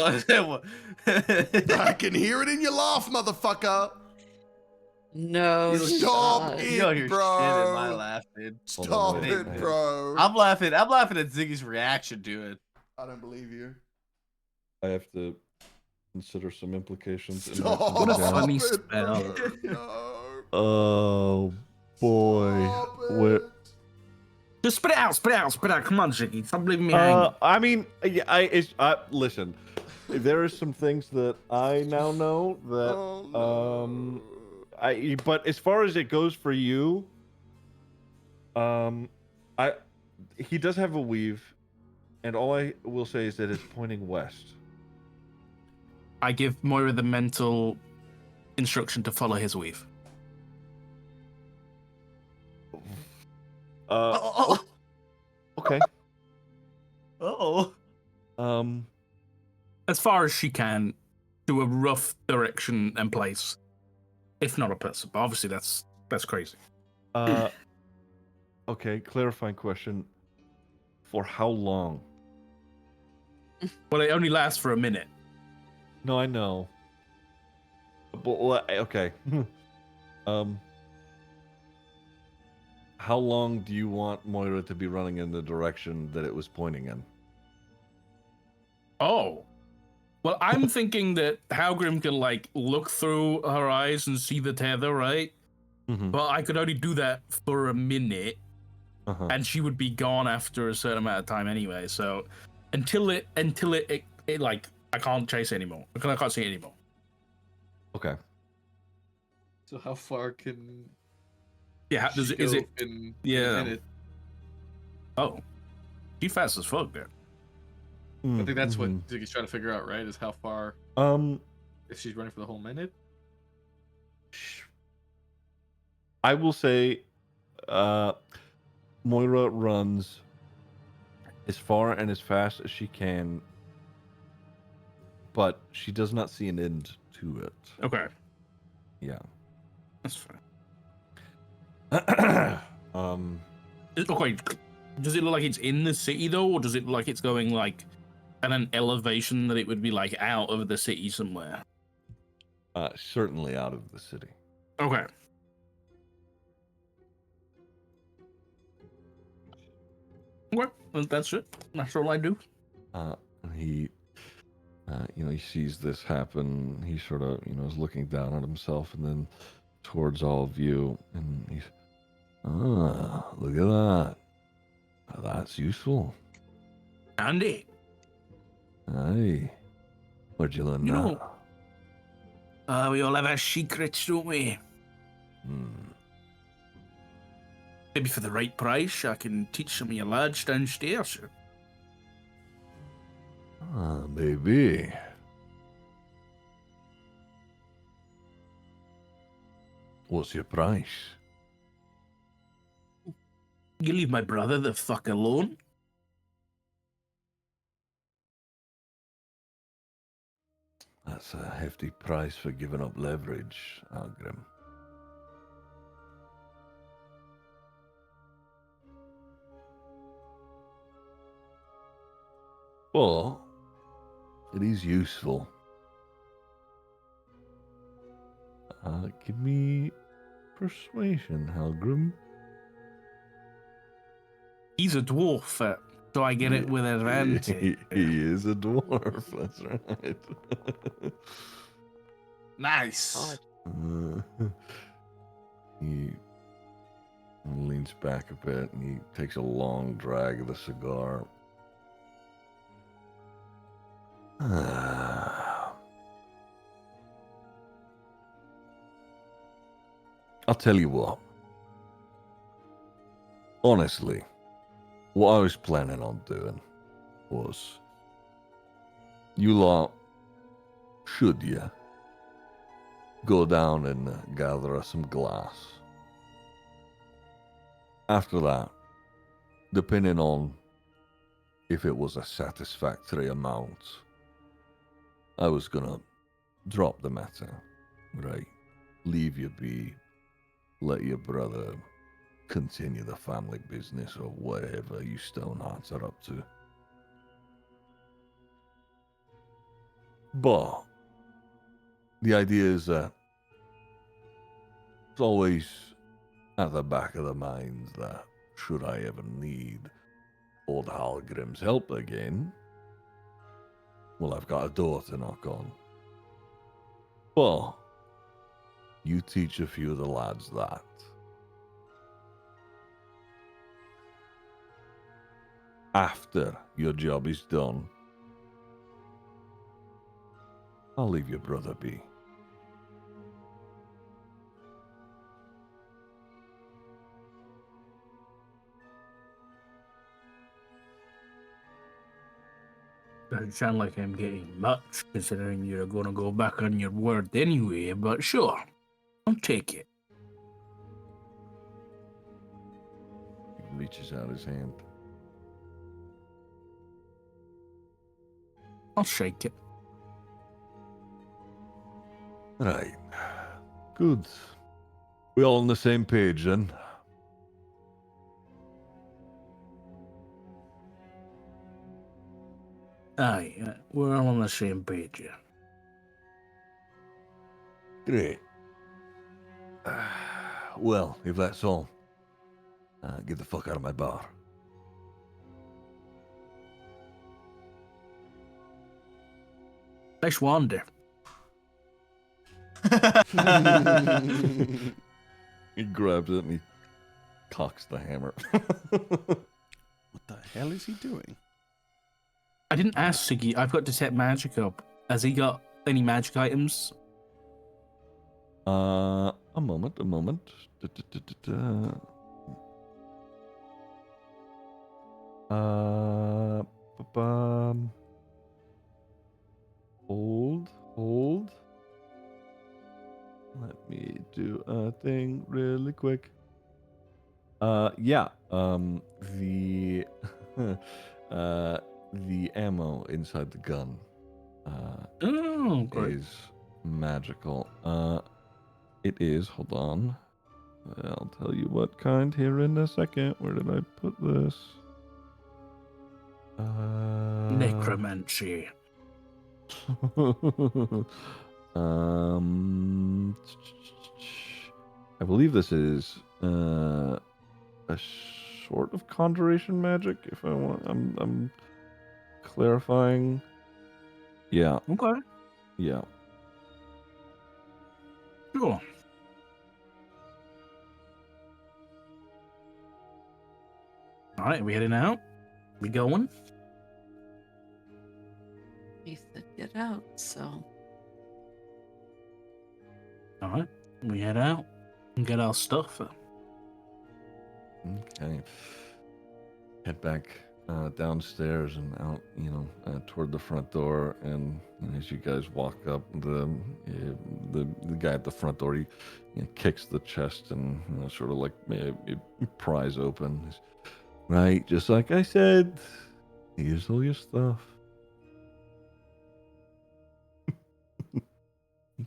I can hear it in your laugh, motherfucker. No Stop shot. it. You know you're bro. shit in my laughing. Hold on, Stop wait, it, wait. bro. I'm laughing at Ziggy's reaction to it. I don't believe you. I have to consider some implications. and Stop write them What a down. funny it, spell. bro. No. Oh boy. Stop Where- it. Just spit it out. Come on, Ziggy. Stop leaving me hanging. I mean, listen. There are some things that I now know that Oh, no. but as far as it goes for you, he does have a weave, and all I will say is that it's pointing west. I give Moira the mental instruction to follow his weave. Oh, Okay. oh, As far as she can, to a rough direction and place. If not a person, but obviously that's crazy. Okay, clarifying question. For how long? Well, it only lasts for a minute. No, I know. Okay. How long do you want Moira to be running in the direction that it was pointing in? Oh. Well, I'm thinking that Halgrim can, like, look through her eyes and see the tether, right? Mm-hmm. But I could only do that for a minute, and she would be gone after a certain amount of time anyway. So until it like, I can't chase anymore. I can't see it anymore. Okay. So how far can Yeah, she is go it? in a Yeah. minute? Oh, she fast as fuck there. I think that's what Mm-hmm. Ziggy's trying to figure out, right? Is how far if she's running for the whole minute. I will say, Moira runs as far and as fast as she can, but she does not see an end to it. Okay, Yeah. that's fine. Okay, does it look like it's in the city though, or does it look like it's going like at an elevation that it would be like out of the city somewhere? Certainly out of the city. Okay. Okay, well, that's it. That's all I do. He, he sees this happen. He sort of, is looking down at himself and then towards all of you, and he's, look at that. That's useful. Andy. Aye. Where'd you learn that? We all have our secrets, don't we? Maybe for the right price, I can teach some of your lads downstairs. Maybe. What's your price? You leave my brother the fuck alone. That's a hefty price for giving up leverage, Algrim. Well, it is useful. Give me persuasion, Halgrim. He's a dwarf, so I get it with advantage. He is a dwarf, that's right. Nice. He leans back a bit and he takes a long drag of the cigar. I'll tell you what. Honestly, what I was planning on doing was, you lot, should you, go down and gather us some glass. After that, depending on if it was a satisfactory amount, I was gonna drop the matter, right? Leave you be, let your brother continue the family business or whatever you Stonehearts are up to. But the idea is that it's always at the back of the mind that should I ever need old Halgrim's help again, well, I've got a door to knock on. But you teach a few of the lads that. After your job is done, I'll leave your brother be. Doesn't sound like I'm getting much, considering you're going to go back on your word anyway, but sure, I'll take it. He reaches out his hand. I'll shake it. Right. Good. We all on the same page then? Aye, we're all on the same page here. Great. Well, if that's all, get the fuck out of my bar. Nice wander. He grabs it and he cocks the hammer. What the hell is he doing? I didn't ask Siggy. I've got detect magic up. Has he got any magic items? A moment. Hold. Let me do a thing really quick. Yeah. The the ammo inside the gun Oh, great. is magical. It is. Hold on. I'll tell you what kind here in a second. Where did I put this? Necromancy. I believe this is a sort of conjuration magic. If I want, I'm clarifying. Yeah, Okay. yeah. Sure. All right, are we heading out? We going? He said get out, so All right, we head out and get our stuff. Okay. Head back downstairs and out, toward the front door. And as you guys walk up, the guy at the front door, he kicks the chest and sort of like pries open. He's, right, just like I said. Here's all your stuff.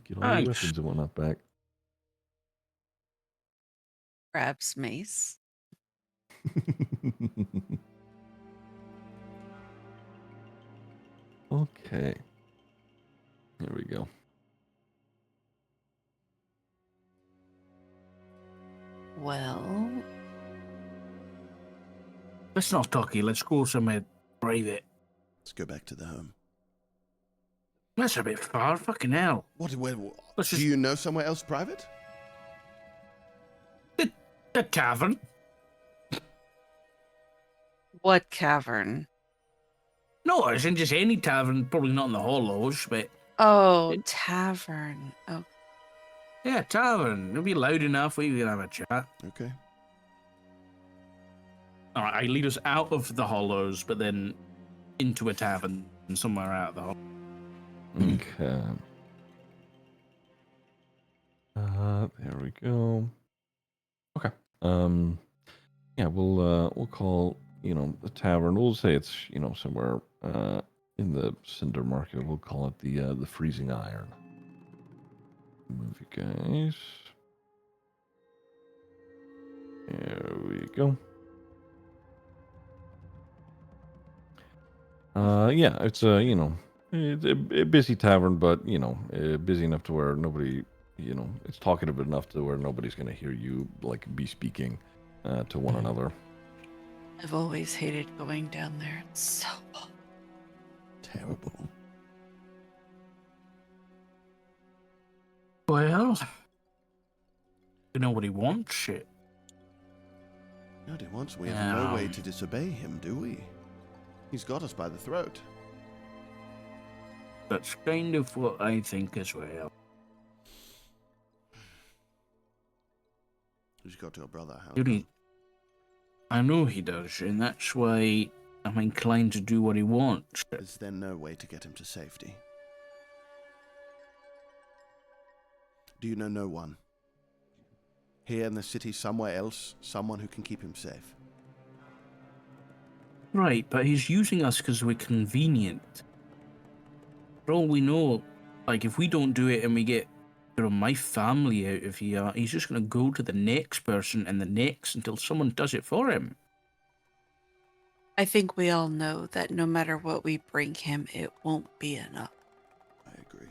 Get all your Thanks. weapons and whatnot back. grabs mace. Okay. Here we go. Well, Let's not talk here. Let's go somewhere private. Let's go back to the home. That's a bit far. Fucking hell. What? Let's Do just- you know somewhere else private? The tavern. what cavern? No, as in just any tavern. Probably not in the Hollows, but Oh, tavern. Oh, yeah, tavern. It'll be loud enough. We can have a chat. Okay. All right, I lead us out of the Hollows, but then into a tavern somewhere out of the Hollows. Okay. There we go. Okay. Yeah, we'll call, the tavern. We'll say it's, somewhere in the Cinder Market. We'll call it the Freezing Iron. Move you guys. There we go. Yeah, it's it's a busy tavern, but busy enough to where nobody, it's talkative enough to where nobody's gonna hear you like be speaking to one another. I've always hated going down there. It's so Terrible. Well, you know what he wants, shit. Not at once. We have no way to disobey him, do we? He's got us by the throat. That's kind of what I think as well. He's got your brother, how? Dude, I know he does, and that's why I'm inclined to do what he wants. Is there no way to get him to safety? Do you know no one? Here in the city, somewhere else, someone who can keep him safe? Right, but he's using us because we're convenient. For all we know, like, if we don't do it and we get my family out of here, he's just going to go to the next person and the next until someone does it for him. I think we all know that no matter what we bring him, it won't be enough. I agree.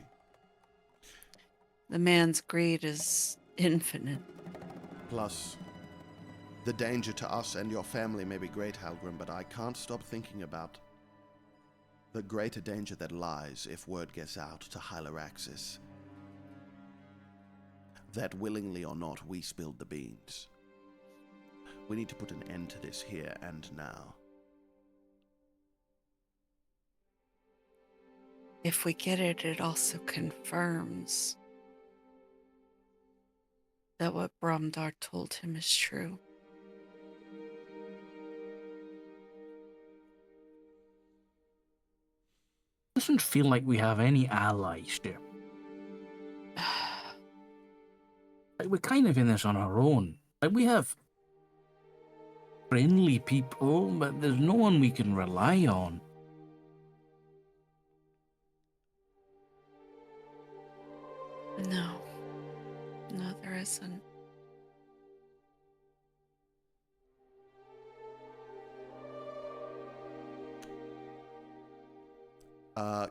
The man's greed is infinite. Plus, the danger to us and your family may be great, Halgrim, but I can't stop thinking about the greater danger that lies if word gets out to Hyloraxis that willingly or not we spilled the beans. We need to put an end to this here and now. If we get it, it also confirms that what Bromdar told him is true. Doesn't feel like we have any allies here. Like, we're kind of in this on our own. Like, we have friendly people, but there's no one we can rely on. No. No, there isn't.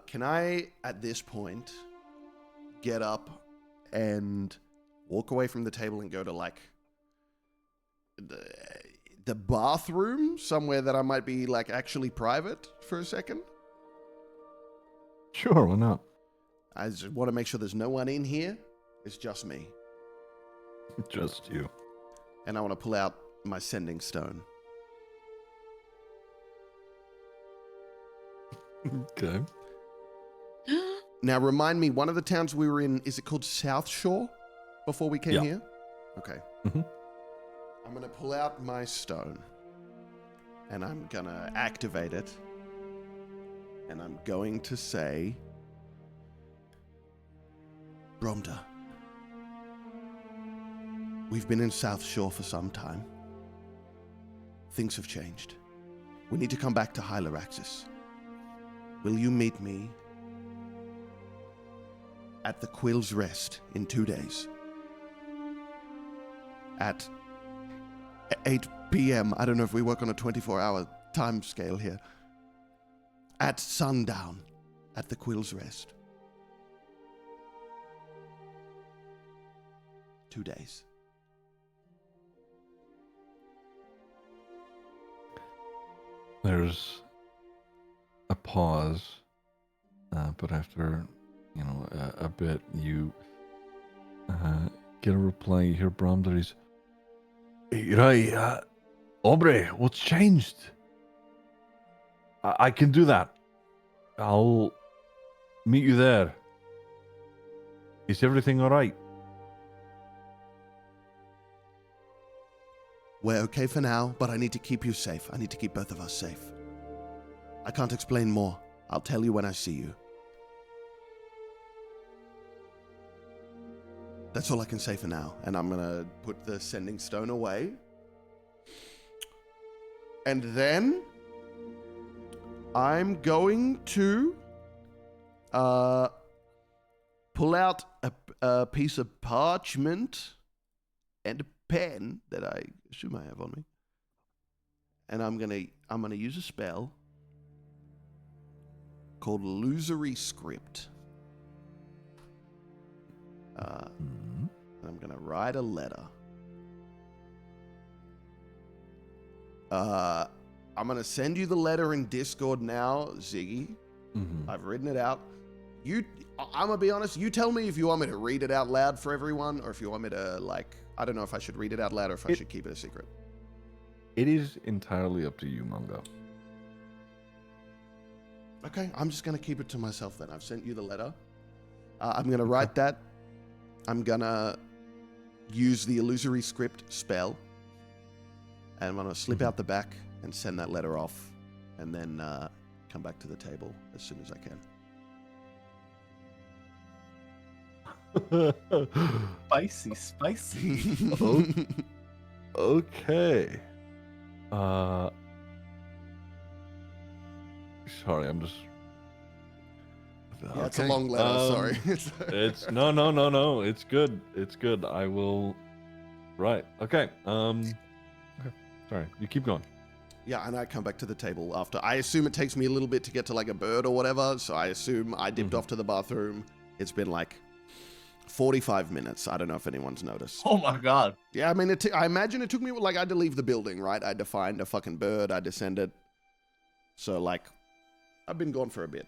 Can I, at this point, get up and walk away from the table and go to, like, the bathroom somewhere that I might be, like, actually private for a second? Sure, why not? I just want to make sure there's no one in here. It's just me. Just you. And I want to pull out my sending stone. Okay. Now, remind me, one of the towns we were in, is it called South Shore before we came Yeah. here? Okay. Mhm. I'm going to pull out my stone. And I'm going to activate it. And I'm going to say, Bromda, we've been in South Shore for some time. Things have changed. We need to come back to Hyloraxis. Will you meet me at the Quill's Rest in 2 days? At 8 p.m. I don't know if we work on a 24-hour time scale here. At sundown at the Quill's Rest. 2 days. There's a pause, but after, a bit, you get a reply. You hear Bromdary's, "Hey, right, Aubrey, what's changed? I can do that. I'll meet you there. Is everything all right?" We're okay for now, but I need to keep you safe. I need to keep both of us safe. I can't explain more. I'll tell you when I see you. That's all I can say for now. And I'm going to put the sending stone away. And then I'm going to pull out a piece of parchment and a pen that I assume I have on me. And I'm gonna use a spell called Illusory Script. And I'm gonna write a letter. I'm gonna send you the letter in Discord now, Ziggy. Mm-hmm. I've written it out. I'm gonna be honest, you tell me if you want me to read it out loud for everyone, or if you want me to, like, I don't know if I should read it out loud or if I should keep it a secret. It is entirely up to you, Mungo. Okay, I'm just gonna keep it to myself then. I've sent you the letter. I'm gonna write that. I'm gonna use the Illusory Script spell. And I'm gonna slip out the back and send that letter off. And then come back to the table as soon as I can. Spicy. Okay. Sorry, I'm just. Yeah, it's a long letter, sorry. It's no. It's good. It's good. I will. Right. Okay. Sorry. You keep going. Yeah, and I come back to the table after. I assume it takes me a little bit to get to like a bird or whatever. So I assume I dipped off to the bathroom. It's been like 45 minutes. I don't know if anyone's noticed. Oh my god. Yeah, I mean, I imagine it took me, like, I had to leave the building, right? I had to find a fucking bird. I had to send it. So, like, I've been gone for a bit.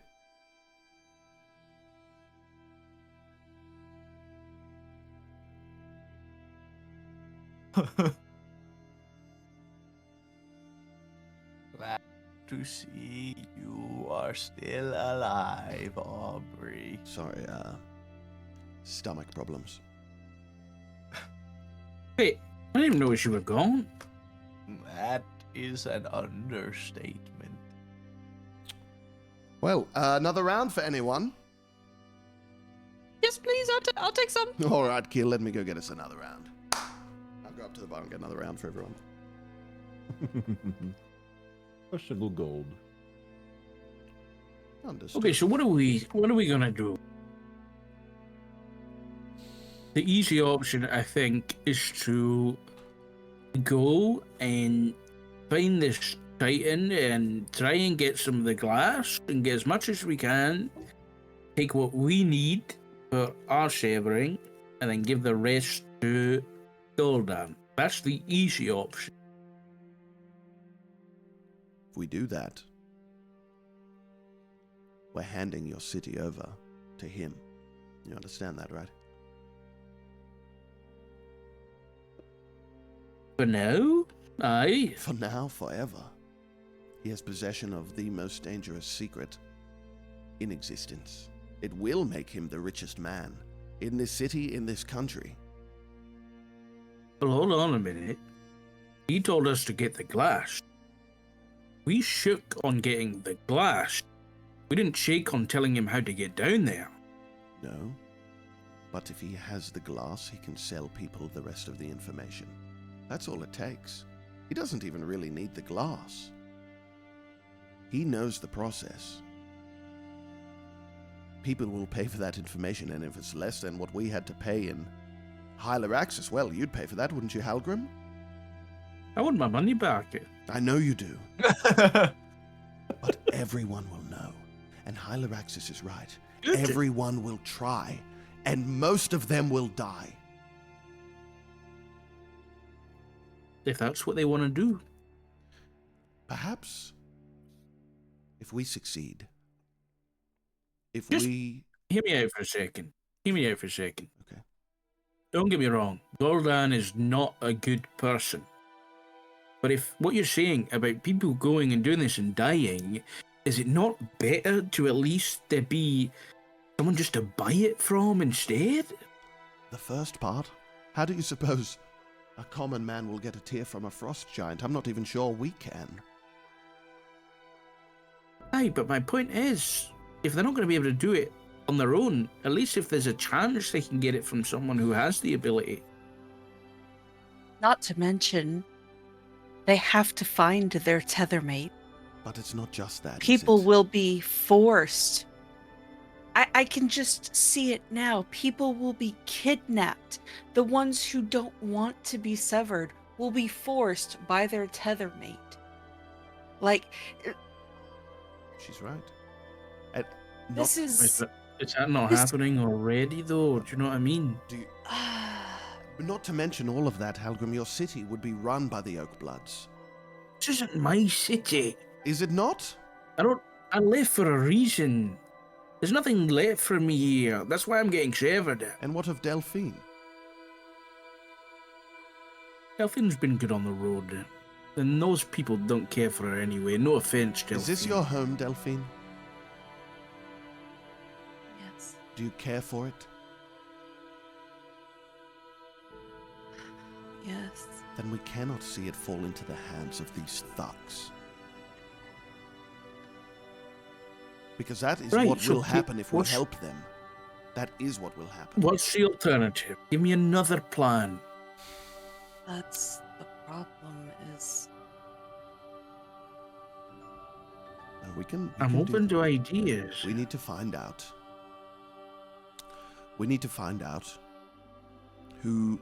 Glad to see you are still alive, Aubrey. Sorry, stomach problems. Wait, I didn't notice you were gone. That is an understatement. Well, another round for anyone? Yes, please. I'll take some. All right, Kiel, let me go get us another round. I'll go up to the bar and get another round for everyone. A single gold. Understood. Okay, so what are we gonna do? The easy option, I think, is to go and find this Titan and try and get some of the glass and get as much as we can. Take what we need for our savoring, and then give the rest to Gul'dan. That's the easy option. If we do that, we're handing your city over to him. You understand that, right? For now, aye. For now, forever. He has possession of the most dangerous secret in existence. It will make him the richest man in this city, in this country. Well, hold on a minute. He told us to get the glass. We shook on getting the glass. We didn't shake on telling him how to get down there. No. But if he has the glass, he can sell people the rest of the information. That's all it takes. He doesn't even really need the glass. He knows the process. People will pay for that information, and if it's less than what we had to pay in Hyloraxis, well, you'd pay for that, wouldn't you, Halgrim? I want my money back. I know you do. But everyone will know. And Hyloraxis is right. Everyone will try. And most of them will die. If that's what they want to do. Perhaps, if we succeed, if Just we... Hear me out for a second. Okay. Don't get me wrong. Gul'dan is not a good person. But if what you're saying about people going and doing this and dying, is it not better to at least there be someone just to buy it from instead? The first part? How do you suppose a common man will get a tear from a frost giant? I'm not even sure we can. Aye, but my point is, if they're not going to be able to do it on their own, at least if there's a chance they can get it from someone who has the ability. Not to mention, they have to find their tethermate. But it's not just that. People is it? will be forced. I can just see it now. People will be kidnapped. The ones who don't want to be severed will be forced by their tethermate. Like, She's right. this is... Is that not This- happening already, though? Do you know what I mean? Do you, not to mention all of that, Halgrim, your city would be run by the Oakbloods. This isn't my city. Is it not? I left for a reason. There's nothing left for me here. That's why I'm getting severed. And what of Delphine? Delphine's been good on the road. And those people don't care for her anyway. No offense, Delphine. Is this your home, Delphine? Yes. Do you care for it? Yes. Then we cannot see it fall into the hands of these thugs. Because that is Right, what so will happen if we what's- help them. That is what will happen. What's the alternative? Give me another plan. That's the problem is... We can I'm do open to that. ideas. We need to find out. We need to find out who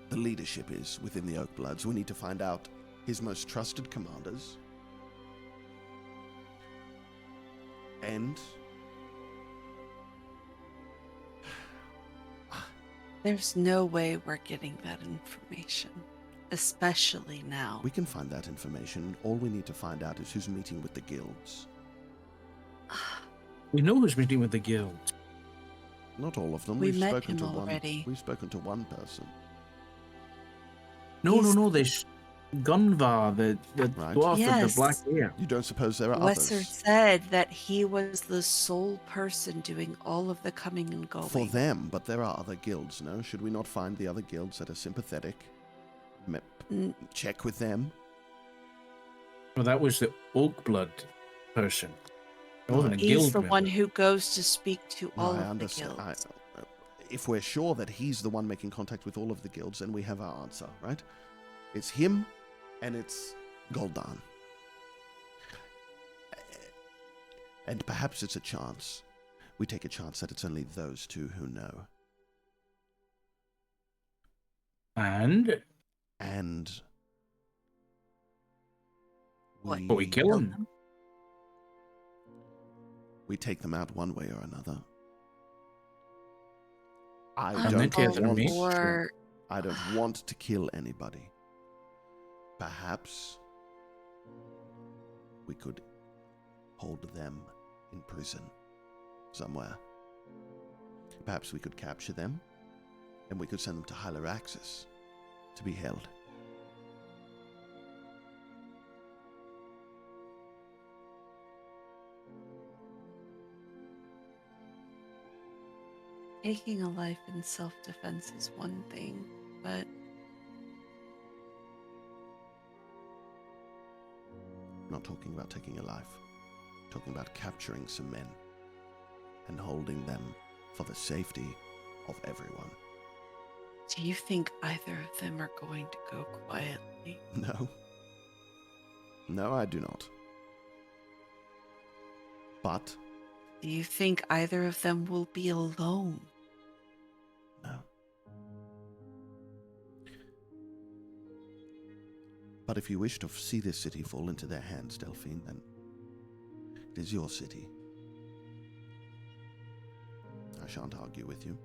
the leadership is within the Oakbloods. We need to find out his most trusted commanders. And There's no way we're getting that information, especially now. We can find that information. All we need to find out is who's meeting with the guilds. We know who's meeting with the guild. Not all of them. We We've met spoken him to already. We've spoken to one person. No, He's- there's Gunvar, the Right. dwarf with Yes. the black hair. You don't suppose there are Wesser others? said that he was the sole person doing all of the coming and going. For them, but there are other guilds, no? Should we not find the other guilds that are sympathetic? N- Check with them? Well, that was the Oakblood person. It wasn't a He's guild the member. one who goes to speak to No, all I of the understand. guilds. If we're sure that he's the one making contact with all of the guilds, then we have our answer, right? It's him, and it's Gul'dan. And perhaps it's a chance. We take a chance that it's only those two who know. And And What? but we kill him. We take them out one way or another. I I'm don't meant to have all an for I don't want to kill anybody. Perhaps we could hold them in prison somewhere. Perhaps we could capture them and we could send them to Hyloraxis to be held. taking a life in self-defense is one thing, but I'm not talking about taking a life. I'm talking about capturing some men and holding them for the safety of everyone. do you think either of them are going to go quietly? No. No, I do not. But, Do you think either of them will be alone? no. But if you wish to see this city fall into their hands, Delphine, then it is your city. I shan't argue with you.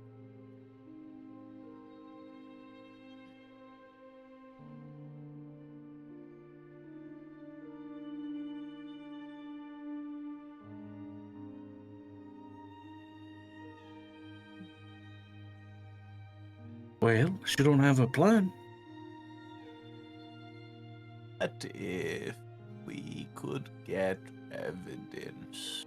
Well, she don't have a plan. What if we could get evidence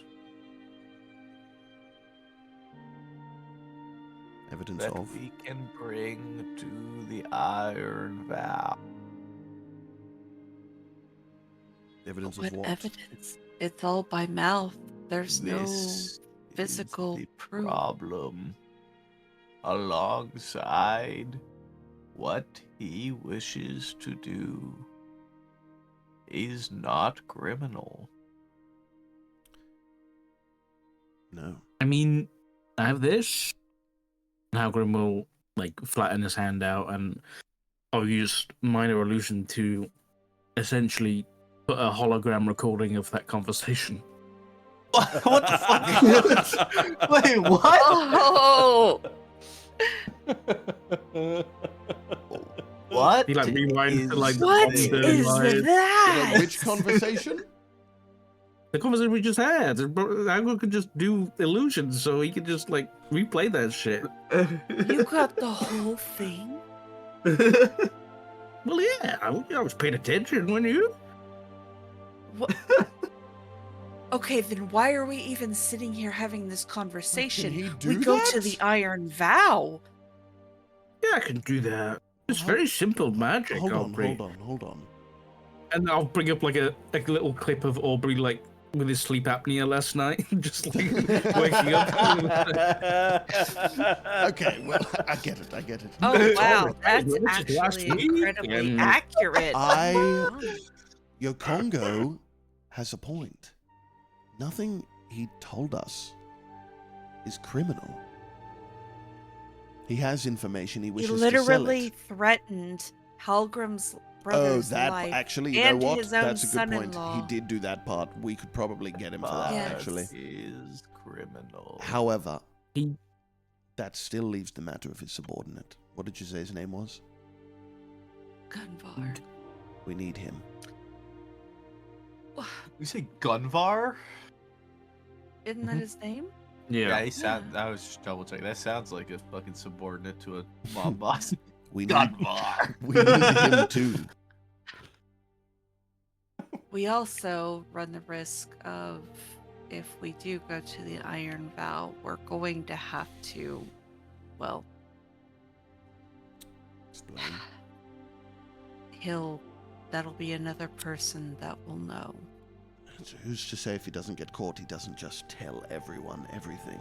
Evidence that of? we can bring to the Iron Vow? Evidence What of what? evidence? It's all by mouth. There's no This physical is the proof. problem. Alongside what he wishes to do is not criminal. No. I mean, I have this. Now Grim will like flatten his hand out, and I'll use minor allusion to essentially put a hologram recording of that conversation. What the fuck? Wait, what? Oh! What? He like rewinds to like What the is line. that? Which conversation? The conversation we just had. Agro could just do illusions, so he could just like replay that shit. You got the whole thing? Well, yeah, I was paying attention, weren't you? What? Okay, then why are we even sitting here having this conversation? he do We go to that? the Iron Vow. Yeah, I can do that. It's very simple magic, Hold on, Aubrey. hold on. And I'll bring up like a little clip of Aubrey like with his sleep apnea last night, just like waking up. Okay, well, I get it. Oh wow, right. that's Well, this is last actually week, incredibly and- accurate. Yokongo has a point. Nothing he told us is criminal. He has information he He wishes to sell literally it. threatened Halgrim's Oh, brother's that life. actually, you and know what? his own That's a good point. son-in-law. He did do that part. We could probably get him for that, Yes. actually. Is criminal. However, He- that still leaves the matter of his subordinate. What did you say his name was? Gunvar. We need him. You say Gunvar? Isn't that his name? Yeah, he sound. I was just double checking. That sounds like a fucking subordinate to a mob boss. We need, Gunvar. we need him too. We also run the risk of, if we do go to the Iron Vow, we're going to have to, well, Explain. that'll be another person that will know. So who's to say if he doesn't get caught, he doesn't just tell everyone everything?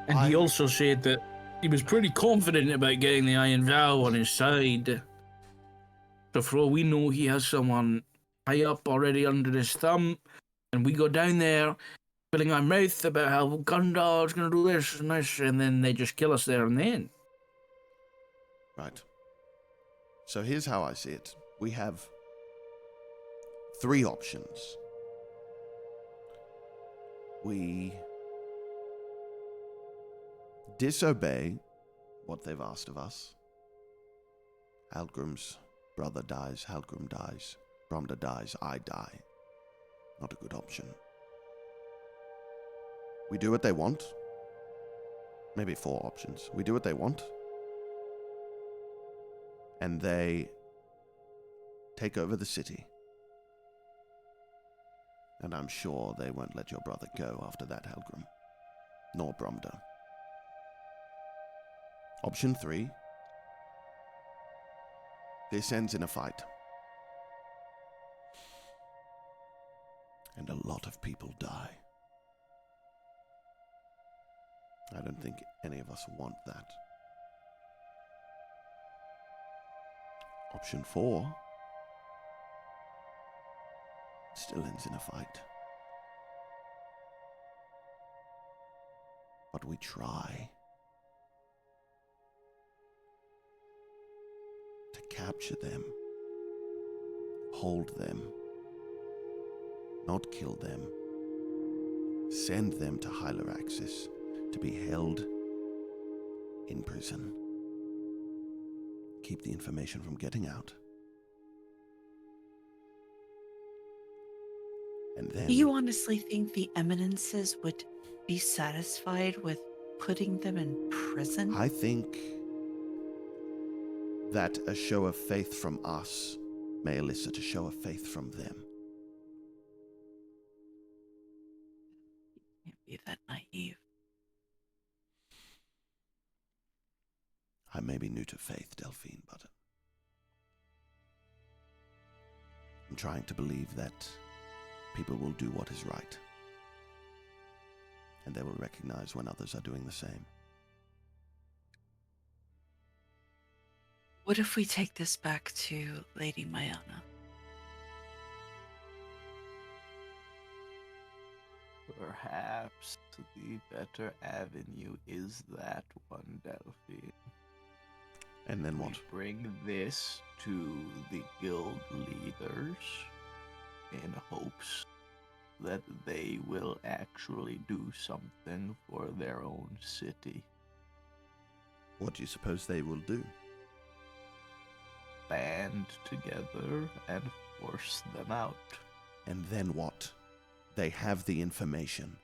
And he also said that he was pretty confident about getting the Iron Vow on his side. So for all we know, he has someone high up already under his thumb, and we go down there filling our mouth about how Gundar's going to do this and this, and then they just kill us there and then. Right. So here's how I see it. We have 3 options. We disobey what they've asked of us. Halgrim's brother dies, Halgrim dies, Bromda dies, I die. Not a good option. We do what they want. Maybe 4 options. We do what they want. And they take over the city. And I'm sure they won't let your brother go after that, Halgrim. Nor Bromda. Option 3. This ends in a fight. And a lot of people die. I don't think any of us want that. Option 4 still ends in a fight. But we try to capture them, hold them, not kill them, send them to Hyloraxis to be held in prison. Keep the information from getting out. And then... Do you honestly think the Eminences would be satisfied with putting them in prison? I think that a show of faith from us may elicit a show of faith from them. Can't be that naive. I may be new to faith, Delphine, but I'm trying to believe that people will do what is right. And they will recognize when others are doing the same. What if we take this back to Lady Mayana? Perhaps the better avenue is that one, Delphine. And then what? We bring this to the guild leaders in hopes that they will actually do something for their own city. What do you suppose they will do? Band together and force them out. And then what? They have the information.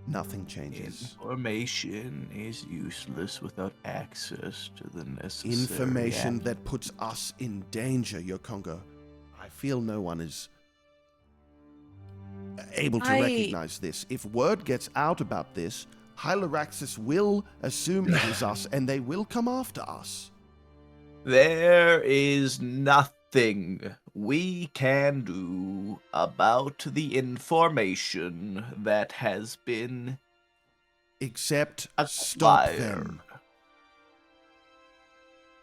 Nothing changes. Information is useless without access to the necessary Information that puts us in danger, Yokongo. I feel no one is able to recognize this. If word gets out about this, Hyloraxis will assume it is us, and they will come after us. There is nothing we can do about the information that has been Except stop them.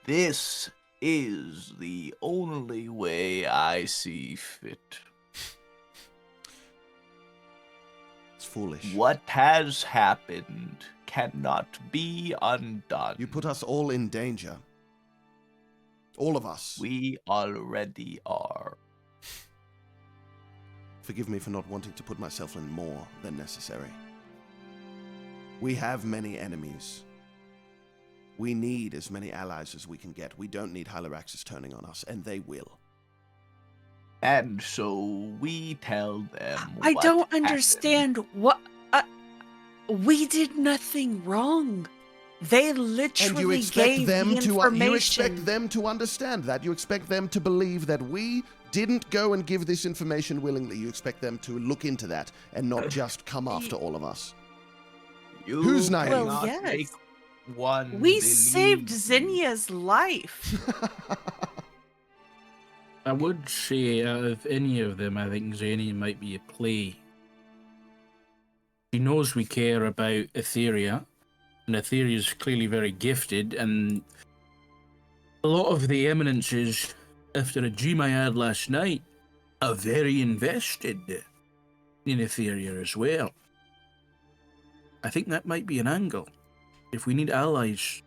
This is the only way I see fit. It's foolish. What has happened cannot be undone. You put us all in danger. All of us. We already are. Forgive me for not wanting to put myself in more than necessary. We have many enemies. We need as many allies as we can get. We don't need Hyloraxis turning on us, and they will. And so we tell them. I what don't happened. understand what. We did nothing wrong. They literally And you expect gave them the to information. you expect them to understand that. You expect them to believe that we didn't go and give this information willingly. You expect them to look into that and not just come after all of us. You Who's naive? Well, cannot yes. make one We believe saved you. Zinnia's life. I would say out of any of them, I think Zinnia might be a play. She knows we care about Etheria, and Etheria is clearly very gifted, and a lot of the eminences, after a dream I had last night, are very invested in Etheria as well. I think that might be an angle. If we need allies,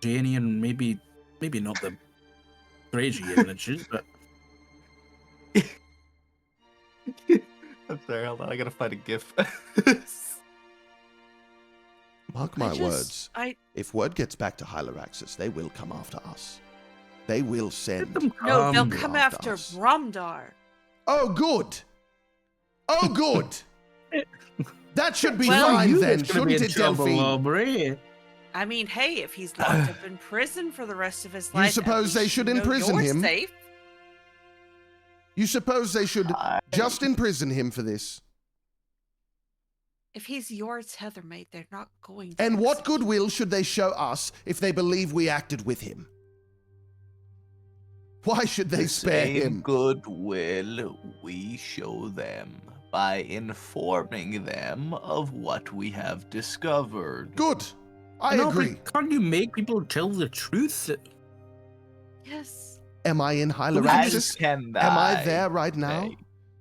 Janie and maybe not the crazy eminences, but I'm sorry, hold on. I gotta find a GIF. Mark my words. If word gets back to Hyloraxis, they will come after us. They will send. No, they'll you come after us. Bromdar. Oh, good. Oh, good. That should be Well, fine you then, that's gonna be shouldn't in it, trouble, Delphine? Aubrey. I mean, hey, if he's locked up in prison for the rest of his You life, at suppose they least should you know imprison you're him? Safe. You suppose they should I- just imprison him for this? If he's your tethermate, they're not going to. And what execute. goodwill should they show us if they believe we acted with him? Why should they The spare same him? goodwill we show them by informing them of what we have discovered. Good. I No, agree. but can't you make people tell the truth? Yes. Am I in As Hyloraxis? can Am I there right now? say.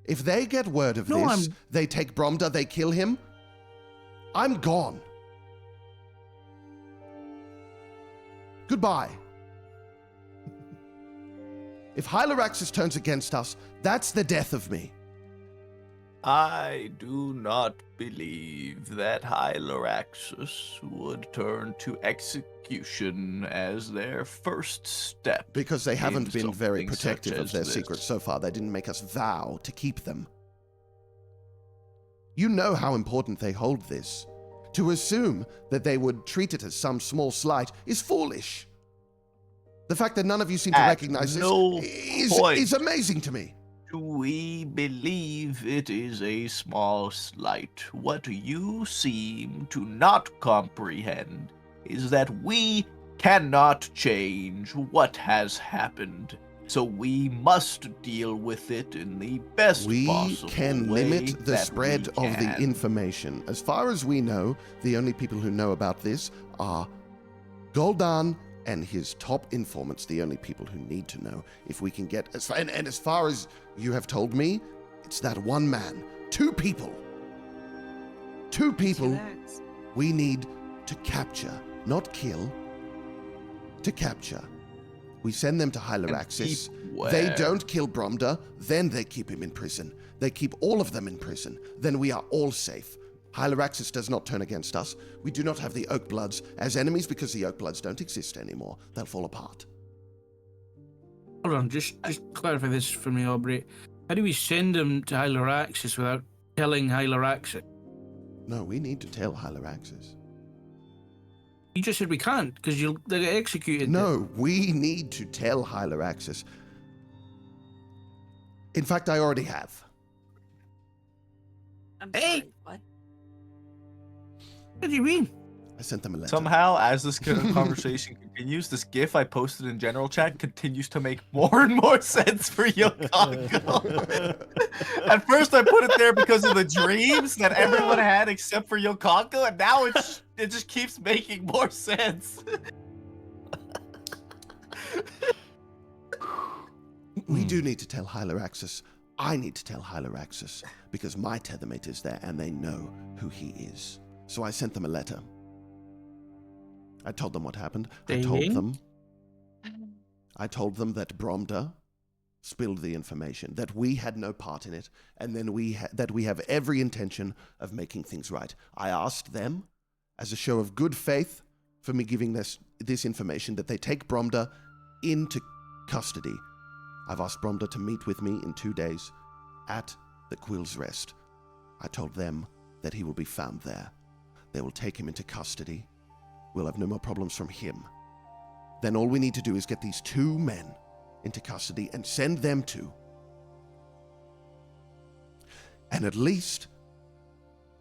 If they get word of No, this, I'm- they take Bromda, they kill him, I'm gone. Goodbye. If Hyloraxis turns against us, that's the death of me. I do not believe that Hyloraxis would turn to execution as their first step. Because they haven't in been very something protective such of as their this. secrets so far. They didn't make us vow to keep them. You know how important they hold this. To assume that they would treat it as some small slight is foolish. The fact that none of you seem to At recognize no this point. is amazing to me. We believe it is a small slight. What you seem to not comprehend is that we cannot change what has happened. So we must deal with it in the best We possible can way limit the that spread we of the can. information. As far as we know, the only people who know about this are Gul'dan and his top informants, the only people who need to know. If we can get and as far as you have told me, it's that one man. Two people Relax. we need to capture, not kill, to capture. We send them to Hyloraxis. keep They where? don't kill Bromda, then they keep him in prison. They keep all of them in prison. Then we are all safe. Hyloraxis does not turn against us. We do not have the Oakbloods as enemies because the Oakbloods don't exist anymore. They'll fall apart. Hold on, just clarify this for me, Aubrey. How do we send them to Hyloraxis without telling Hyloraxis? No, we need to tell Hyloraxis. You just said we can't because they'll get executed. No, we need to tell Hyloraxis. In fact, I already have. I'm Hey! sorry. What? What do you mean? I sent them a letter. Somehow, as this conversation continues, this GIF I posted in general chat continues to make more and more sense for Yokanko. At first, I put it there because of the dreams that everyone had except for Yokanko, and now it just keeps making more sense. We do need to tell Hyloraxis. I need to tell Hyloraxis because my tethermate is there and they know who he is. So I sent them a letter. I told them what happened. I told Saying? them. I told them that Bromda spilled the information, that we had no part in it, and then that we have every intention of making things right. I asked them, as a show of good faith, for me giving this information, that they take Bromda into custody. I've asked Bromda to meet with me in 2 days at the Quill's Rest. I told them that he will be found there. They will take him into custody. We'll have no more problems from him. Then all we need to do is get these 2 men into custody and send them to. And at least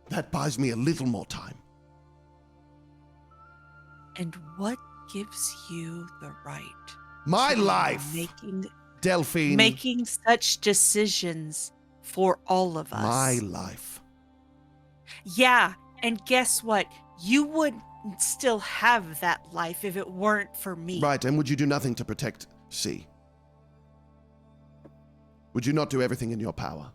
that buys me a little more time. And what gives you the right? My to life, Delphine. Making such decisions for all of us. My life. Yeah, and guess what? You would still have that life if it weren't for me. Right, and would you do nothing to protect C? Would you not do everything in your power?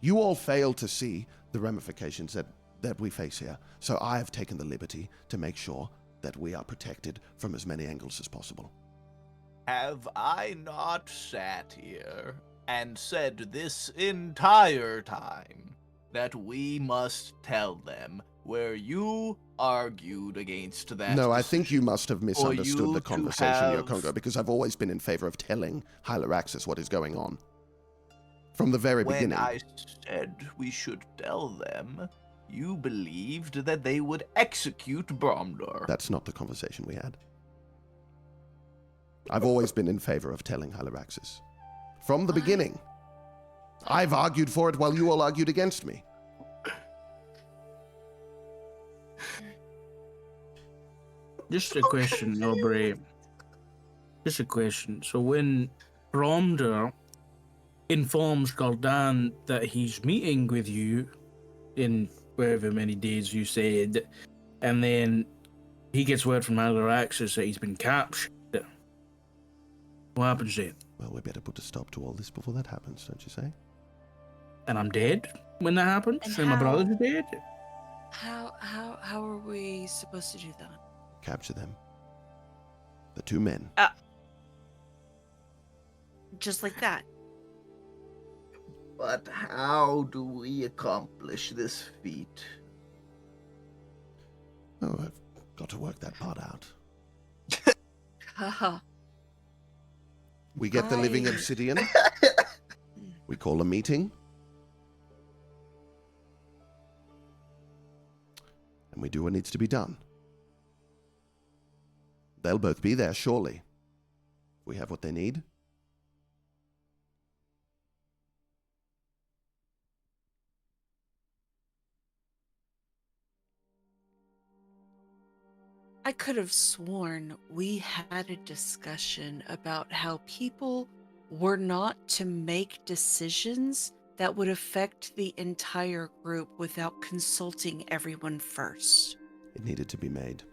You all fail to see the ramifications that we face here, so I have taken the liberty to make sure that we are protected from as many angles as possible. Have I not sat here and said this entire time that we must tell them where you argued against that? No, I think you must have misunderstood you the to conversation, have- Yokongo, because I've always been in favor of telling Hyloraxis what is going on. From the very When beginning. I said we should tell them, you believed that they would execute Bromdor. That's not the conversation we had. I've always been in favor of telling Hyloraxis. From the beginning. I've argued for it while you all argued against me. Just a question, Aubrey. Just a question. So when Bromder informs Gul'dan that he's meeting with you in wherever many days you said, and then he gets word from Hyloraxis that he's been captured, what happens then? Well, we better put a stop to all this before that happens, don't you say? And I'm dead when that happens? And And my how- brother's dead? How are we supposed to do that? Capture them. The 2 men. Just like that. But how do we accomplish this feat? Oh, I've got to work that part out. Haha. We get the living I- obsidian. We call a meeting. And we do what needs to be done. They'll both be there, surely. We have what they need. I could have sworn we had a discussion about how people were not to make decisions that would affect the entire group without consulting everyone first. It needed to be made.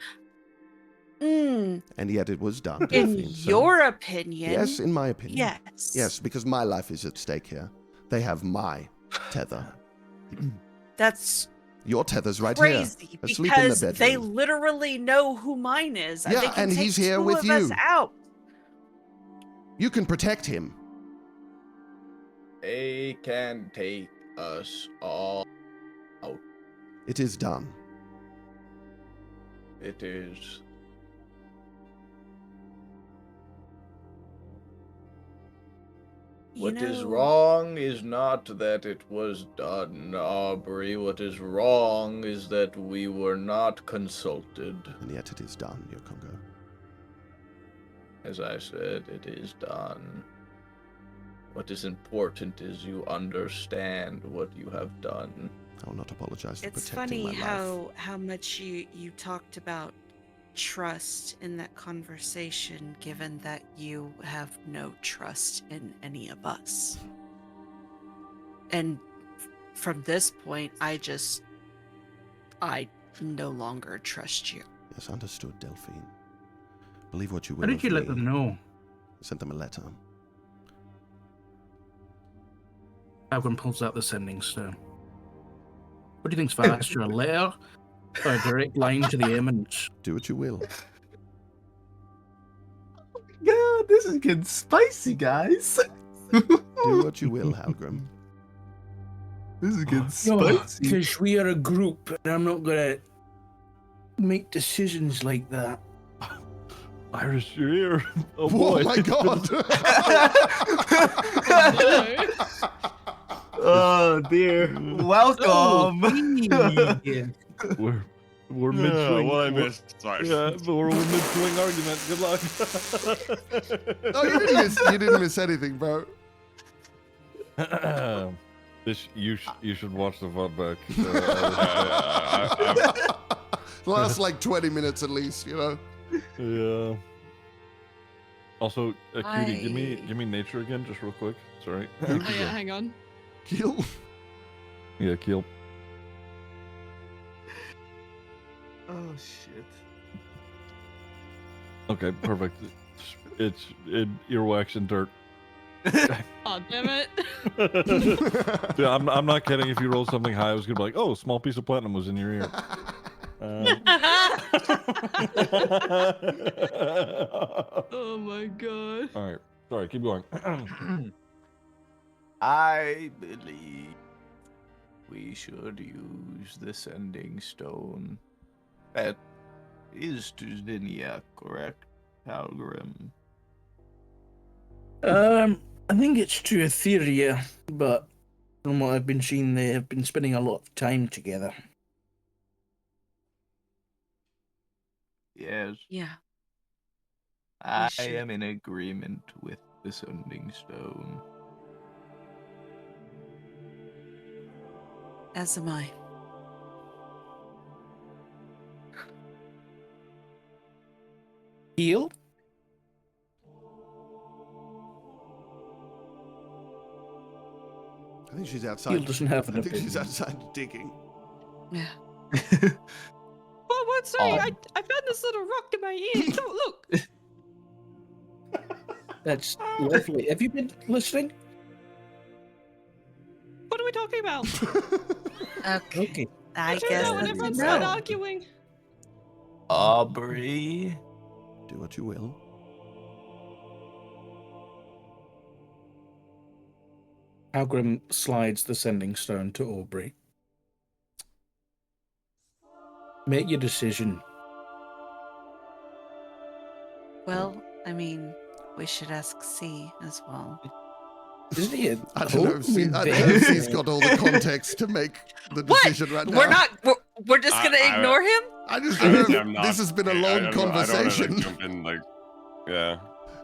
Mm, And yet it was done. in Delphine, so- your opinion. Yes, in my opinion. Yes. Yes, because my life is at stake here. They have my tether. That's Your tether's right crazy here. Asleep in the because they bedroom. literally know who mine is. Yeah, they can and take he's here 2 with of us you. out. You can protect him. They can take us all. It is done. It is. What is wrong is not that it was done, Aubrey. What is wrong is that we were not consulted. And yet it is done, Yokongo. As I said, it is done. What is important is you understand what you have done. I will not apologize for It's protecting funny my life. how much you talked about trust in that conversation, given that you have no trust in any of us. And from this point, I no longer trust you. Yes, understood, Delphine. Believe what you will. How did of you let me. them know? I sent them a letter. Algrim pulls out the sending stone. What do you think's faster, a letter or a direct line to the eminence? Do what you will. God. This is getting spicy, guys. Do what you will, Halgrim. This is getting No, spicy. because we are a group, and I'm not gonna make decisions like that. Iris, you're here. Oh Oh boy. my god! Oh dear. Welcome. Yeah. We're mid swing. what I missed. Sorry. Yeah, but we're mid swing argument. Good luck. Oh, you didn't miss anything, bro. You should watch the VOD back. Last like 20 minutes at least, you know. Yeah. Also, Cutie, give I- me nature again, just real quick. Sorry. Oh yeah, hang on. Kill. Yeah, Keel. Oh shit. Okay, perfect. It's earwax and dirt. Oh damn it. Yeah, I'm not kidding. If you rolled something high, I was gonna be like, oh, a small piece of platinum was in your ear. Oh my god. All right, sorry, keep going. I believe we should use the sending stone. That is to Zinnia, correct, Halgrim? I think it's to Etheria, but from what I've been seeing, they have been spending a lot of time together. Yes, Yeah. I should. am in agreement with the sending stone. As am I. Heal? I think she's Heal outside. doesn't have I an think she's opinion. outside digging. Yeah. What? Sorry, I found this little rock in my ear. Look. That's lovely. Have you been listening? What are we talking about? Okay. Okay. I don't guess know, when that's everyone a started no. arguing. Aubrey, Do what you will. Halgrim slides the sending stone to Aubrey. Make your decision. Well, I mean, we should ask C as well. Isn't he a I don't know if, Holden I don't know if there? she's got all the context to make the What? decision right now. We're just gonna ignore him? I just don't know. I'm not- This has been a I long don't know, I don't wanna, conversation. jump in, yeah.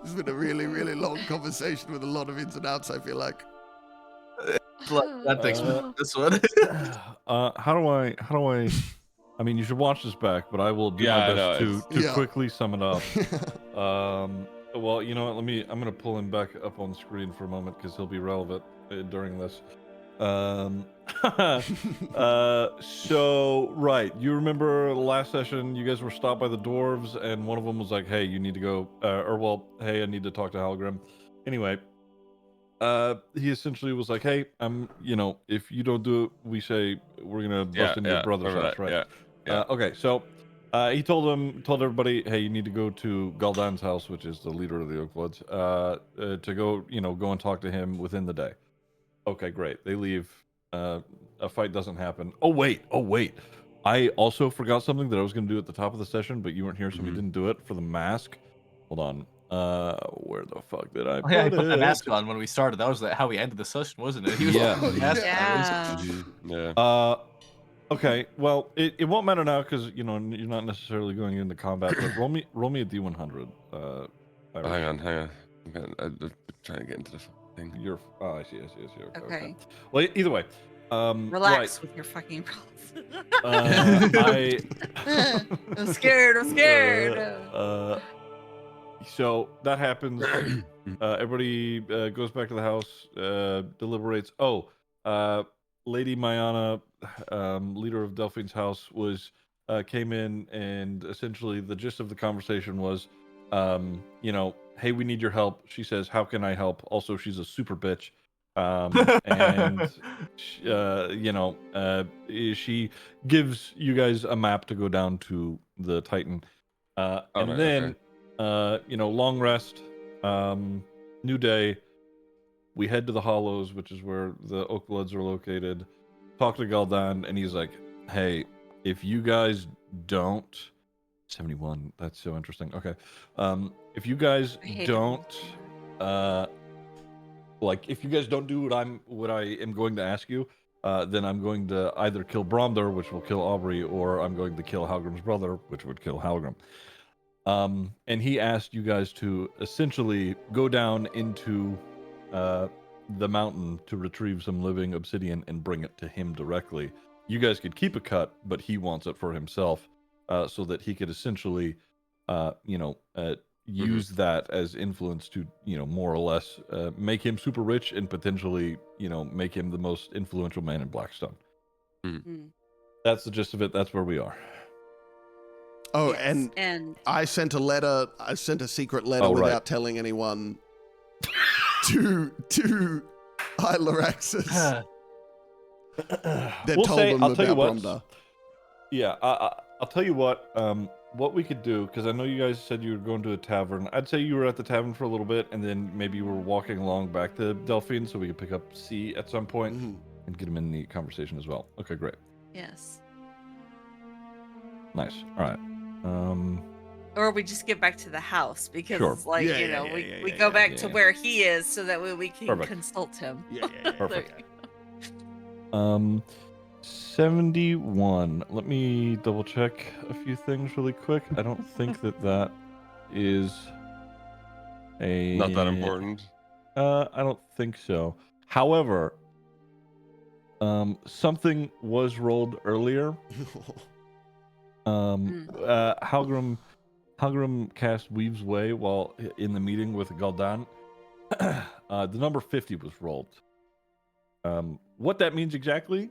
This has been a really, really long conversation with a lot of ins and outs, I feel like. that takes this one. How do I? I mean, you should watch this back, but I will do Yeah, my I best know, to Yeah. quickly sum it up. Well, you know what? I'm gonna pull him back up on screen for a moment because he'll be relevant during this. So right, you remember last session? You guys were stopped by the dwarves, and one of them was like, "Hey, you need to go," "Hey, I need to talk to Halgrim." Anyway, he essentially was like, "Hey, if you don't do it, we say we're gonna bust into your brother's remember house, that, right?" yeah. Okay, so he told everybody, "Hey, you need to go to Gul'dan's house, which is the leader of the Oakbloods, to go and talk to him within the day." Okay, great. They leave. A fight doesn't happen. Oh wait. I also forgot something that I was going to do at the top of the session, but you weren't here, so we didn't do it for the mask. Hold on. Where the fuck did I Oh, yeah, he put put the it? mask on when we started. That was how we ended the session, wasn't it? He was Yeah. wearing the mask. Yeah. Yeah. Okay. Well, it won't matter now because you're not necessarily going into combat. But roll me a d100. Iris. Hang on. I'm trying to get into the thing. You're. Oh, I see. Okay. Well, either way. Relax with your fucking rolls. I. I'm scared. So that happens. Everybody goes back to the house, deliberates. Oh, Lady Mayana, leader of Delphine's house, came in, and essentially the gist of the conversation was, hey, we need your help. She says, how can I help? Also, she's a super bitch. And she gives you guys a map to go down to the Titan, long rest. New day. We head to the Hollows, which is where the Oakbloods are located. Talk to Gul'dan, and he's like, "Hey, if you guys don't 71, that's so interesting. Okay, if you guys I hate it when don't, it's like like, if you guys don't do what I am going to ask you, then I'm going to either kill Bromdar, which will kill Aubrey, or I'm going to kill Halgrim's brother, which would kill Halgrim." And he asked you guys to essentially go down into the mountain to retrieve some living obsidian and bring it to him directly. You guys could keep a cut, but he wants it for himself, so that he could essentially, use that as influence to, more or less make him super rich and potentially, make him the most influential man in Blackstone. Mm. That's the gist of it. That's where we are. Oh, Yes, and I sent a letter. I sent a secret letter Oh, right. without telling anyone to Ilaraxis. That We'll told say, them I'll tell you about what. Bromdar. Yeah, I'll tell you what we could do, because I know you guys said you were going to a tavern. I'd say you were at the tavern for a little bit, and then maybe you were walking along back to Delphine, so we could pick up C at some point and get him in the conversation as well. Okay, great. yes. Nice. All right. Or we just get back to the house because Sure. it's like, Yeah, you yeah, know, yeah, we yeah, go yeah, back yeah, to yeah. where he is so that way we can Perfect. consult him. Yeah, Perfect. There you go. 71. Let me double check a few things really quick. I don't think that is a... Not that important. I don't think so. However, something was rolled earlier. Halgrim cast Weave's Way while in the meeting with Gul'dan. The number 50 was rolled. What that means exactly,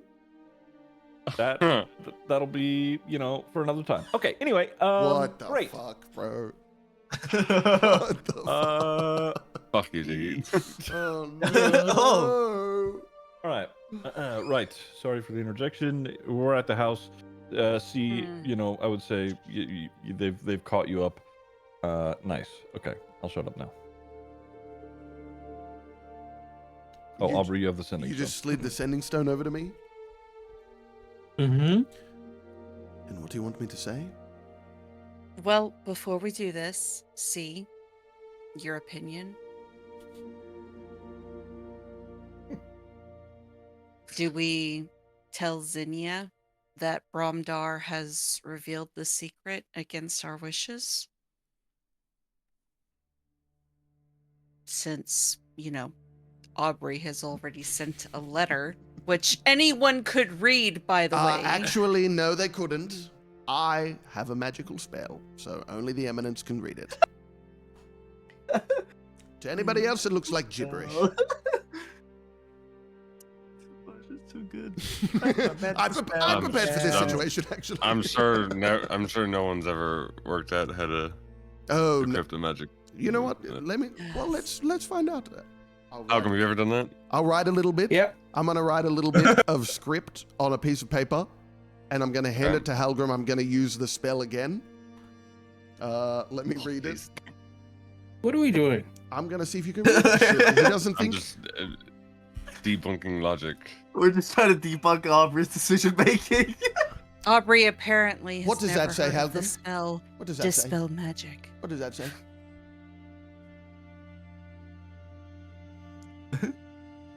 that'll be, for another time. Okay, anyway, what the great. fuck, bro? What the fuck? Fuck you, dude. Oh no! All right. Right. Sorry for the interjection. We're at the house. See, I would say they've caught you up. Nice. Okay, I'll shut up now. Oh, Aubrey, you have the sending You stone. just slid the sending stone over to me? Mm-hmm. And what do you want me to say? Well, before we do this, see your opinion. Do we tell Zinnia that Bromdar has revealed the secret against our wishes? Since, Aubrey has already sent a letter, which anyone could read, by the way. Actually, no, they couldn't. I have a magical spell, so only the Eminence can read it. To anybody else, it looks like gibberish. It's too good. I'm prepared for this situation, actually. I'm sure no one's ever worked out how to Oh, no. decrypt the magic. You know what? Let's find out. Malcolm, have you ever done that? I'll write a little bit. Yep. I'm gonna write a little bit of script on a piece of paper, and I'm gonna hand it to Halgrim. I'm gonna use the spell again. Let me read it. What are we doing? I'm gonna see if you can read this shit. He doesn't I'm think. just debunking logic. We're just trying to debunk Aubrey's decision making. Aubrey apparently has What does never that say, heard of the Halgrim? spell What does that say? Dispel Magic. What does that say?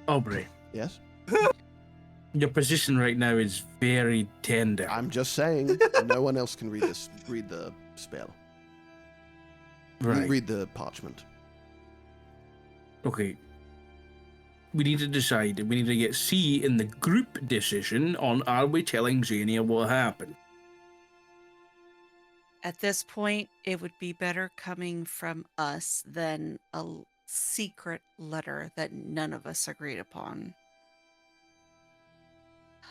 Aubrey, Yes. your position right now is very tender. I'm just saying. No one else can read this. Read the spell. Right. Read the parchment. Okay. We need to decide. We need to get C in the group decision on are we telling Xenia what happened? At this point, it would be better coming from us than a secret letter that none of us agreed upon.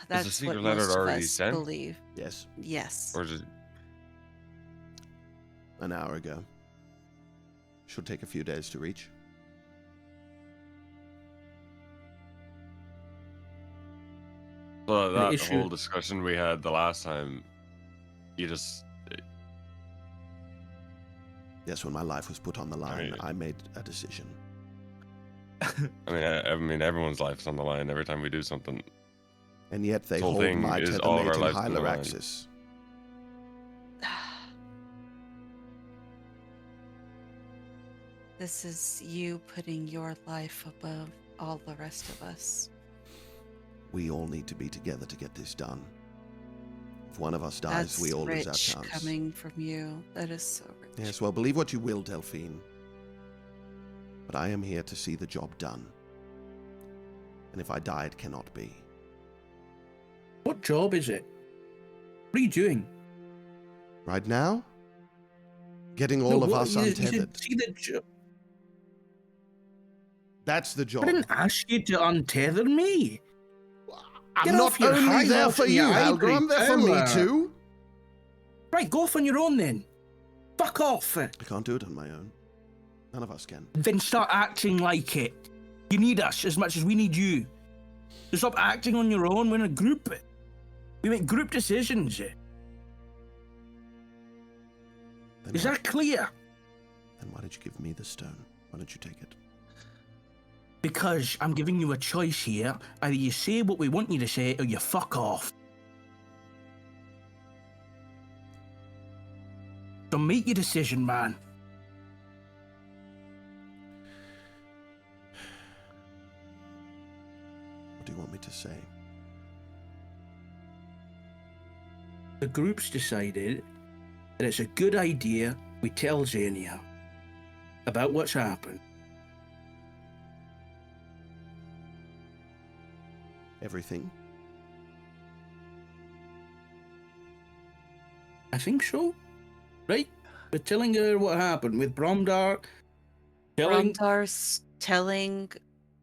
That's secret what letter most of already us sent? believe. Yes. Yes. Or is it? An hour ago. Should take a few days to reach. So that issue- whole discussion we had the last time, you just Yes, when my life was put on the line, Right. I made a decision. I mean, everyone's life's on the line every time we do something. And yet they This whole hold thing my is all of tethermate our in lives on the line. Hyloraxis. This is you putting your life above all the rest of us. We all need to be together to get this done. If one of us dies, That's we all lose our rich chance. coming from you. That is so rich. Yes, well, believe what you will, Delphine. But I am here to see the job done. And if I die, it cannot be. What job is it? What are you doing? Right now? Getting all of us untethered. See the job. That's the I job. didn't ask you to untether me. I'm Get not off your only high there horse for and you, your Halgrim, ivory I'm there for me tower. too. Right, go off on your own then. Fuck off. I can't do it on my own. None of us can. Then start acting like it. You need us as much as we need you. So stop acting on your own. We're in a group. We make group decisions. Then Is why- that clear? Then why did you give me the stone? Why don't you take it? Because I'm giving you a choice here. Either you say what we want you to say or you fuck off. So make your decision, man. What do you want me to say? The group's decided that it's a good idea we tell Xenia about what's happened. Everything? I think so. Right? We're telling her what happened with Bromdar. Bromdar's telling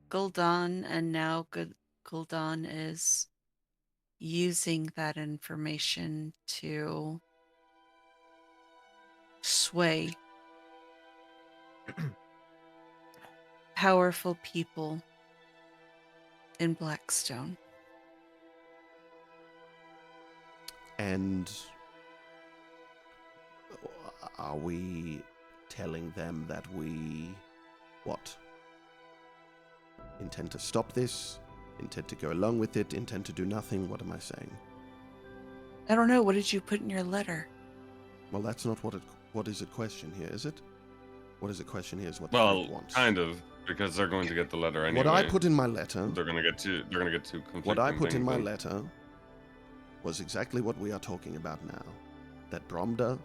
Gul'dan, and now Gul'dan is using that information to sway powerful people in Blackstone. And are we telling them that we, what? Intend to stop this? Intend to go along with it? Intend to do nothing? What am I saying? I don't know. What did you put in your letter? Well, that's not what is it question here, is it? What is the question here is what the Well, group wants. kind of, because they're going to get the letter anyway. What I put in my letter, They're gonna get two conflicting what I put in things my then. letter was exactly what we are talking about now. That Bromda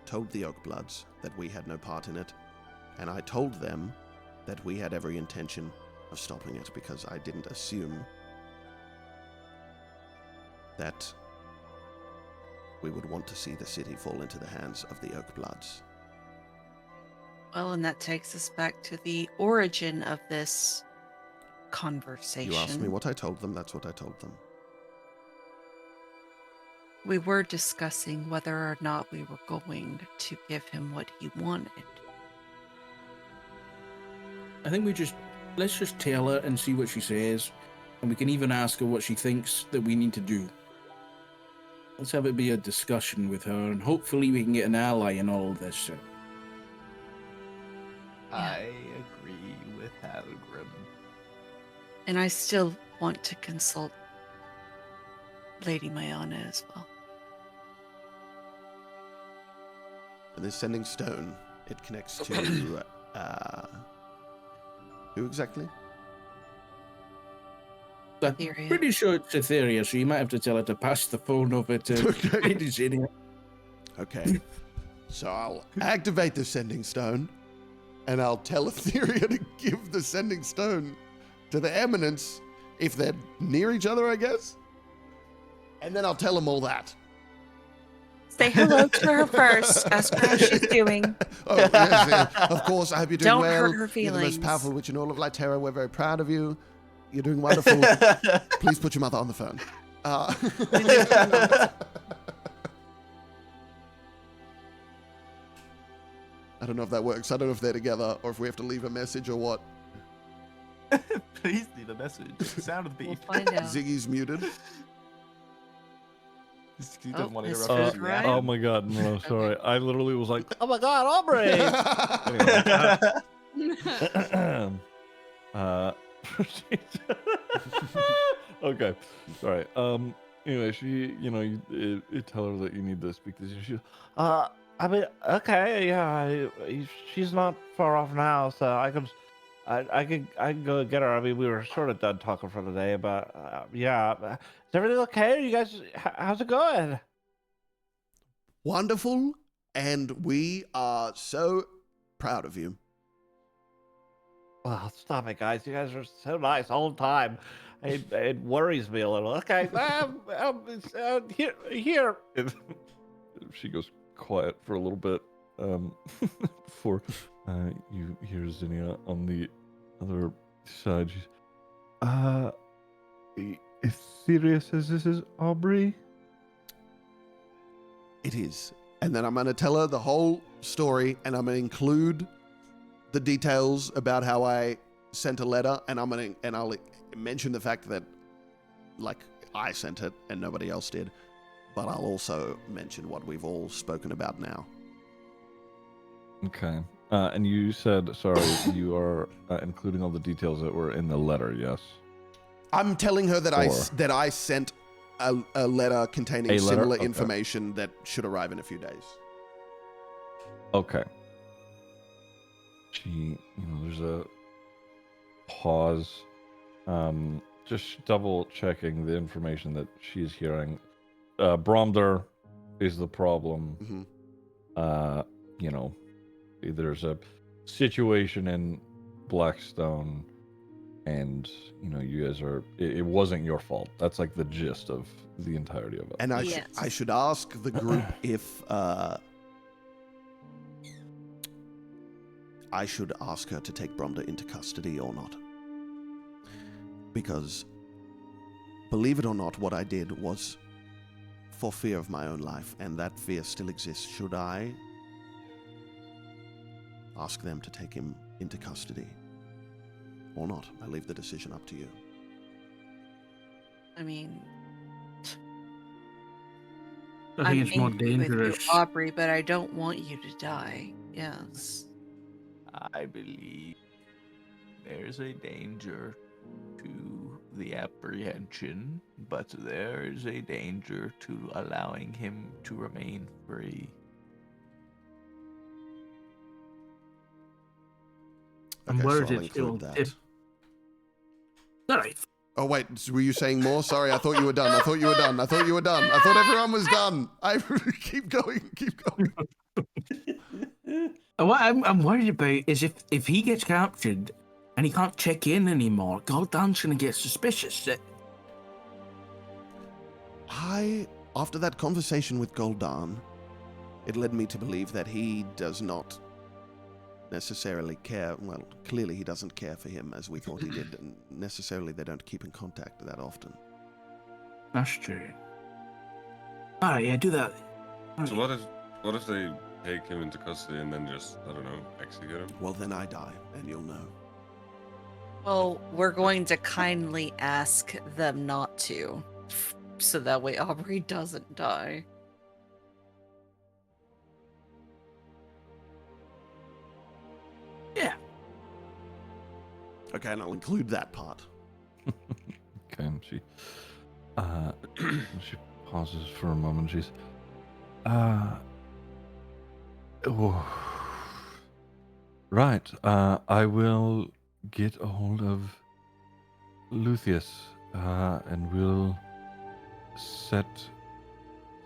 told the Oakbloods that we had no part in it, and I told them that we had every intention of stopping it because I didn't assume that we would want to see the city fall into the hands of the Oakbloods. Well, and that takes us back to the origin of this conversation. You asked me what I told them, that's what I told them. We were discussing whether or not we were going to give him what he wanted. I think let's just tell her and see what she says, and we can even ask her what she thinks that we need to do. Let's have it be a discussion with her, and hopefully we can get an ally in all of this. I agree with Halgrim. And I still want to consult Lady Mayana as well. And this sending stone, it connects to who exactly? I'm Etheria. pretty sure it's Etheria, so you might have to tell her to pass the phone over to Okay. Lady Xenia. Okay. So I'll activate the sending stone, and I'll tell Etheria to give the sending stone to the Eminence if they're near each other, I guess. And then I'll tell them all that. Say hello to her first. Ask her how she's doing. Oh, yes, yeah. Of course, I hope you're doing Don't well. hurt her You're the most feelings. powerful witch in all of Lyterra. We're very proud of you. You're doing wonderful. Please put your mother on the phone. I don't know if that works. I don't know if they're together or if we have to leave a message or what. Please leave a message. Sound of the We'll beat. find out. Ziggy's muted. He doesn't want to Miss interrupt Food you. Ride? Oh my god, no, sorry. I literally was like, Oh my God, Aubrey! anyway. Okay, sorry. Anyway, she, you tell her that you need to speak to this. She, I mean, okay, yeah, she's not far off now, so I could go get her. I mean, we were sort of done talking for the day, but yeah, is everything okay? You guys, how's it going? Wonderful, and we are so proud of you. Well, stop it, guys. You guys are so nice all the time. It worries me a little. Okay, here. She goes quiet for a little bit before you hear Zinnia on the other side. She's, as serious as this is, Aubrey? It is. And then I'm going to tell her the whole story, and I'm going to include the details about how I sent a letter, and I'll mention the fact that, like, I sent it and nobody else did, but I'll also mention what we've all spoken about now. Okay. And you said, sorry, you are including all the details that were in the letter, yes? I'm telling her that I sent a letter containing A letter? similar Okay. information that should arrive in a few days. Okay. She, there's a pause. Just double checking the information that she's hearing. Bromder is the problem. Mm-hmm. There's a situation in Blackstone, and you guys are. It wasn't your fault. That's like the gist of the entirety of it. And I Yes. should ask the group if I should ask her to take Bromder into custody or not. Because, believe it or not, what I did was for fear of my own life, and that fear still exists. Should I ask them to take him into custody or not? I leave the decision up to you. I mean, I think I'm it's more angry with you, dangerous. Aubrey, but I don't want you to die. Yes. I believe there's a danger to the apprehension, but there is a danger to allowing him to remain free. I'm Okay, worried so I'll it's include ill- that. if- Alright. Oh, wait, were you saying more? Sorry, I thought you were done. I thought you were done. I thought everyone was done. Keep going. What I'm worried about is if he gets captured and he can't check in anymore, Gul'dan's gonna get suspicious. After that conversation with Gul'dan, it led me to believe that he does not necessarily care. Well, clearly he doesn't care for him as we thought he did, and necessarily they don't keep in contact that often. That's true. Alright, yeah, do that. So what if they take him into custody and then just, I don't know, execute him? Well, then I die, and you'll know. Well, we're going to kindly ask them not to, so that way Aubrey doesn't die. Yeah. Okay, and I'll include that part. Okay, and she pauses for a moment. She's right. I will get a hold of Lucius, and we'll set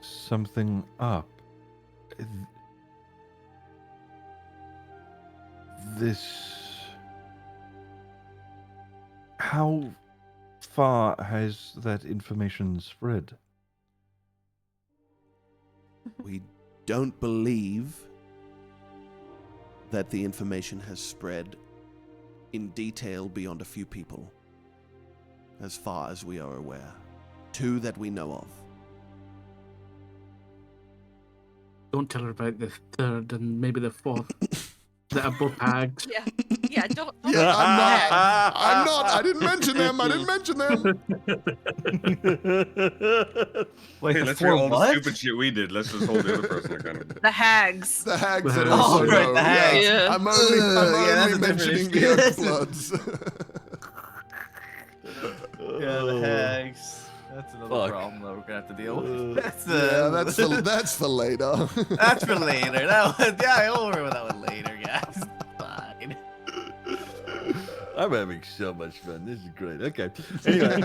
something up. How far has that information spread? We don't believe that the information has spread in detail beyond a few people, as far as we are aware. 2 that we know of. Don't tell her about the third and maybe the fourth that are both hags. Yeah, don't Yeah, mention I'm the not. hags. I'm not. I didn't mention them. I didn't mention them. Wait, Hey, the let's hear four all the what? stupid shit we did. Let's just hold the other person accountable. The hags. The hags that Oh, also right, know. the hags. Yeah. Yeah. I'm only Yeah, that's a different mentioning the issue. Oak Bloods. Yeah, the hags. That's another Fuck. problem that we're gonna have to deal with. That's for later. That's for later. That one, yeah, I'll worry about that one later, guys. Fine. I'm having so much fun. This is great. Okay. Anyway,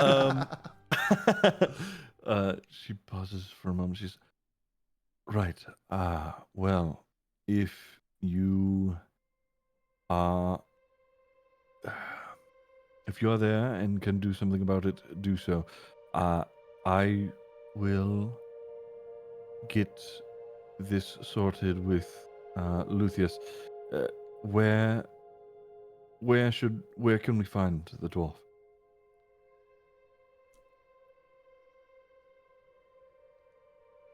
she pauses for a moment. She's right. Well, if you are there and can do something about it, do so. I will get this sorted with Lucius. Where can we find the dwarf?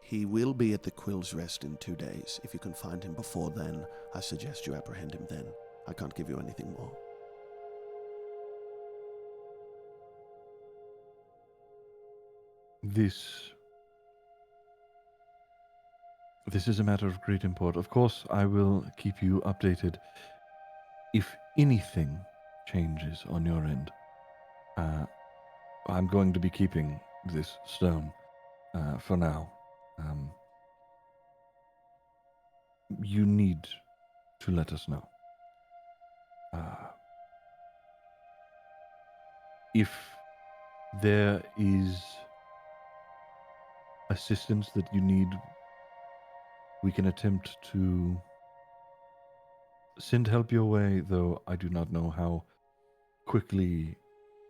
He will be at the Quill's Rest in 2 days. If you can find him before then, I suggest you apprehend him then. I can't give you anything more. This is a matter of great import. Of course, I will keep you updated if anything changes on your end. I'm going to be keeping this stone for now. You need to let us know. If there is assistance that you need, we can attempt to send help your way, though I do not know how quickly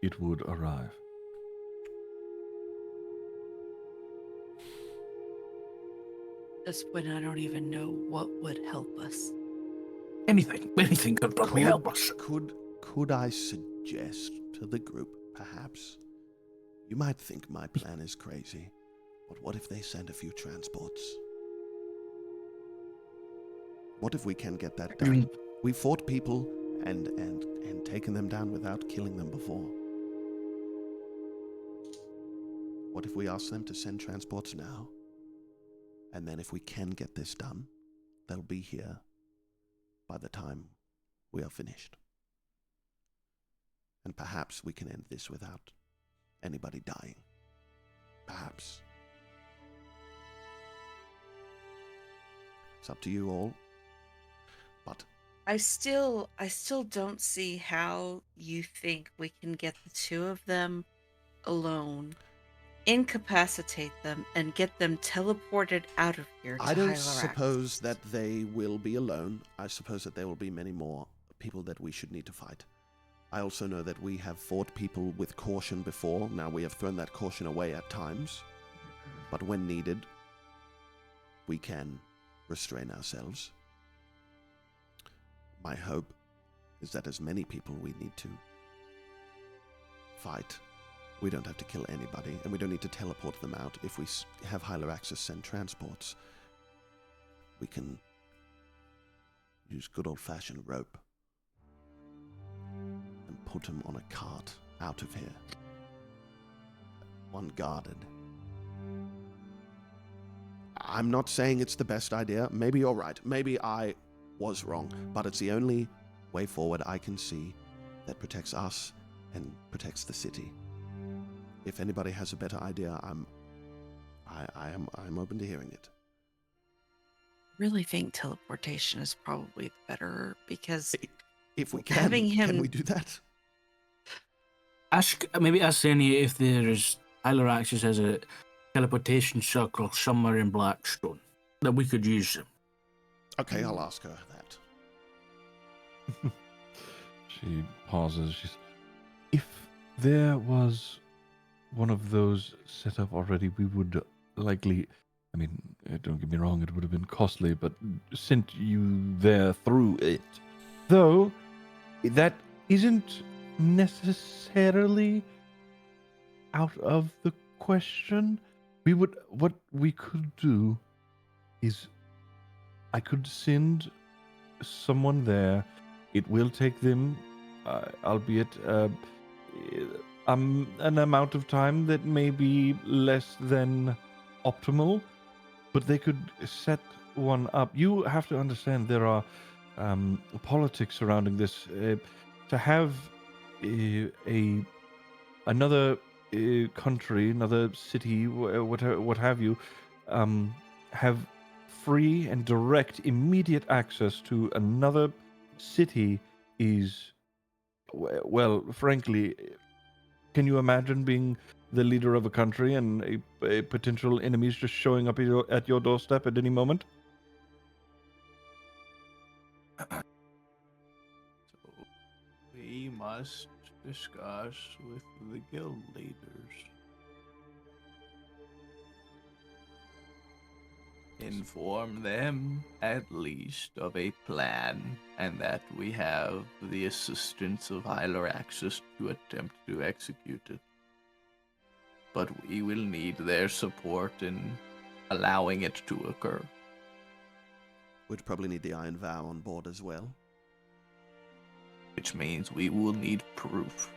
it would arrive. At this point, I don't even know what would help us. Anything could probably help us. Could I suggest to the group, perhaps? You might think my plan is crazy, but what if they send a few transports? What if we can get that done? We fought people and taken them down without killing them before. What if we ask them to send transports now? And then if we can get this done, they'll be here by the time we are finished. And perhaps we can end this without anybody dying. Perhaps. It's up to you all. But I still don't see how you think we can get the two of them alone, incapacitate them, and get them teleported out of here to I don't Hylorax. suppose that they will be alone. I suppose that there will be many more people that we should need to fight. I also know that we have fought people with caution before. Now we have thrown that caution away at times. But when needed, we can restrain ourselves. My hope is that as many people we need to fight, we don't have to kill anybody, and we don't need to teleport them out. If we have Hyloraxus send transports, we can use good old-fashioned rope and put them on a cart out of here. One guarded. I'm not saying it's the best idea. Maybe you're right. Maybe I was wrong. But it's the only way forward I can see that protects us and protects the city. If anybody has a better idea, I'm open to hearing it. Really think teleportation is probably better because If we can, having him can we do that? Ask Senia if there's Hyloraxus has a teleportation circle somewhere in Blackstone that we could use. Okay, I'll ask her that. She pauses. She's, if there was one of those set up already, we would likely, I mean, don't get me wrong, it would have been costly, but sent you there through it. Though, that isn't necessarily out of the question. What we could do is, I could send someone there. It will take them albeit an amount of time that may be less than optimal, but they could set one up. You have to understand there are politics surrounding this. To have another country, another city, what have you, have free and direct, immediate access to another city is, well, frankly, can you imagine being the leader of a country and a potential enemies just showing up at your doorstep at any moment? So we must discuss with the guild leaders. Inform them, at least, of a plan, and that we have the assistance of Hyloraxis to attempt to execute it. But we will need their support in allowing it to occur. We'd probably need the Iron Vow on board as well. Which means we will need proof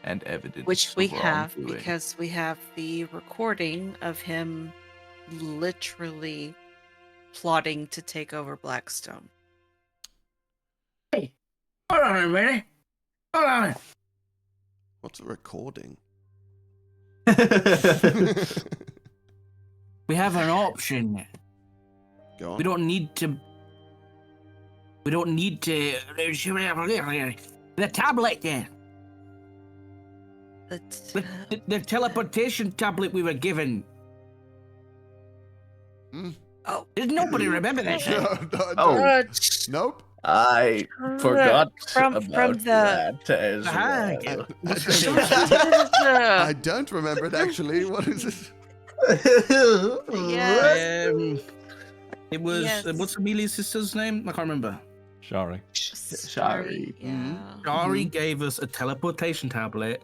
and evidence. Which we of have, wrongdoing. because we have the recording of him literally plotting to take over Blackstone. Hey, hold on a minute. Hold on. What's a recording? We have an option. Go on. We don't need to. The tablet there. But, The teleportation tablet we were given. oh, Does nobody remember that shit? Oh. Nope. I forgot from about the that as heck? well. I don't remember it actually. What is this? Yes. It was Yes. What's Amelia's sister's name? I can't remember. Shari. Sorry. Yeah. Shari gave us a teleportation tablet,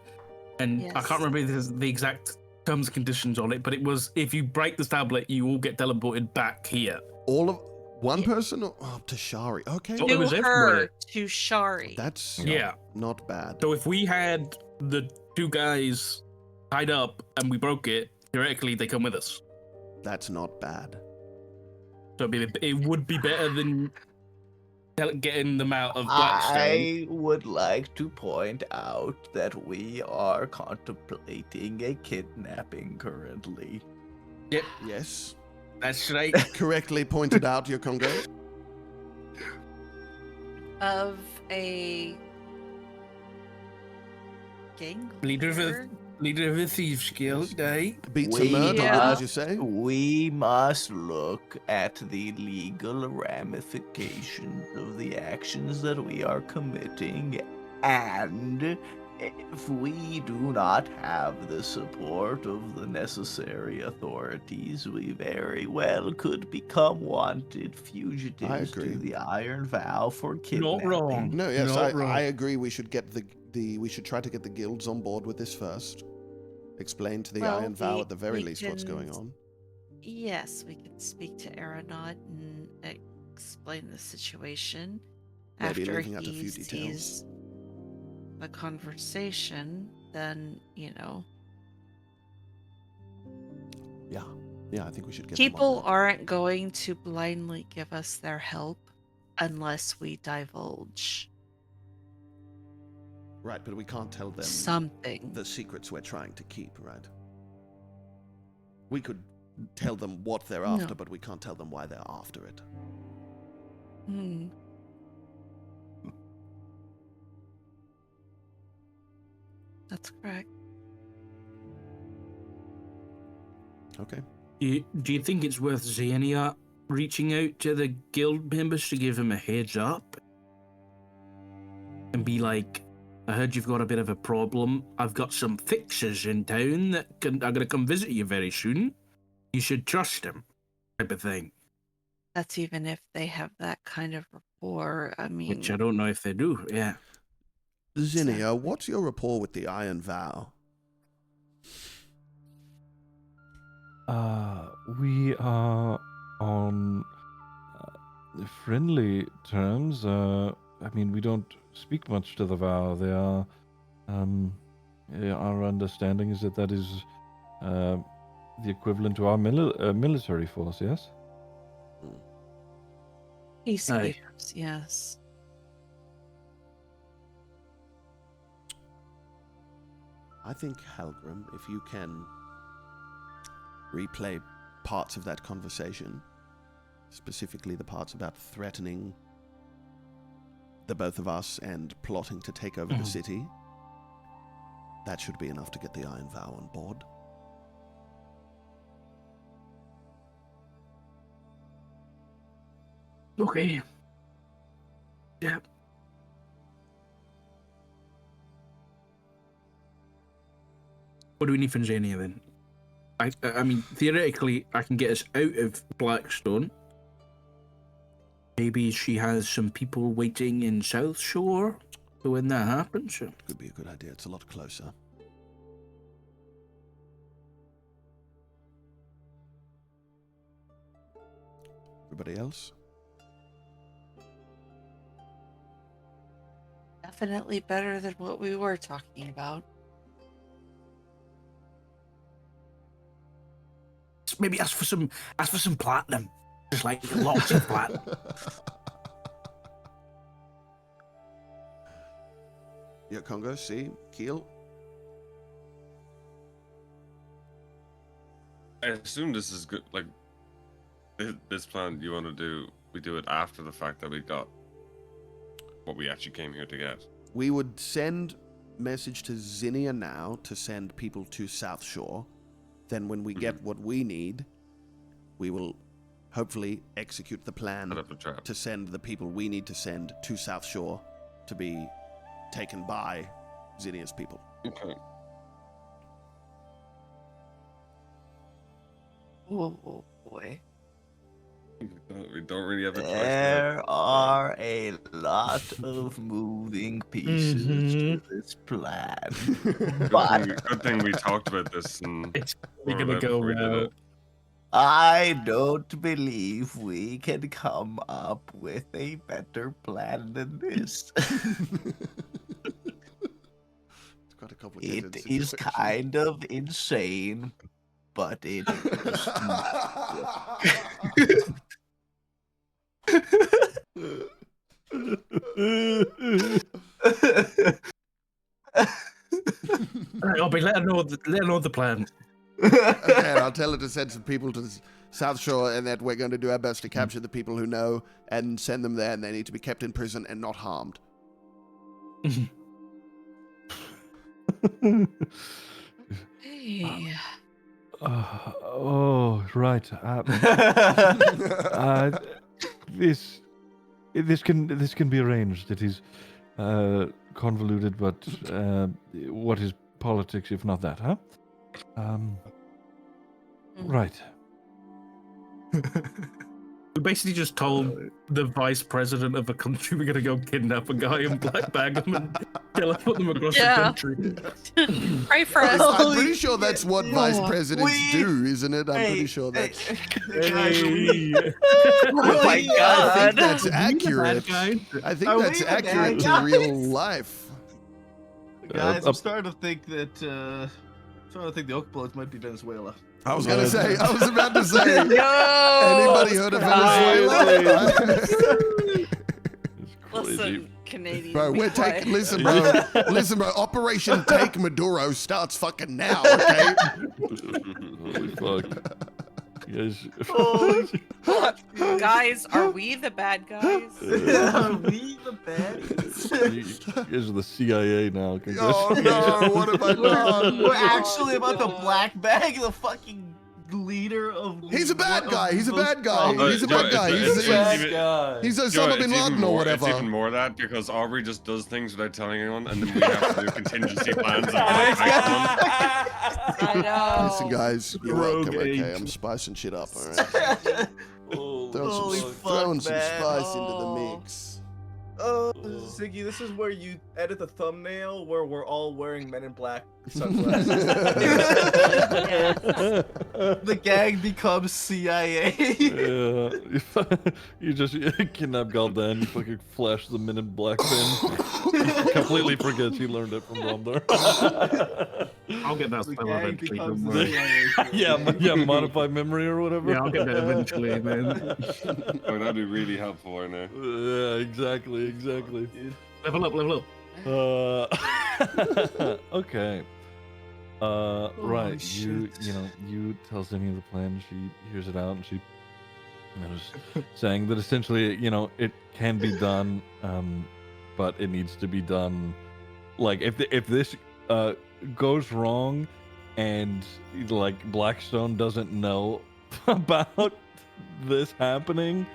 and I can't Yes. remember the exact terms and conditions on it, but it was if you break this tablet, you all get teleported back here. All of one person or to Shari? Okay. Oh, it was To everybody. her, to Shari. That's Yeah. not bad. So if we had the two guys tied up and we broke it, theoretically they come with us. That's not bad. So it would be better than getting them out of Blackstone. I would like to point out that we are contemplating a kidnapping currently. Yes. That's right. Correctly pointed out, your Congo. Of a gang Leader of leader? Leader of a thieves guild, eh? Beat some murder, Yeah. did you say? We must look at the legal ramifications of the actions that we are committing, and if we do not have the support of the necessary authorities, we very well could become wanted fugitives agree. to the Iron Vow for kidnapping. Not wrong. No, yes, Not wrong. I agree. We should get we should try to get the guilds on board with this first. Explain to the Well, Iron Vow we- at the very we least what's can- going on. Yes, we can speak to Aeronaut and explain the situation. Maybe After leaving out a few he details. sees the conversation, then, Yeah, I think we should get them on people board. aren't going to blindly give us their help unless we divulge Right, but we can't tell them something. the secrets we're trying to keep, right? We could tell them what they're after, No. but we can't tell them why they're after it. Hmm. That's correct. Okay. Do you think it's worth Xenia reaching out to the guild members to give them a heads up? And be like, I heard you've got a bit of a problem. I've got some fixers in town that are going to come visit you very soon. You should trust them, type of thing. That's even if they have that kind of rapport. I mean, Which I don't know if they do, yeah. Zinnia, what's your rapport with the Iron Vow? We are on friendly terms. I mean, we don't speak much to the vow. They are, our understanding is that is the equivalent to our military force, yes? Peacekeepers, yes. I think, Halgrim, if you can replay parts of that conversation, specifically the parts about threatening the both of us and plotting to take over the city, that should be enough to get the Iron Vow on board. Okay. Yeah. What do we need from Xenia then? I mean, theoretically, I can get us out of Blackstone. Maybe she has some people waiting in South Shore. So when that happens, Could be a good idea. It's a lot closer. Everybody else? Definitely better than what we were talking about. maybe ask for some platinum. Just like lots of platinum. Yeah, Congo, see? Keel? I assume this is good. Like, this plan you want to do, we do it after the fact that we got what we actually came here to get. We would send message to Zinnia now to send people to South Shore. Then when we get what we need, we will hopefully execute the plan Set up a trap. to send the people we need to send to South Shore to be taken by Zinnia's people. Okay. Oh boy. We don't really have a choice. There are a lot of moving pieces to this plan. Good thing we talked about this and It's more gonna about go before we did well. it. I don't believe we can come up with a better plan than this. It's quite a complicated It is situation. kind of insane, but it is. Alright, Obi, let her know the plan. Okay, and I'll tell her to send some people to the South Shore, and that we're going to do our best to capture the people who know and send them there, and they need to be kept in prison and not harmed. Hey. Oh, right. This can be arranged. It is convoluted, but what is politics if not that, huh? Right. We basically just told the vice president of a country we're gonna go kidnap a guy and black bag him and teleport them across the country. Pray for us. I'm pretty sure that's what vice presidents do, isn't it? I'm pretty sure that's. Hey. Oh my I god. think that's accurate. I think Are that's we the accurate bad to real guys? life. Guys, I'm starting to think that the Oak Bloods might be Venezuela. I was about to say. Yo! Anybody heard of Venezuela? Listen, Canadian. Bro, be we're quiet. taking. Listen, bro. Operation Take Maduro starts fucking now. Okay. Holy fuck. Yes. Holy fuck. Guys, are we the bad guys? Are we the bad? You guys are the CIA now. Oh no! What have I done? We're actually about to black bag the fucking leader of. He's a bad guy. He's a those bad guy. problems. He's a bad guy. He's Osama bin Laden or whatever. It's even more that because Aubrey just does things without telling anyone, and then we have to do contingency plans. And I know. Listen, guys, you're Rogue welcome. Okay, agent. I'm spicing shit up. All right. Holy fuck, Throwing some man. spice into Oh. the mix. Ziggy, this is where you edit the thumbnail where we're all wearing Men in Black The gang becomes CIA. Yeah. You just kidnap Galdan, you fucking flash the Men in Black pin. Completely forgets he learned it from Romdar. I'll get that The spell gang eventually. becomes Don't the worry. CIA. yeah, modify memory or whatever. Yeah, I'll get that eventually, man. Oh, that'd be really helpful, I know. Yeah, exactly. Level up. Okay. Right. You tell Zinnia the plan. She hears it out, and she is saying that essentially, it can be done, but it needs to be done. Like if this goes wrong, and like Blackstone doesn't know about this happening,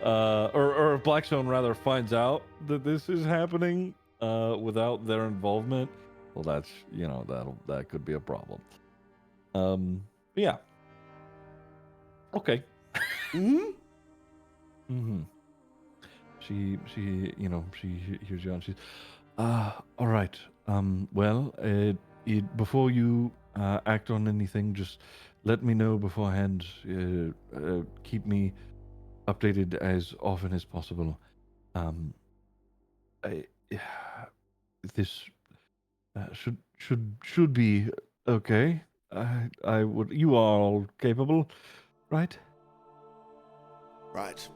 or if Blackstone rather finds out that this is happening without their involvement, well, that's that could be a problem. Yeah. Okay. Mm-hmm. She hears you and she's all right. Well, before you act on anything, just let me know beforehand. Keep me updated as often as possible. This should be okay. I would. You are all capable, right? Right.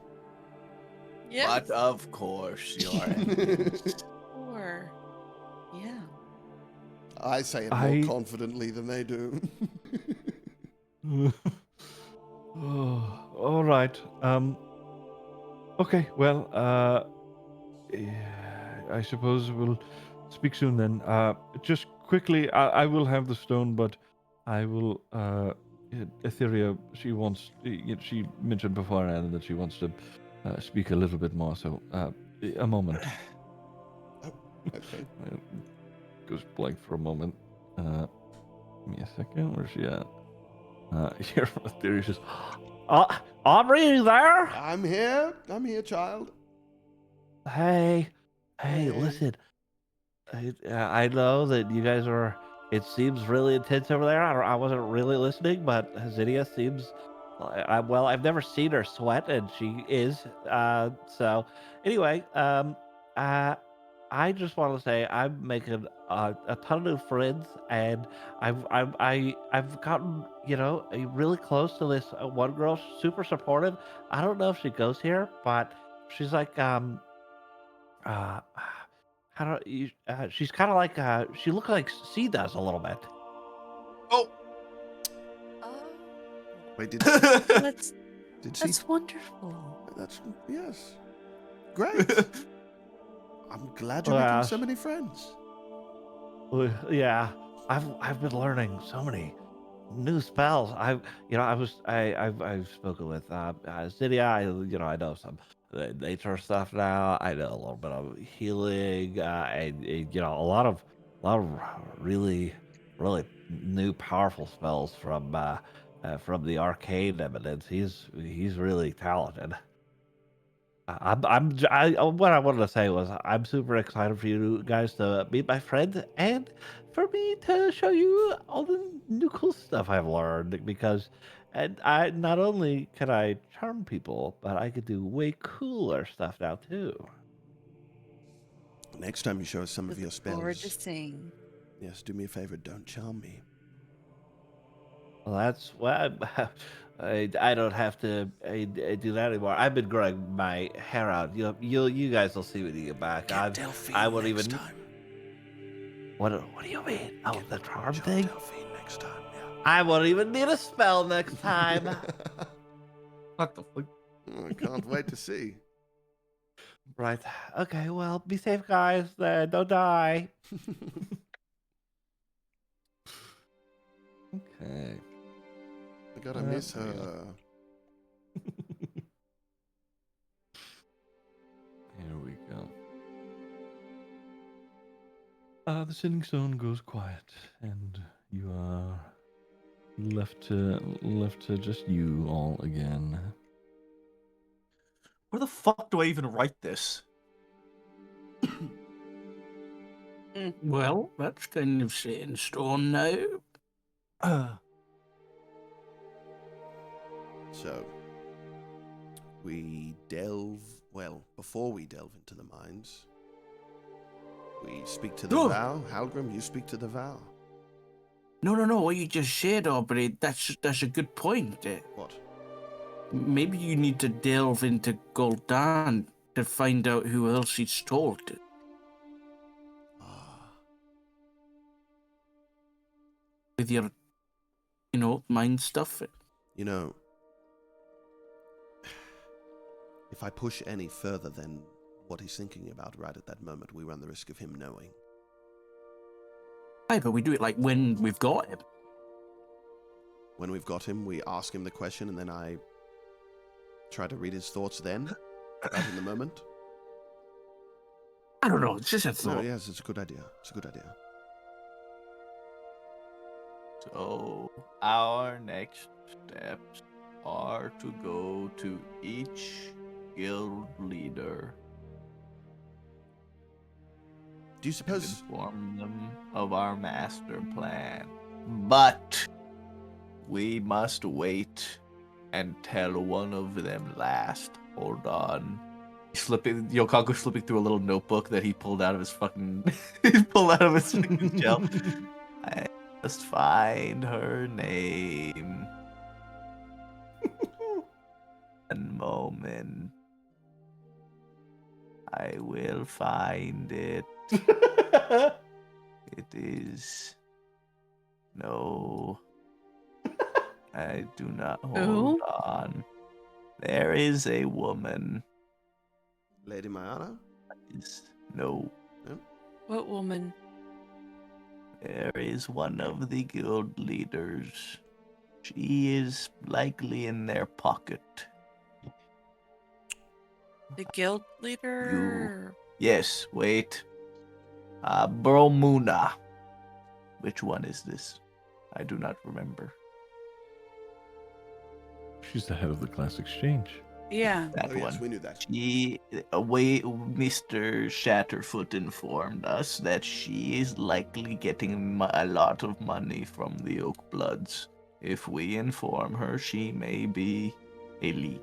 Yeah. But of course, you're Or, yeah. I say it more confidently than they do. Oh, all right. Okay. Well. I suppose we'll speak soon then. Just quickly, I will have the stone, but I will. Etheria, she mentioned beforehand that she wants to speak a little bit more. So, a moment. Okay. Goes blank for a moment. Give me a second. Where's she at? Here, Etheria says, "Aubrey, are you there? I'm here, child. Hey, Hey. listen. I know that you guys are. It seems really intense over there. I wasn't really listening, but Zydia seems. Well, I've never seen her sweat, and she is. So, anyway, I just want to say I'm making a ton of new friends, and I've gotten really close to this one girl, super supportive. I don't know if she goes here, but she's like uh how do you, she's kind of like she looks like C does a little bit. Oh. Wait, That's did she? that's wonderful. That's yes. Great. I'm glad you're making so many friends. Yeah, I've been learning so many new spells. I've spoken with Zydia. I know some nature stuff now. I know a little bit of healing, and a lot of really new powerful spells from the arcane eminence. He's really talented. What I wanted to say was I'm super excited for you guys to meet my friend and for me to show you all the new cool stuff I've learned because I not only can I charm people, but I could do way cooler stuff now too. Next time you show us some of your Look forward to spells, seeing. yes, do me a favor. Don't charm me. Well, that's well, I don't have to do that anymore. I've been growing my hair out. You guys will see when you get back. Get Delphine I won't next even. time. What do you mean? Oh, Get the charm Child thing? Delphine next time. Yeah. I won't even need a spell next time. What the fuck? Oh, I can't wait to see. Right. Okay, well, be safe, guys. Don't die. Okay. I gotta miss her. Here we go. The sitting stone goes quiet, and you are left to just you all again. Where the fuck do I even write this? Well, that's kind of set in stone now. So, we delve. Well, before we delve into the mines, we speak to the Oh. vow. Halgrim, you speak to the vow. No. What you just said, Aubrey, that's a good point. What? Maybe you need to delve into Gul'dan to find out who else he's told. Ah, With your, mind stuff. you know, if I push any further than what he's thinking about right at that moment, we run the risk of him knowing. Aye, but we do it like when we've got him. When we've got him, we ask him the question, and then I try to read his thoughts then, right in the moment. I don't know, it's just a thought. No, yes, it's a good idea. It's a good idea. So, our next steps are to go to each guild leader Do you and suppose... inform them of our master plan. But we must wait and tell one of them last. Hold on. Yokaku's flipping through a little notebook that he pulled out of his fucking fucking shell. I must find her name. One moment. I will find it. It is... No. I do not. Hold on. There is a woman. Lady Mayana? No. What woman? There is one of the guild leaders. She is likely in their pocket. The guild leader? Yes, wait. Bromuna. Which one is this? I do not remember. She's the head of the class exchange. Yeah. That Oh, one. yes, we knew that. Mr. Shatterfoot informed us that she is likely getting a lot of money from the Oakbloods. If we inform her, she may be a leak.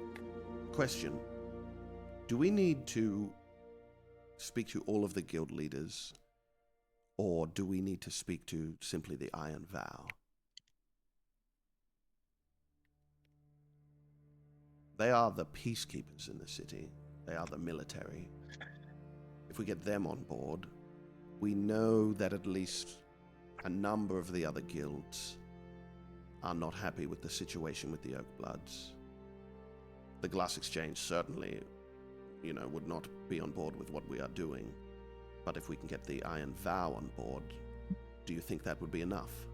Question. Do we need to speak to all of the guild leaders, or do we need to speak to simply the Iron Vow? They are the peacekeepers in the city. They are the military. If we get them on board, we know that at least a number of the other guilds are not happy with the situation with the Oakbloods. The Glass Exchange certainly, would not be on board with what we are doing. But if we can get the Iron Vow on board, do you think that would be enough?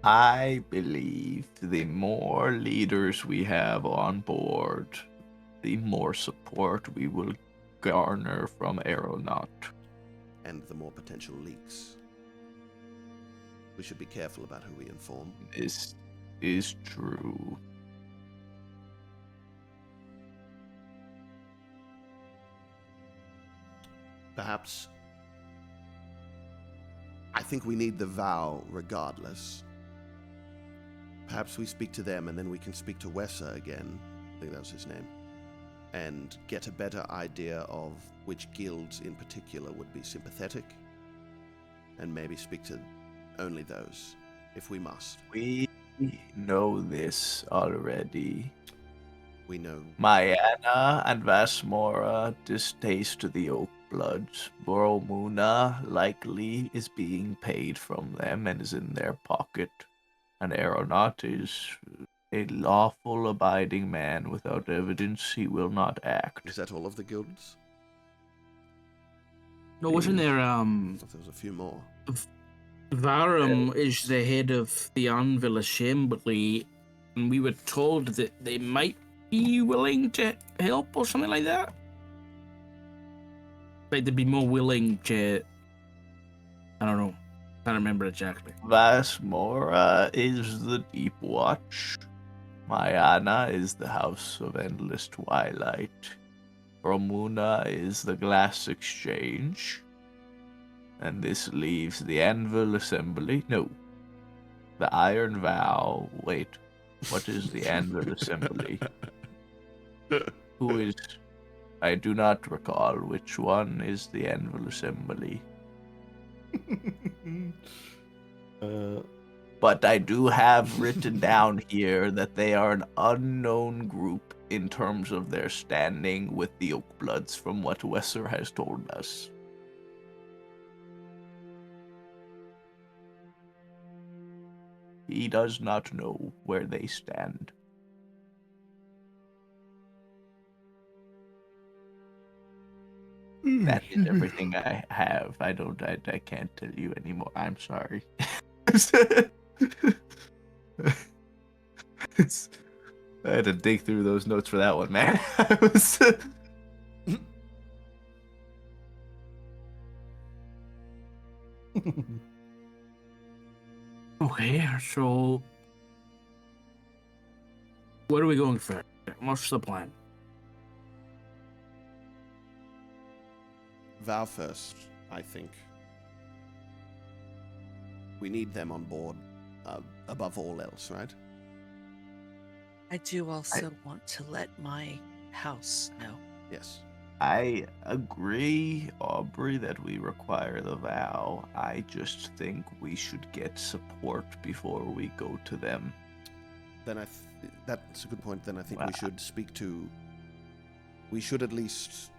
I believe the more leaders we have on board, the more support we will garner from Aeronaut. And the more potential leaks. We should be careful about who we inform. This is true. Perhaps... I think we need the vow regardless. Perhaps we speak to them and then we can speak to Wessa again. I think that was his name. And get a better idea of which guilds in particular would be sympathetic. And maybe speak to only those, if we must. We know this already. We know. Mayana and Vasmora distaste the Oakbloods. Boromuna likely is being paid from them and is in their pocket. An Aeronaut is a lawful abiding man. Without evidence, he will not act. Is that all of the guilds? No, wasn't there, I thought there was a few more. Varum is the head of the Anvil Assembly, and we were told that they might be willing to help or something like that. Like they'd be more willing to... I don't know. I don't remember exactly. Vasmora is the Deep Watch. Mayana is the House of Endless Twilight. Romuna is the Glass Exchange. And this leaves the Anvil Assembly. No. The Iron Vow. Wait. What is the Anvil Assembly? Who is... I do not recall which one is the Anvil Assembly. But I do have written down here that they are an unknown group in terms of their standing with the Oakbloods from what Wesser has told us. He does not know where they stand. That is everything I have. I can't tell you anymore. I'm sorry. I had to dig through those notes for that one, man. Okay, so where are we going first? What's the plan? Vow first, I think. We need them on board above all else, right? I do also want to let my house know. Yes. I agree, Aubrey, that we require the vow. I just think we should get support before we go to them. Then that's a good point. Then I think we should speak to... We should at least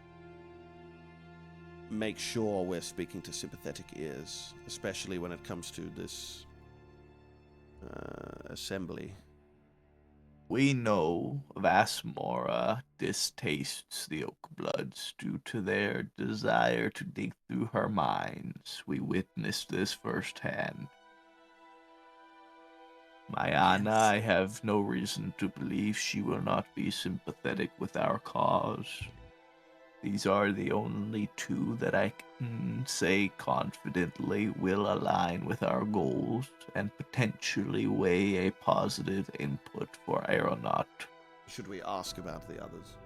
make sure we're speaking to sympathetic ears, especially when it comes to this assembly. We know Vasmora distastes the Oakbloods due to their desire to dig through her mines. We witnessed this firsthand. Mayana, Yes. I have no reason to believe she will not be sympathetic with our cause. These are the only two that I can say confidently will align with our goals and potentially weigh a positive input for Aeronaut. Should we ask about the others?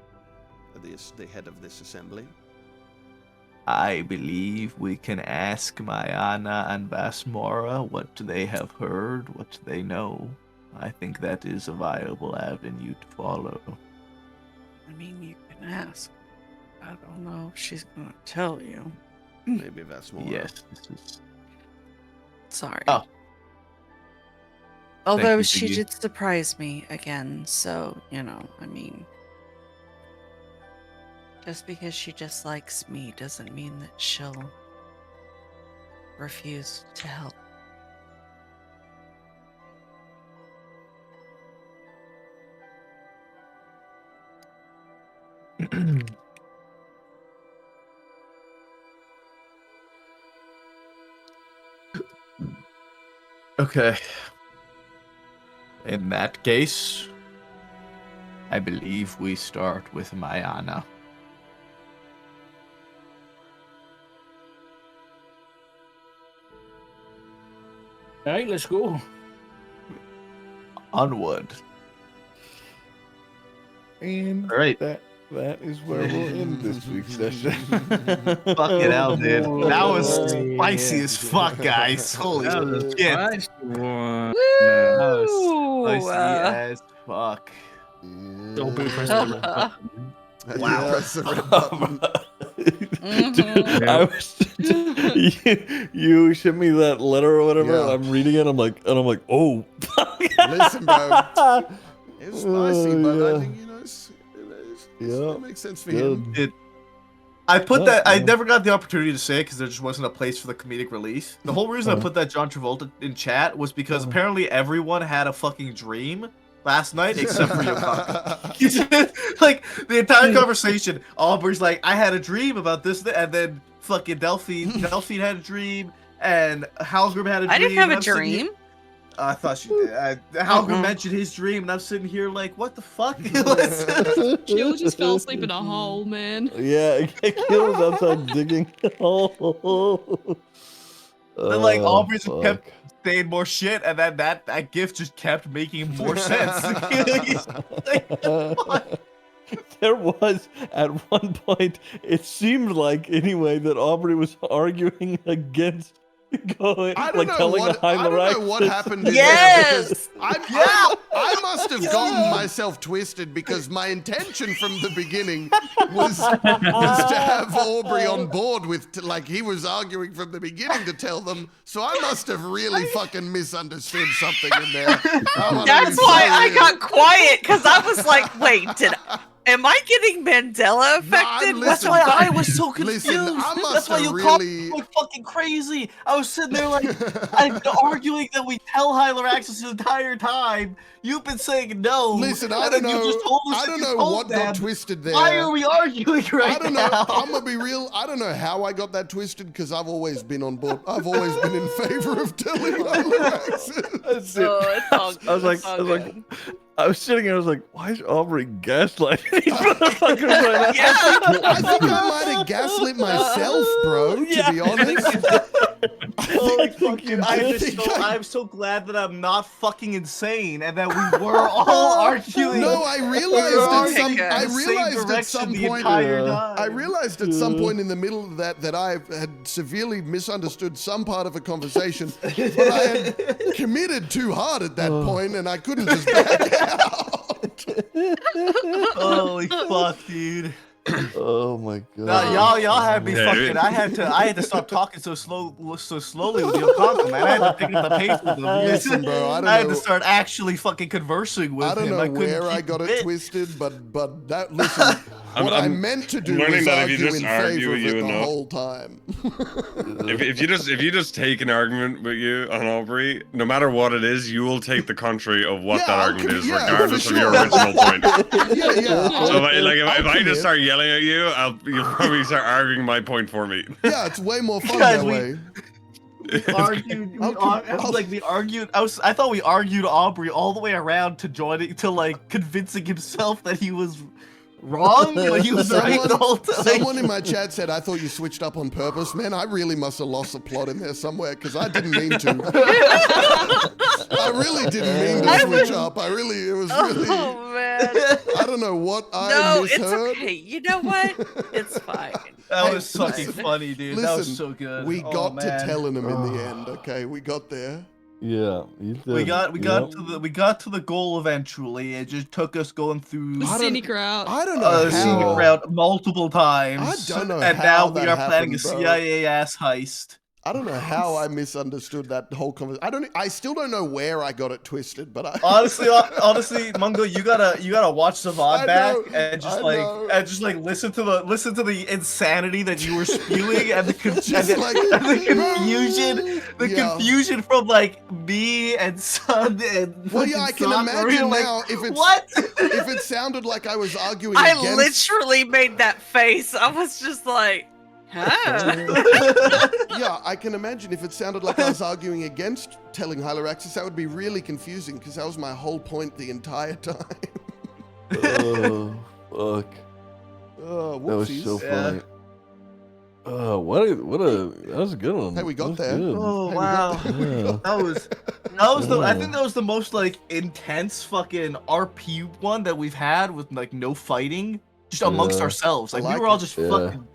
The head of this assembly? I believe we can ask Mayana and Vasmora what they have heard, what they know. I think that is a viable avenue to follow. I mean, you can ask. I don't know if she's going to tell you. Maybe that's more. Yes, this is... Sorry. Oh. Although you, she Ziggy. did surprise me again, so, I mean... Just because she dislikes me doesn't mean that she'll refuse to help. Okay. In that case, I believe we start with Mayana. All right, let's go. Onward. And All right. that is where we'll end this week's session. Fucking hell, dude. That was spicy as fuck, guys. Holy That was a shit. spicy one. That Woo! was spicy as fuck. Don't be pressing the red button. Wow. Press the red button. Dude, I was you sent me that letter or whatever. Yeah. And I'm reading it. I'm like, oh. Listen, bro. It was spicy, but yeah. I think it makes sense for him. I put Yeah, that. I yeah. never got the opportunity to say it because there just wasn't a place for the comedic relief. The whole reason I put that John Travolta in chat was because apparently everyone had a fucking dream last night except for Yokaka. Like the entire conversation, Aubrey's like, "I had a dream about this," and then fucking Delphine had a dream, and Halgrim had a dream. I didn't have and a I'm sitting here- dream. I thought she did. Halgrim mentioned his dream, and I'm sitting here like, what the fuck? Jill just fell asleep in a hole, man. Yeah, Kill was outside digging. Then like Oh, Aubrey just kept saying more shit, and then that gift just kept making more sense. Like, what? there was at one point, it seemed like anyway that Aubrey was arguing against going, I don't like know telling what, a I don't know Hylorax what to- happened in Yes! there because I must have gotten myself twisted because my intention from the beginning was to have Aubrey on board with, like, he was arguing from the beginning to tell them, so I must have really fucking misunderstood something in there. That's why I got quiet, because I was like, wait, am I getting Mandela affected? listen, That's why I was so confused. Listen, I That's must why have you called really... me like fucking crazy. I was sitting there like, I've been arguing that we tell Hylorax this entire time. You've been saying no. Listen, I and don't then you know. just told us I that don't you know told what them. got twisted there. Why are we arguing right I don't know. now? I'm gonna be real. I don't know how I got that twisted because I've always been on board. I've always been in favor of telling Hylorax. That's it. Oh, it's all good. I was like, it's all good. I was sitting here. I was like, why is Aubrey gaslighting these motherfuckers right now? Yeah. I think I might have gaslit myself, bro. To be honest. Holy fuck, you dude, did. I'm so glad that I'm not fucking insane and that we were all arguing. No, I realized at some. Okay. I the same realized at direction some the point. entire time. I realized at some point in the middle of that I had severely misunderstood some part of a conversation, but I had committed too hard at that point, and I couldn't just back out. Holy fuck, dude. Oh my god. No, y'all had me Yeah, fucking. dude. I had to stop talking so slowly with Yokonko, man. I had to pick up the pace with him. Listen, bro, I don't had know- to start actually fucking conversing with I don't him. know couldn't where I keep got it bit. twisted, but that listen. What I I'm meant to do learning was that if you argue just in argue favor of with it you the enough- whole time. If you just take an argument with you on Aubrey, no matter what it is, you will take the contrary of what Yeah, that I'll argument is, yeah, regardless for of your sure. original point. yeah. So if I'll I commit. just start yelling at you, you'll probably start arguing my point for me. Yeah, it's way more fun Guys, that we- way. We argued. I thought we argued Aubrey all the way around to joining, to like convincing himself that he was wrong, but he was right the whole time. Someone in my chat said, I thought you switched up on purpose. Man, I really must have lost a plot in there somewhere because I didn't mean to. I really didn't mean to switch up. It was really, Oh, man. I don't know what I No, it's misheard. okay. You know what? It's fine. That Hey, was fucking listen, funny, dude. That was listen, so good. We Oh, got to man. telling him in the end, okay? We got there. Yeah, you did. We got Yep. to the goal eventually. It just took us going through The I don't- scenic route. I don't know the scenic how. route multiple times. I don't know And how now we that are planning a happened, bro. CIA ass heist. I don't know how I misunderstood that whole conversation. I still don't know where I got it twisted, but I Honestly, Mungo, you gotta watch the VOD I back know, and just I know. listen to the insanity that you were spewing and the Just like- Yeah. confusion from like me and Sun and Well, yeah, I can fucking Sakura, imagine like, now if it's what? if it sounded like I was arguing I against. literally made that face. I was just like, huh? Yeah, I can imagine if it sounded like I was arguing against telling Hyloraxis, that would be really confusing because that was my whole point the entire time. Oh, fuck. Oh, That was whoopsies. so Yeah. funny. That was a good one. Hey, we got That was there. good. Oh Hey, we wow. got there. Yeah. I think that was the most like intense fucking RP one that we've had with like no fighting, just amongst Yeah. ourselves. Like, I like we were all it. just Yeah. fucking,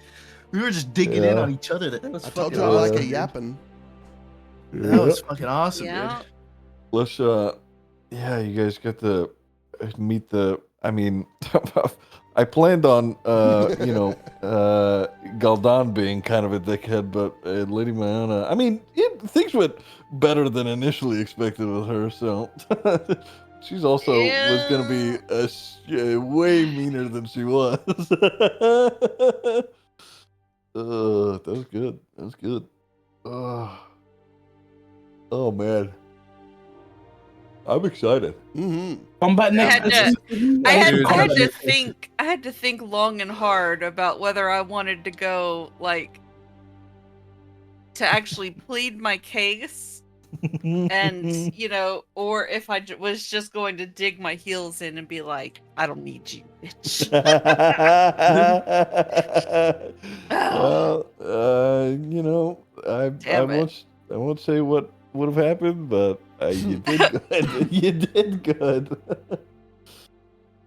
we were just digging in Yeah. on each other. That was I told fucking you I like awesome, a dude. yapping. That was fucking awesome, Yeah. dude. Let's yeah, you guys get to meet the. I mean, I planned on Galdan being kind of a dickhead, but Lady Mayana, I mean, things went better than initially expected with her, so she's also was gonna be way meaner than she was. That was good. That was good. Oh man. I'm excited. Mm-hmm. Combat I next. had Dude. I had to think long and hard about whether I wanted to go like to actually plead my case and or if I was just going to dig my heels in and be like, I don't need you, bitch. Well, I Damn it. won't say what would have happened, but you did good. You did good.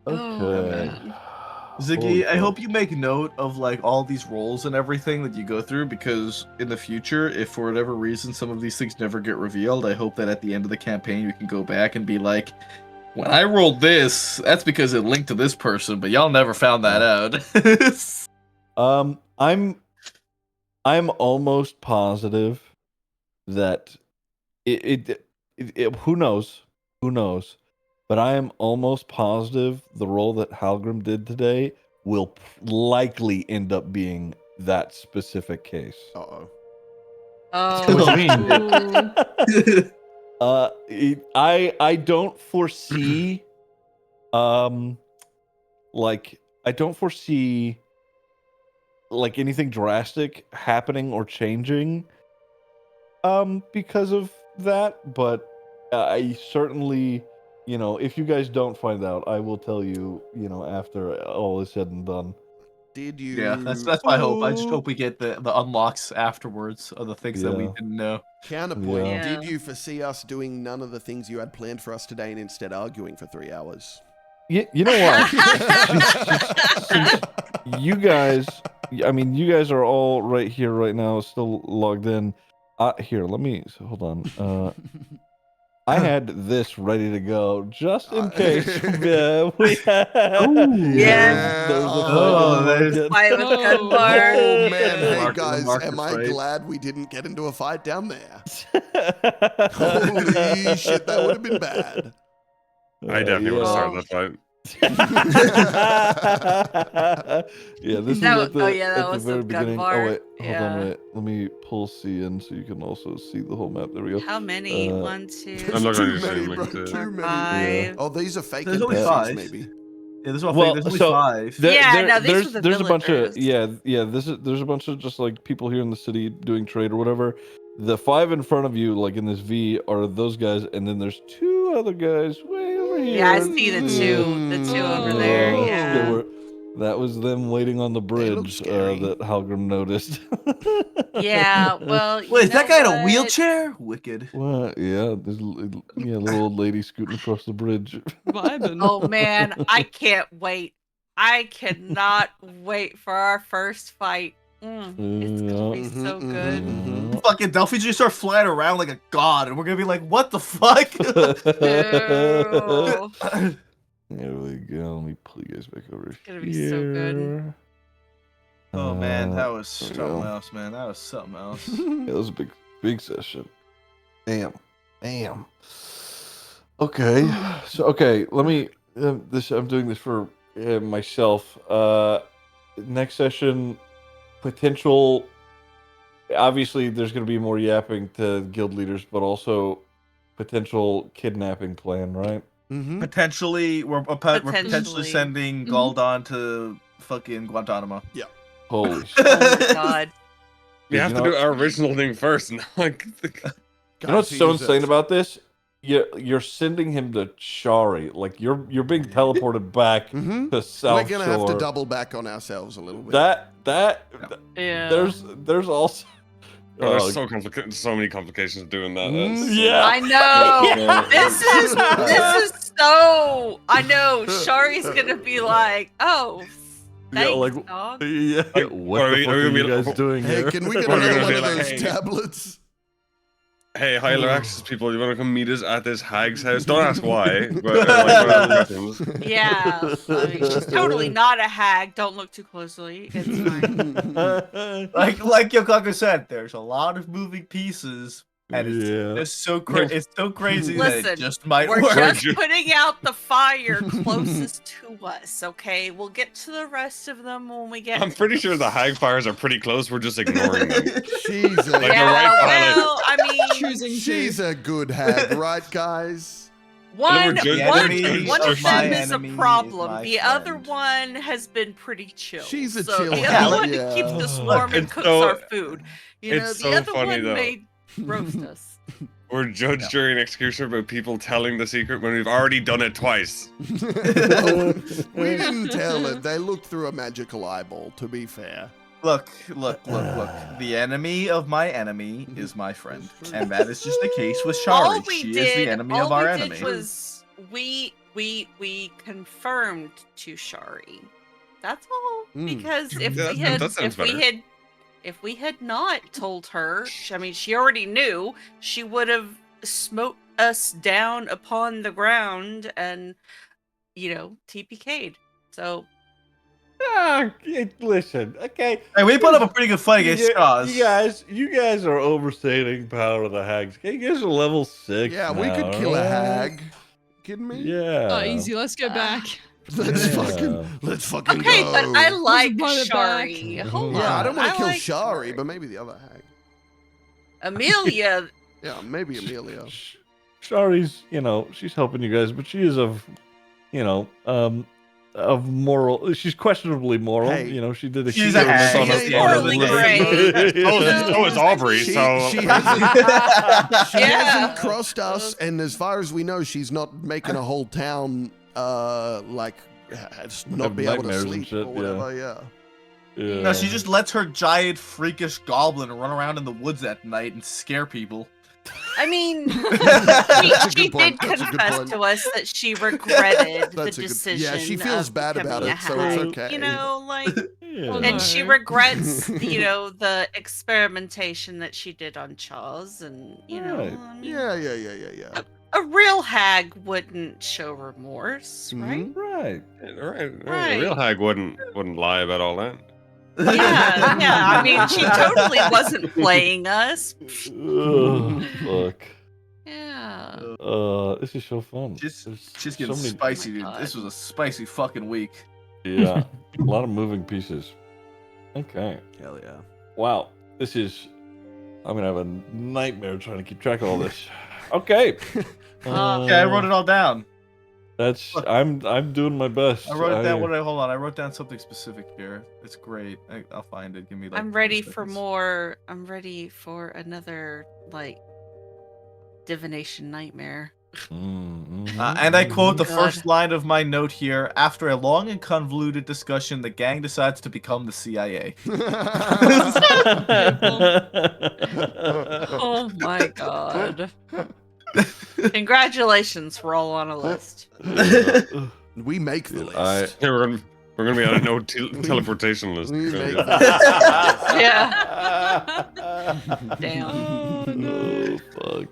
Oh, Okay. man. Ziggy, I hope you make note of like all these roles and everything that you go through, because in the future, if for whatever reason some of these things never get revealed, I hope that at the end of the campaign you can go back and be like, when I rolled this, that's because it linked to this person, but y'all never found that out. I'm almost positive that it who knows, but I am almost positive the role that Halgrim did today will likely end up being that specific case. Uh-oh. Oh, What do you mean? ooh. I don't foresee like I don't foresee like anything drastic happening or changing because of that, but I certainly, you know, if you guys don't find out, I will tell you, you know, after all is said and done. Did you? Yeah, that's my hope. I just hope we get the unlocks afterwards of the things that we Yeah. didn't know. Counterpoint, Yeah. did you foresee us doing none of the things you had planned for us today and instead arguing for 3 hours? You know what? You guys, I mean, you guys are all right here right now, still logged in. Here, let me hold on. I had this ready to go just in case we had. Yeah. There's a Oh, fucking there's- Fight with gun Oh. bar. Oh man, hey Mark- guys, Marcus, am I right? glad we didn't get into a fight down there? Holy Holy shit, that would have been bad. I definitely would have yeah. started that fight. Yeah, this That was was- oh, yeah, that at the was very some gun beginning. bar. Oh wait, hold Yeah. on, wait. Let me pull C in so you can also see the whole map. There we go. How many? Uh, 1, 2, I'm not too gonna use many, any bro. link to- Too many. 5. Oh, these are fake There's only NPCs, 5. maybe. Yeah, there's all Well, there's only so 5. Yeah, no, these were the there's a bunch of villagers. there's a bunch of just like people here in the city doing trade or whatever. The 5 in front of you, like in this V, are those guys, and then there's 2 other guys way over here. Yeah, I see the two over there. Oh. Yeah. That was them waiting on the They look bridge scary. that Halgrim noticed. Yeah. Well, you Wait, is that know guy in a what? wheelchair? Wicked. What? Yeah, there's little old lady scooting across the bridge. Vibing. Oh man, I can't wait. I cannot wait for our first fight. It's gonna be so Mhm, good. mhm, mhm. Fucking Delphi's just start flying around like a god, and we're gonna be like, what the fuck? Ew. There we go. Let me pull you guys back over gonna be so good. here. Oh man, that was there we something go. else, man. That was something else. Yeah, that was a big session. Damn. Okay, so let me. I'm doing this for myself. Next session, potential. Obviously, there's going to be more yapping to guild leaders, but also potential kidnapping plan, right? Mhm. Potentially, we're potentially Potentially. sending Mhm. Galdon to fucking Guantanamo. Holy shit. Oh my god. We have you to know do our original thing first. Now, like, You know what's Guys, so he insane deserves about this? You're sending him to Shari. Like you're being teleported back it. Mhm. to South We're gonna have to Shore. double back on ourselves a little bit. That Yeah. there's also oh, there's so complicated, so many complications of doing that. That's yeah. I know. Yeah. This is so. I know. Shari's gonna be like, oh, Yeah, thanks, like- dog. Yeah. Like, What are the we- fuck are we are gonna you be guys like- doing Hey, here? can we get We're gonna another one be of like, those hey. tablets? Hey, Hyler Access people, you want to come meet us at this hag's house? Don't ask why, but like, don't ask questions. Yeah. I mean, she's totally not a hag. Don't look too closely. It's fine. Like Yokaka said, there's a lot of moving pieces, and it's Yeah. just so it's so crazy that Listen, it just might We're work. just putting out the fire closest to us, okay? We'll get to the rest of them when we get. I'm pretty sure the hag fires are pretty close. We're just ignoring them. She's a, Like, Yeah, right behind, well, I mean, Choosing she's to. a good hag, right, guys? one judge- The one enemy one of of my them is a enemy is problem. my The other friend. one has been pretty chill. She's a so chill The hag, other one yeah. keeps us warm and It's cooks so- our food. You know, it's the so other funny, one though. may roast us. We're judge, jury, and executioner about people telling the secret when we've already done it twice. Well, we didn't tell it. They looked through a magical eyeball, to be fair. Look. The enemy of my enemy is my friend, and that is just the case with Shari. All we She did, is the enemy all of our we enemy. did was we confirmed to Shari That's all. Mm. Because if Yeah, we had, that sounds if we had not told her, I mean, she already knew. She would have smote us down upon the ground and, TPK'd. So Listen, okay. Hey, we put up a pretty good fight against Straws. You guys are overstating power of the hags. Okay, you guys are level 6. Yeah, we could now, kill a alright? hag. Kidding me? Yeah. Oh, easy. Let's go back. Let's Yeah. fucking okay, go. but I like run it back. Shari. Hold Yeah, on. I don't want to kill like Shari, but maybe the other hag. Amelia. Yeah, maybe Amelia. Shari's, she's helping you guys, but she is of moral. She's questionably moral. Hey, she did a she's a experiment hag. on She a ain't morally really great. So is Aubrey. She So hasn't crossed us, and as far as we know, she's not making a whole town not Have be able to nightmares and sleep shit, or whatever. Yeah. Yeah. No, she just lets her giant freakish goblin run around in the woods at night and scare people. I mean, That's a she good point. did That's a good confess point. to us that she regretted the That's a good. decision. Yeah, she feels of bad about becoming it, a so it's hag, okay. Yeah. Oh, And she no. regrets, the experimentation that she did on Charles, and Right. I mean, Yeah. a real hag wouldn't show remorse, right? Mhm. Right. right. A real hag wouldn't lie about all that. Yeah. I mean, she totally wasn't playing us. Ugh, fuck. Yeah. This is so fun. She's There's getting so many- spicy, Oh my dude. God. This was a spicy fucking week. Yeah, a lot of moving pieces. Okay. Hell yeah. Wow. I'm gonna have a nightmare trying to keep track of all this. Okay. Okay, I wrote it all down. Look. I'm doing my best. I wrote it down. Hold on. I wrote down something specific here. It's great. I'll find it. Give me like. I'm 20 ready for seconds. more. I'm ready for another, divination nightmare. And I quote the God. first line of my note here. After a long and convoluted discussion, the gang decides to become the CIA. Oh my God. Congratulations, we're all on a list. We make the Dude, list. Yeah, we're gonna be on a no teleportation list. We make Yeah. Yeah. Damn. Oh fuck.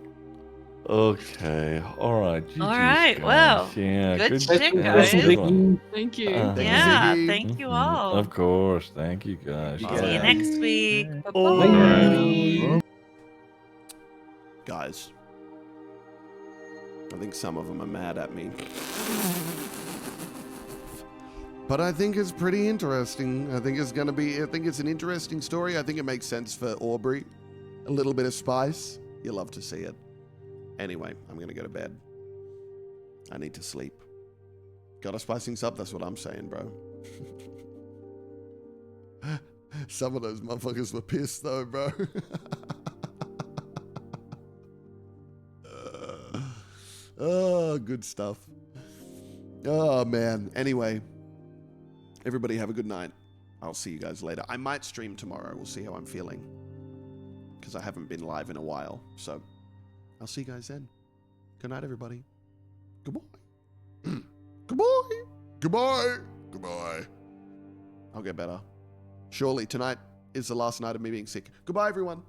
Okay. All right. GG's, All right, guys. well, Yeah. good job. shit, Good guys. one. Thank you. Uh, Yeah, Ziggy. thank you Mhm. all. Of course. Thank you guys. See See you Yeah. next week. Bye-bye. Alright. Guys, I think some of them are mad at me. But I think it's pretty interesting. I think it's an interesting story. I think it makes sense for Aubrey. A little bit of spice. You love to see it. Anyway, I'm going to go to bed. I need to sleep. Gotta spice things up, that's what I'm saying, bro. Some of those motherfuckers were pissed though, bro. Oh, good stuff. Oh, man. Anyway, everybody have a good night. I'll see you guys later. I might stream tomorrow. We'll see how I'm feeling. Because I haven't been live in a while. So, I'll see you guys then. Good night, everybody. Goodbye. Goodbye. Goodbye. Goodbye. I'll get better. Surely tonight is the last night of me being sick. Goodbye, everyone.